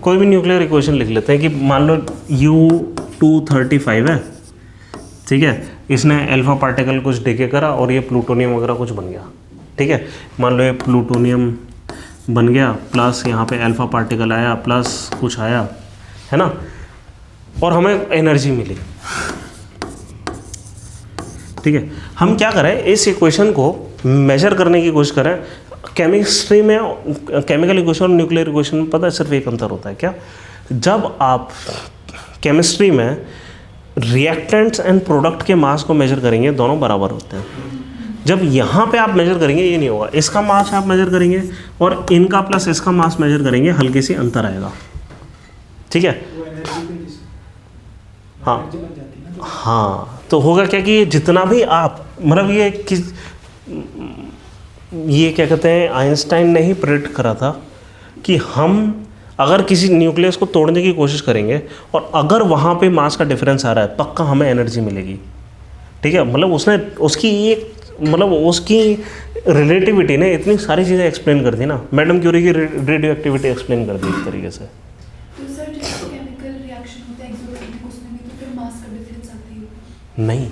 कोई भी न्यूक्लियर इक्वेशन लिख लेते हैं कि मान लो U235 है, ठीक है, इसने अल्फा पार्टिकल कुछ डिके करा और ये प्लूटोनियम वगैरह कुछ बन गया, ठीक है। मान लो ये प्लूटोनियम बन गया, प्लस यहाँ पे अल्फा पार्टिकल आया, प्लस कुछ आया, है ना, और हमें एनर्जी मिली, ठीक है। हम क्या करें, इस इक्वेशन को मेजर करने की कोशिश करें। केमिस्ट्री में, केमिकल इक्वेशन और न्यूक्लियर इक्वेशन में पता है सिर्फ एक अंतर होता है, क्या? जब आप केमिस्ट्री में रिएक्टेंट्स एंड प्रोडक्ट के मास को मेजर करेंगे, दोनों बराबर होते हैं। जब यहाँ पे आप मेजर करेंगे ये नहीं होगा, इसका मास आप मेजर करेंगे और इनका प्लस इसका मास मेजर करेंगे, हल्की सी अंतर आएगा, ठीक है। हाँ हाँ, तो होगा क्या कि जितना भी आप मतलब ये क्या कहते हैं, आइंस्टाइन ने ही प्रेडिक्ट करा था कि हम अगर किसी न्यूक्लियस को तोड़ने की कोशिश करेंगे और अगर वहाँ पे मास का डिफरेंस आ रहा है, पक्का हमें एनर्जी मिलेगी, ठीक है। मतलब उसने उसकी रिलेटिविटी ने इतनी सारी चीज़ें एक्सप्लेन कर दी ना, मैडम क्यूरी की रेडियो एक्टिविटी एक्सप्लेन कर दी एक तरीके से। तो सर जब केमिकल रिएक्शन होता है एक्सोथर्मिक, उसमें भी तो फिर मास का डिफरेंस आता है? नहीं,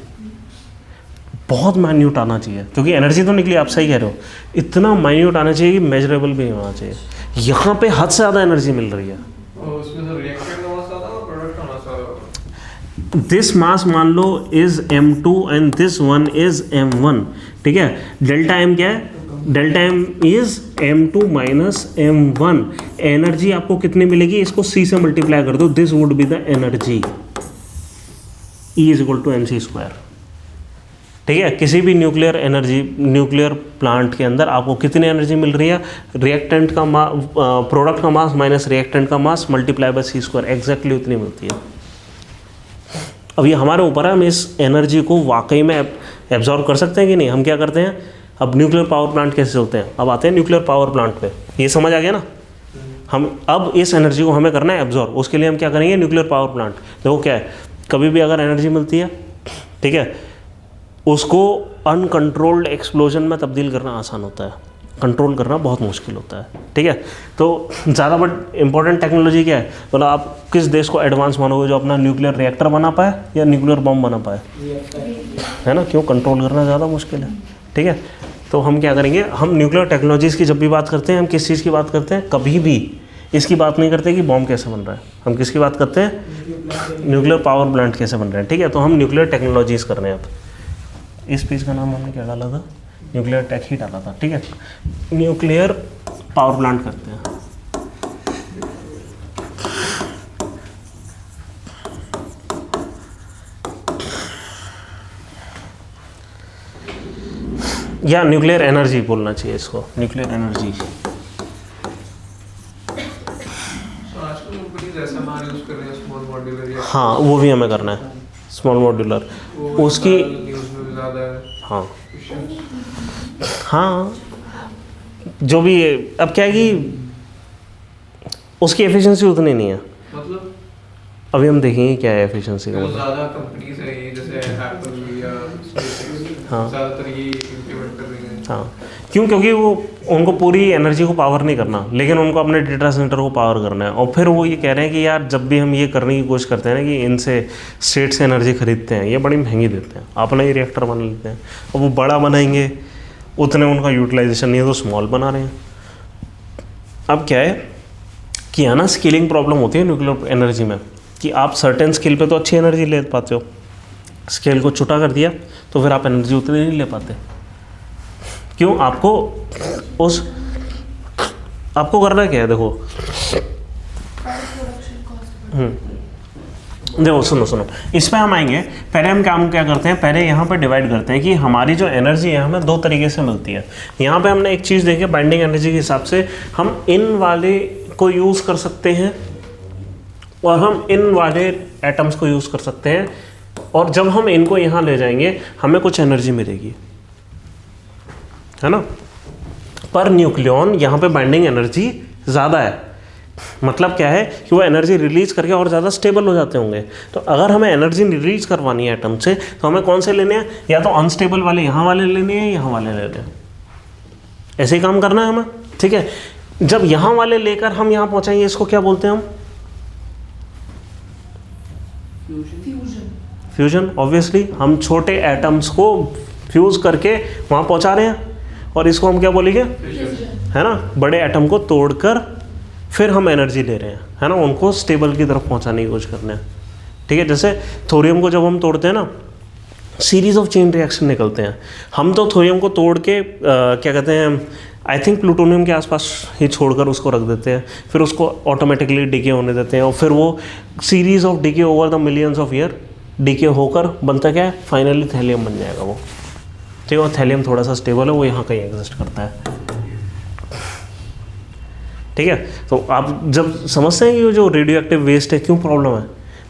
बहुत माइन्यूट आना चाहिए, क्योंकि एनर्जी तो निकली, आप सही कह रहे हो, इतना माइन्यूट आना चाहिए कि मेजरेबल भी नहीं होना चाहिए। यहाँ पे हद से ज़्यादा एनर्जी मिल रही है। उसमें तो रिएक्टेंट का मास आता है और प्रोडक्ट का मास आता है। दिस मास मान लो is M2 and this one is M1, ठीक है। डेल्टा M क्या है? Delta M is M2 minus M1। Energy आपको कितनी मिलेगी, इसको C से मल्टीप्लाई कर दो, this would be the energy, E is equal to mc², ठीक है। किसी भी न्यूक्लियर प्लांट के अंदर आपको कितनी एनर्जी मिल रही है, रिएक्टेंट का प्रोडक्ट का मास माइनस रिएक्टेंट का मास मल्टीप्लाई बाय c², एग्जैक्टली उतनी मिलती है। अब ये हमारे ऊपर है, हम इस एनर्जी को वाकई में एब्जॉर्व कर सकते हैं कि नहीं। हम क्या करते हैं, अब न्यूक्लियर पावर प्लांट कैसे होते हैं, अब आते हैं न्यूक्लियर पावर प्लांट पे, ये समझ आ गया ना। हम अब इस एनर्जी को हमें करना है एब्जॉर्व, उसके लिए हम क्या करेंगे, न्यूक्लियर पावर प्लांट। देखो क्या है, कभी भी अगर एनर्जी मिलती है, ठीक है, उसको अनकंट्रोल्ड एक्सप्लोजन में तब्दील करना आसान होता है, कंट्रोल करना बहुत मुश्किल होता है, ठीक है। तो ज़्यादा बट इम्पोर्टेंट टेक्नोलॉजी क्या है, मतलब आप किस देश को एडवांस मानोगे, जो अपना न्यूक्लियर रिएक्टर बना पाए या न्यूक्लियर बम बना पाए, है ना। क्यों? कंट्रोल करना ज़्यादा मुश्किल है, ठीक है। तो हम क्या करेंगे, हम न्यूक्लियर टेक्नोलॉजीज़ की जब भी बात करते हैं, हम किस चीज़ की बात करते हैं, कभी भी इसकी बात नहीं करते कि बॉम्ब कैसे बन रहा है, हम किसकी बात करते हैं, न्यूक्लियर पावर प्लांट कैसे बन रहे हैं, ठीक है। तो हम न्यूक्लियर टेक्नोलॉजीज़ कर रहे हैं। अब इस पेज का नाम हमने क्या डाला था, न्यूक्लियर टेक ही डाला था, ठीक है। न्यूक्लियर पावर प्लांट करते हैं। या न्यूक्लियर एनर्जी बोलना चाहिए इसको, न्यूक्लियर एनर्जी। आजकल कंपनीज ऐसा मान यूज कर रहे हैं, स्मॉल मॉड्यूलर, हाँ वो भी हमें करना है, स्मॉल मॉड्यूलर, उसकी ज़्यादा है। हाँ हाँ, जो भी है, अब क्या है कि उसकी एफिशिएंसी उतनी नहीं है, मतलब अभी हम देखेंगे क्या है एफिशिएंसी का जो मतलब। ज़्यादा कंपनीज है ये, जैसे एप्पल या SpaceX, हाँ। ज़्यादातर ये इम्प्लीमेंट कर रही हैं। हाँ, क्यों? क्योंकि वो उनको पूरी एनर्जी को पावर नहीं करना, लेकिन उनको अपने डेटा सेंटर को पावर करना है। और फिर वो ये कह रहे हैं कि यार जब भी हम ये करने की कोशिश करते हैं ना कि इनसे स्टेट से एनर्जी खरीदते हैं, ये बड़ी महंगी देते हैं, अपना ही रिएक्टर बना लेते हैं, और वो बड़ा बनाएंगे उतने उनका यूटिलाइजेशन नहीं है, तो स्मॉल बना रहे हैं। अब क्या है कि है ना, स्केलिंग प्रॉब्लम होती है न्यूक्लियर एनर्जी में, कि आप सर्टेन स्केल पे तो अच्छी एनर्जी ले पाते हो, स्केल को छोटा कर दिया तो फिर आप एनर्जी उतनी नहीं ले पाते। क्यों? आपको करना क्या है, देखो देखो सुनो, इस पर हम आएंगे। पहले हम क्या करते हैं, पहले यहाँ पर डिवाइड करते हैं कि हमारी जो एनर्जी है हमें दो तरीके से मिलती है। यहाँ पे हमने एक चीज़ देखी, बाइंडिंग एनर्जी के हिसाब से हम इन वाले को यूज़ कर सकते हैं और हम इन वाले एटम्स को यूज़ कर सकते हैं, और जब हम इनको यहाँ ले जाएंगे हमें कुछ एनर्जी मिलेगी, है ना। पर न्यूक्लियॉन यहाँ पे बाइंडिंग एनर्जी ज़्यादा है, मतलब क्या है कि वो एनर्जी रिलीज करके और ज़्यादा स्टेबल हो जाते होंगे। तो अगर हमें एनर्जी रिलीज करवानी है एटम से, तो हमें कौन से लेने हैं, या तो अनस्टेबल वाले यहाँ वाले लेने हैं, यहाँ वाले लेने हैं, ऐसे ही काम करना है हमें, ठीक है। जब यहाँ वाले लेकर हम यहाँ पहुँचाएंगे, इसको क्या बोलते हैं हम, फ्यूजन। फ्यूजन। ऑब्वियसली हम छोटे एटम्स को फ्यूज़ करके वहाँ पहुँचा रहे हैं, और इसको हम क्या बोलेंगे, है ना, बड़े एटम को तोड़कर फिर हम एनर्जी ले रहे हैं, है ना, उनको स्टेबल की तरफ पहुँचाने की कोशिश करने हैं, ठीक है। जैसे थोरियम को जब हम तोड़ते हैं ना, सीरीज ऑफ चेन रिएक्शन निकलते हैं। हम तो थोरियम को तोड़ के क्या कहते हैं, आई थिंक प्लूटोनियम के आसपास ही छोड़कर उसको रख देते हैं, फिर उसको ऑटोमेटिकली डिके होने देते हैं, और फिर वो series of decay over the millions of year decay होकर बनता क्या है, फाइनली थैलियम बन जाएगा वो, ठीक है। और थैलियम थोड़ा सा स्टेबल है, वो यहाँ कहीं एग्जिस्ट करता है, ठीक है। तो आप जब समझते हैं कि जो रेडियो एक्टिव वेस्ट है क्यों प्रॉब्लम है,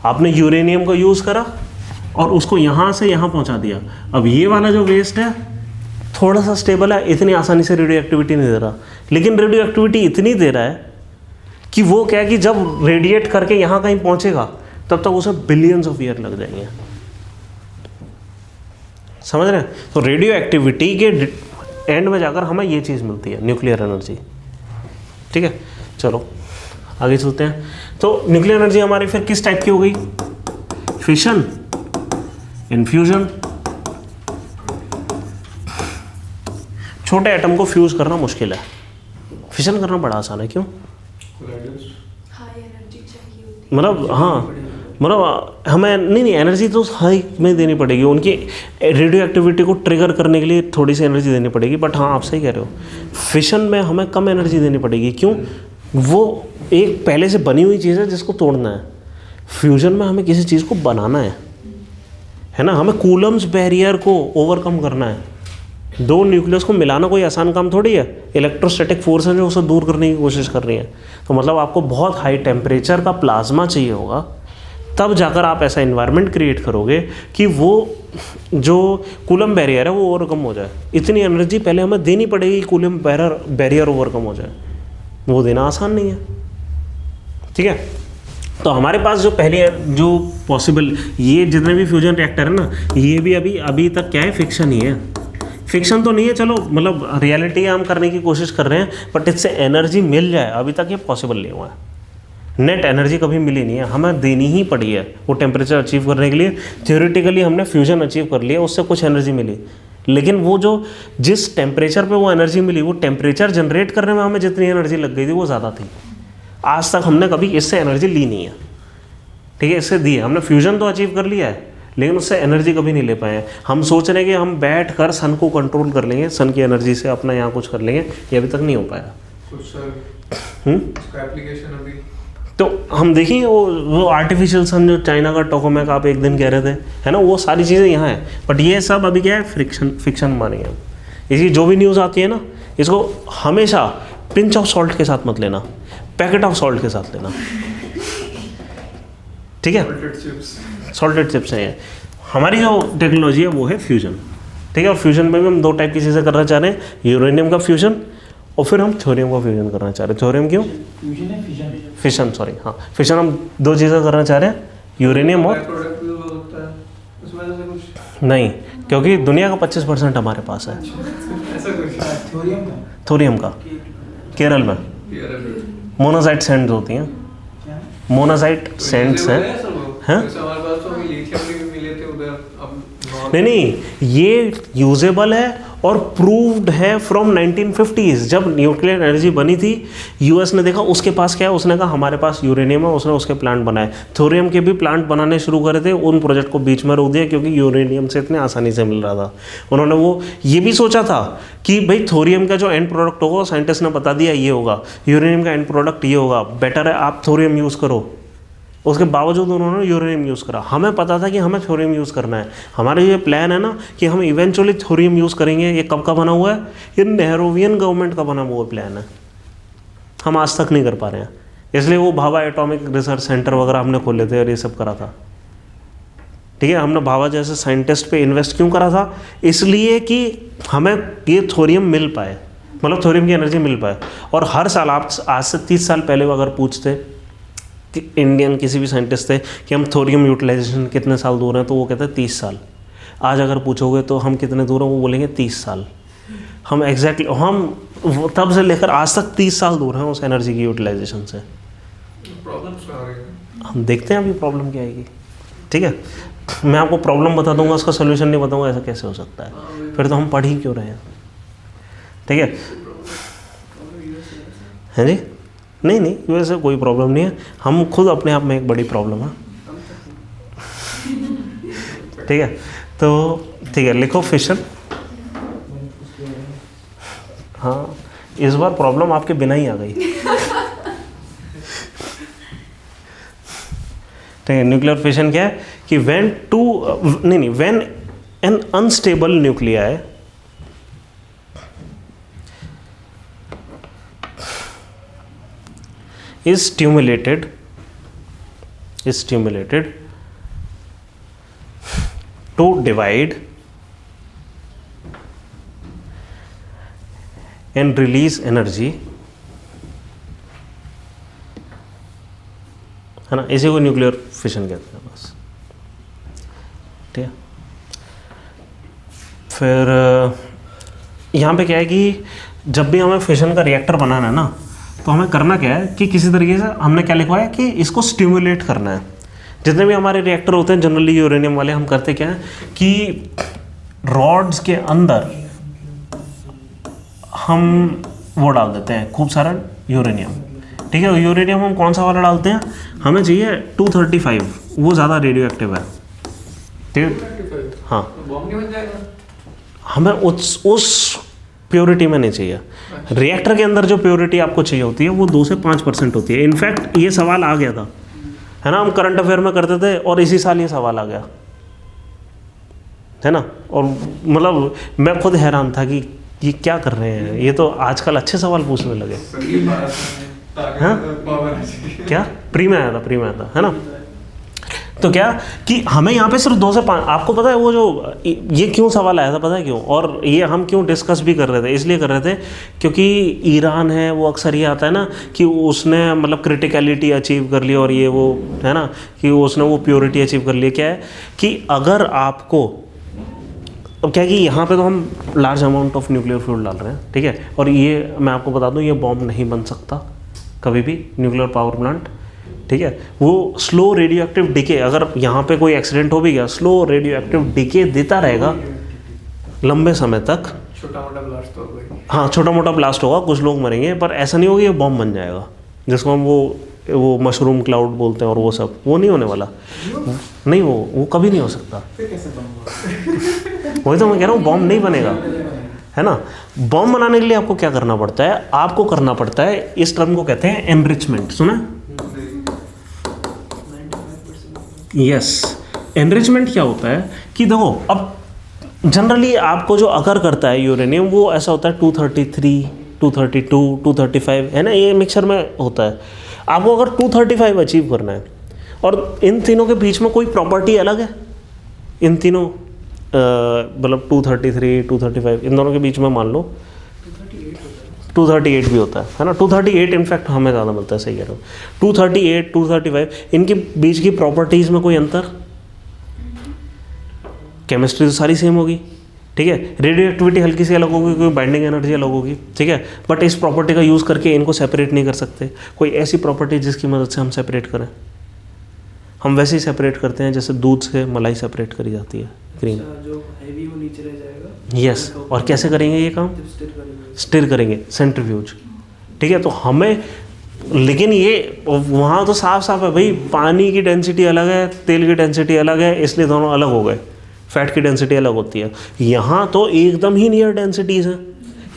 आपने यूरेनियम को यूज़ करा और उसको यहाँ से यहाँ पहुँचा दिया, अब ये वाला जो वेस्ट है थोड़ा सा स्टेबल है, इतनी आसानी से रेडियो एक्टिविटी नहीं दे रहा, लेकिन रेडियो एक्टिविटी इतनी दे रहा है कि वो क्या है कि जब रेडिएट करके यहाँ कहीं पहुँचेगा तब तक उसे बिलियंस ऑफ ईयर लग जाएंगे, समझ रहे हैं। तो रेडियो एक्टिविटी के एंड में जाकर हमें ये चीज़ मिलती है, न्यूक्लियर एनर्जी, ठीक है। चलो आगे चलते हैं। तो न्यूक्लियर एनर्जी हमारी फिर किस टाइप की हो गई, फिशन, इन्फ्यूजन। छोटे एटम को फ्यूज करना मुश्किल है, फिशन करना बड़ा आसान है, क्यों, हाई एनर्जी चाहिए होती मतलब हाँ, मतलब हमें नहीं एनर्जी तो हाई में देनी पड़ेगी, उनकी रेडियो एक्टिविटी को ट्रिगर करने के लिए थोड़ी सी एनर्जी देनी पड़ेगी, बट हाँ आप सही कह रहे हो, फिशन में हमें कम एनर्जी देनी पड़ेगी, क्यों, वो एक पहले से बनी हुई चीज़ है जिसको तोड़ना है। फ्यूजन में हमें किसी चीज़ को बनाना है ना, हमें कूलम्स बैरियर को ओवरकम करना है। दो न्यूक्लियस को मिलाना कोई आसान काम थोड़ी है, इलेक्ट्रोस्टैटिक फोर्स है जो उसे दूर करने की कोशिश कर रही है। तो मतलब आपको बहुत हाई टेम्परेचर का प्लाज्मा चाहिए होगा, तब जाकर आप ऐसा इन्वायरमेंट क्रिएट करोगे कि वो जो कूलम बैरियर है वो ओवरकम हो जाए। इतनी एनर्जी पहले हमें देनी पड़ेगी कूलम बैरियर ओवरकम हो जाए, वो देना आसान नहीं है, ठीक है। तो हमारे पास जो पहले जो पॉसिबल ये जितने भी फ्यूजन रिएक्टर है ना, ये भी अभी तक क्या है, फिक्शन ही है। फिक्शन तो नहीं है, चलो मतलब रियलिटी हम करने की कोशिश कर रहे हैं, बट इससे एनर्जी मिल जाए अभी तक ये पॉसिबल नहीं हुआ है। नेट एनर्जी कभी मिली नहीं है, हमें देनी ही पड़ी है वो टेम्परेचर अचीव करने के लिए। थ्योरेटिकली हमने फ्यूजन अचीव कर लिया, उससे कुछ एनर्जी मिली, लेकिन वो जो जिस टेम्परेचर पे वो एनर्जी मिली, वो टेम्परेचर जनरेट करने में हमें जितनी एनर्जी लग गई थी वो ज़्यादा थी। आज तक हमने कभी इससे एनर्जी ली नहीं है, ठीक है। इससे दी है हमने, फ्यूजन तो अचीव कर लिया है, लेकिन उससे एनर्जी कभी नहीं ले पाए हैं। हम सोच रहे हैं कि हम बैठ कर सन को कंट्रोल कर लेंगे, सन की एनर्जी से अपना यहाँ कुछ कर लेंगे, ये अभी तक नहीं हो पाया। कुछ सर इसका एप्लीकेशन अभी तो हम देखिए वो आर्टिफिशियल सन जो चाइना का टोकामेक आप एक दिन कह रहे थे, है ना, वो सारी चीज़ें यहाँ है, बट ये सब अभी क्या है, फिक्शन मानेंगे हम। इसी जो भी न्यूज़ आती है ना, इसको हमेशा पिंच ऑफ सॉल्ट के साथ मत लेना, पैकेट ऑफ सॉल्ट के साथ लेना, ठीक है। सॉल्टेड चिप्स हैं ये। हमारी जो टेक्नोलॉजी है वो है फ्यूजन, ठीक है। और फ्यूजन में भी हम दो टाइप की चीज़ें करना चाह रहे हैं, यूरेनियम का फ्यूजन और फिर हम थोरियम का फ्यूजन करना चाह रहे हैं। थोरियम क्यों, फ्यूजन है, फिशन, सॉरी, हाँ फिशन। हम दो चीज़ें करना चाह रहे हैं, यूरेनियम और प्रोडक्ट भी होता है उस वजह से कुछ नहीं, क्योंकि दुनिया का 25% हमारे पास है ऐसा कुछ थोरियम का थोरियम का। केरल में मोनाजाइट सैंड्स होती हैं, क्या मोनाजाइट सैंड्स हैं, हैं? हमारे पास तो अभी लिथियम भी मिले थे उधर, अब नहीं, ये यूजेबल है और प्रूव्ड है फ्रॉम 1950s। जब न्यूक्लियर एनर्जी बनी थी, यूएस ने देखा उसके पास क्या है, उसने कहा हमारे पास यूरेनियम है, उसने उसके प्लांट बनाए। थोरियम के भी प्लांट बनाने शुरू करे थे, उन प्रोजेक्ट को बीच में रोक दिया क्योंकि यूरेनियम से इतने आसानी से मिल रहा था। उन्होंने वो ये भी सोचा था कि भाई थोरियम का जो एंड प्रोडक्ट होगा, साइंटिस्ट ने बता दिया ये होगा, यूरेनियम का एंड प्रोडक्ट ये होगा, बेटर है आप थोरियम यूज़ करो। उसके बावजूद उन्होंने यूरेनियम यूज़ करा। हमें पता था कि हमें थोरियम यूज़ करना है। हमारा ये प्लान है ना कि हम इवेंचुअली थोरियम यूज़ करेंगे। ये कब का बना हुआ है, ये नेहरूवियन गवर्नमेंट का बना हुआ प्लान है। हम आज तक नहीं कर पा रहे हैं। इसलिए वो भाभा एटॉमिक रिसर्च सेंटर वगैरह हमने खोले थे और ये सब करा था, ठीक है। हमने भाभा जैसे साइंटिस्ट पे इन्वेस्ट क्यों करा था? इसलिए कि हमें ये थोरियम मिल पाए, मतलब थोरियम की एनर्जी मिल पाए। और हर साल, आप आज से 30 साल पहले अगर पूछते कि इंडियन किसी भी साइंटिस्ट थे कि हम थोरियम यूटिलाइजेशन कितने साल दूर हैं, तो वो कहते हैं 30 साल। आज अगर पूछोगे तो हम कितने दूर हैं, वो बोलेंगे 30 साल। हम एग्जैक्टली हम तब से लेकर आज तक 30 साल दूर हैं उस एनर्जी की यूटिलाइजेशन से। प्रॉब्लम्स आ रही है। हम देखते हैं अभी प्रॉब्लम क्या आएगी, ठीक है। मैं आपको प्रॉब्लम बता दूंगा, उसका सोल्यूशन नहीं बताऊंगा, ऐसा कैसे हो सकता है? फिर तो हम पढ़ ही क्यों रहे हैं, ठीक है। है जी? नहीं नहीं, वैसे कोई प्रॉब्लम नहीं है, हम खुद अपने आप में एक बड़ी प्रॉब्लम है, ठीक है। तो ठीक है, लिखो फिशन। हाँ, इस बार प्रॉब्लम आपके बिना ही आ गई, ठीक है। न्यूक्लियर फिशन क्या है कि when an unstable nuclei is stimulated to divide and release energy, है ना, इसी को न्यूक्लियर फिशन कहते हैं बस, ठीक है। फिर यहाँ पे क्या है कि जब भी हमें फिशन का रिएक्टर बनाना है ना, तो हमें करना क्या है कि किसी तरीके से हमने क्या लिखवा है कि इसको स्टिमुलेट करना है। जितने भी हमारे रिएक्टर होते हैं जनरली यूरेनियम वाले, हम करते क्या है कि रॉड्स के अंदर हम वो डाल देते हैं खूब सारा यूरेनियम, ठीक है। यूरेनियम हम कौन सा वाला डालते हैं? हमें चाहिए 235, वो ज़्यादा रेडियो एक्टिव है, ठीक है। हाँ, बॉम्ब नहीं बन जाएगा? हमें उस प्योरिटी में नहीं चाहिए। रिएक्टर के अंदर जो प्योरिटी आपको चाहिए होती है वो 2 से 5% होती है। इनफैक्ट ये सवाल आ गया था, है ना, हम करंट अफेयर में करते थे और इसी साल ये सवाल आ गया, है ना। और मतलब मैं खुद हैरान था कि ये क्या कर रहे हैं, ये तो आजकल अच्छे सवाल पूछने लगे। हाँ, क्या प्री में आया था, है ना। तो क्या कि हमें यहाँ पे सिर्फ 2 से 5, आपको पता है वो जो ये क्यों सवाल आया था, पता है क्यों? और ये हम क्यों डिस्कस भी कर रहे थे? इसलिए कर रहे थे क्योंकि ईरान है, वो अक्सर ये आता है ना कि उसने मतलब क्रिटिकलिटी अचीव कर ली, और ये वो है ना कि उसने वो प्योरिटी अचीव कर ली। क्या है कि अगर आपको, अब क्या है कि यहाँ पे तो हम large amount of nuclear fuel डाल रहे हैं, ठीक है। और ये मैं आपको बता दूँ, ये बॉम्ब नहीं बन सकता कभी भी, न्यूक्लियर पावर प्लांट, ठीक है। वो स्लो रेडियो एक्टिव डिके, अगर यहाँ पे कोई एक्सीडेंट हो भी गया, स्लो रेडियो एक्टिव डिके देता रहेगा लंबे समय तक। छोटा मोटा ब्लास्ट होगा। हाँ, छोटा मोटा ब्लास्ट होगा, कुछ लोग मरेंगे, पर ऐसा नहीं होगा ये बॉम्ब बन जाएगा, जिसको हम वो मशरूम क्लाउड बोलते हैं और वो सब, वो नहीं होने वाला। नहीं, वो कभी नहीं हो सकता। वही तो मैं कह रहा हूँ, बॉम्ब नहीं बनेगा, है ना। बॉम्ब बनाने के लिए आपको क्या करना पड़ता है? आपको करना पड़ता है, इस टर्म को कहते हैं एनरिचमेंट, सुना? यस, एनरिचमेंट क्या होता है कि देखो, अब जनरली आपको जो अगर करता है यूरेनियम, वो ऐसा होता है 233, 232, 235, है ना, ये मिक्सचर में होता है। आपको अगर 235 अचीव करना है, और इन तीनों के बीच में कोई प्रॉपर्टी अलग है, इन तीनों मतलब 233, 235, इन दोनों के बीच में मान लो 238 भी होता है ना। 238 इनफैक्ट हमें ज़्यादा मिलता है, सही कह रहा हूँ। 238, 235, इनके बीच की प्रॉपर्टीज़ में कोई अंतर? केमिस्ट्री तो सारी सेम होगी, ठीक है। रेडियो एक्टिविटी हल्की सी अलग होगी, कोई बाइंडिंग एनर्जी अलग होगी, ठीक है। बट इस प्रॉपर्टी का यूज़ करके इनको सेपरेट नहीं कर सकते। कोई ऐसी प्रॉपर्टी जिसकी मदद से हम सेपरेट करें, हम वैसे ही सेपरेट करते हैं जैसे दूध से मलाई सेपरेट करी जाती है, क्रीम। जो हैवी वो नीचे रह जाएगा। यस, और कैसे करेंगे ये काम? स्टिर करेंगे, सेंट्रीफ्यूज, ठीक है। तो हमें, लेकिन ये वहाँ तो साफ साफ है भाई, पानी की डेंसिटी अलग है, तेल की डेंसिटी अलग है, इसलिए दोनों अलग हो गए। फैट की डेंसिटी अलग होती है, यहाँ तो एकदम ही नियर डेंसिटीज़ हैं,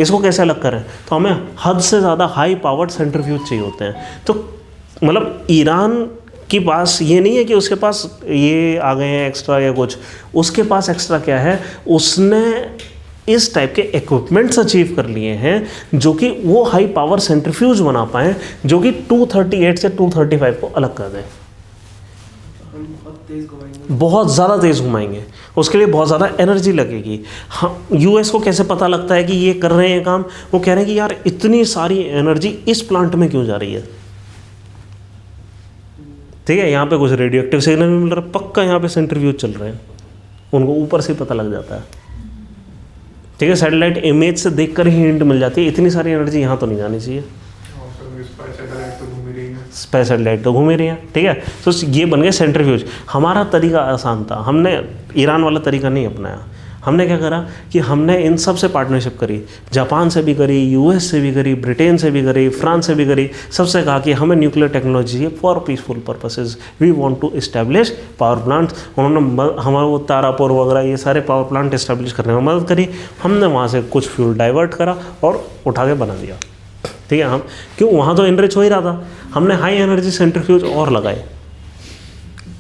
इसको कैसे अलग करें? तो हमें हद से ज़्यादा हाई पावर्ड सेंट्रीफ्यूज चाहिए होते हैं। तो मतलब ईरान के पास ये नहीं है कि उसके पास ये आ गए हैं एक्स्ट्रा या कुछ, उसके पास एक्स्ट्रा क्या है, उसने इस टाइप के इक्विपमेंट्स अचीव कर लिए हैं जो कि वो हाई पावर सेंट्रीफ्यूज बना पाएँ जो कि 238 से 235 को अलग कर दें। हम बहुत तेज घुमाएंगे, बहुत ज़्यादा तेज़ घुमाएंगे, उसके लिए बहुत ज़्यादा एनर्जी लगेगी। हाँ, यूएस को कैसे पता लगता है कि ये कर रहे हैं काम? वो कह रहे हैं कि यार इतनी सारी एनर्जी इस प्लांट में क्यों जा रही है? ठीक है, यहाँ पे कुछ रेडियो एक्टिव सिग्नल भी मिल रहा है, पक्का यहाँ पे सेंट्रीफ्यूज चल रहे हैं, उनको ऊपर से पता लग जाता है। ठीक है, सैटेलाइट इमेज से देखकर ही हिंट मिल जाती है, इतनी सारी एनर्जी यहाँ तो नहीं जानी चाहिए। स्पेस सैटेलाइट तो घूम ही रही है। ठीक है, तो ये बन गए सेंट्रीफ्यूज। हमारा तरीका आसान था, हमने ईरान वाला तरीका नहीं अपनाया। हमने क्या करा कि हमने इन सब से पार्टनरशिप करी, जापान से भी करी, यूएस से भी करी, ब्रिटेन से भी करी, फ्रांस से भी करी। सबसे कहा कि हमें न्यूक्लियर टेक्नोलॉजी चाहिए for peaceful purposes, we want to establish power plants. उन्होंने हमारा वो तारापुर वगैरह ये सारे पावर प्लांट इस्टेब्लिश करने में मदद करी। हमने वहाँ से कुछ फ्यूल डाइवर्ट करा और उठा के बना दिया। ठीक है, हम क्यों, वहाँ तो एनरिच हो ही रहा था, हमने हाई एनर्जी सेंट्रीफ्यूज और लगाए।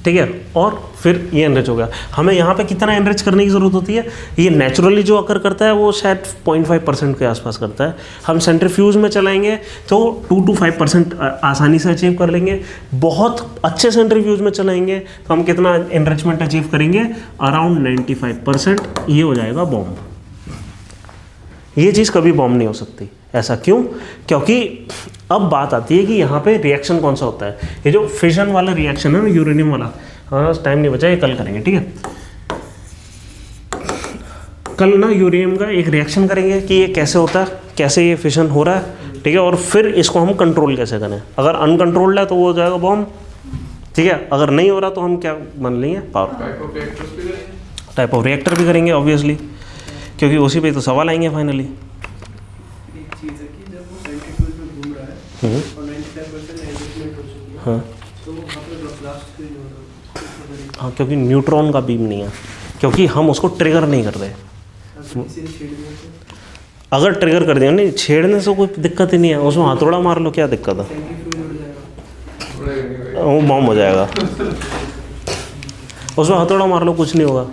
ठीक है, और फिर ये एनरिच हो गया। हमें यहाँ पे कितना एनरिच करने की ज़रूरत होती है? ये नेचुरली जो अकर करता है वो शायद 0.5% के आसपास करता है। हम सेंट्रीफ्यूज में चलाएंगे तो 2 to 5% आसानी से अचीव कर लेंगे। बहुत अच्छे सेंट्रीफ्यूज में चलाएंगे तो हम कितना एनरिचमेंट अचीव करेंगे? अराउंड 95%। ये हो जाएगा बॉम्ब। ये चीज़ कभी बॉम्ब नहीं हो सकती। ऐसा क्यों? क्योंकि अब बात आती है कि यहाँ पे रिएक्शन कौन सा होता है। ये जो फिशन वाला रिएक्शन है ना, यूरेनियम वाला, हाँ टाइम नहीं बचा, ये कल करेंगे। ठीक है, कल ना यूरेनियम का एक रिएक्शन करेंगे कि ये कैसे होता है, कैसे ये फिशन हो रहा है। ठीक है, और फिर इसको हम कंट्रोल कैसे करें। अगर अनकंट्रोल्ड है तो वो हो जाएगा बॉम्ब। ठीक है, अगर नहीं हो रहा तो हम क्या बन लेंगे? पावर टाइप ऑफ रिएक्टर भी करेंगे ऑब्वियसली, क्योंकि उसी पे तो सवाल आएंगे फाइनली। एक चीज़ है कि जब वो सेंट्रीफ्यूज में घूम रहा है और 95% एनरिचमेंट हो चुकी है, हाँ तो वहाँ पे ब्लास्ट क्यों नहीं हो रहा? हाँ, क्योंकि न्यूट्रॉन का बीम नहीं है, क्योंकि हम उसको ट्रिगर नहीं कर रहे। किसी ने छेड़ दिया तो अगर ट्रिगर कर दिया, नहीं छेड़ने से कोई दिक्कत ही नहीं है, उसमें हथौड़ा मार लो, क्या दिक्कत है? सेंट्रीफ्यूज उड़ जाएगा। वो बॉम्ब हो जाएगा, उसमें हथौड़ा मार लो, कुछ नहीं होगा।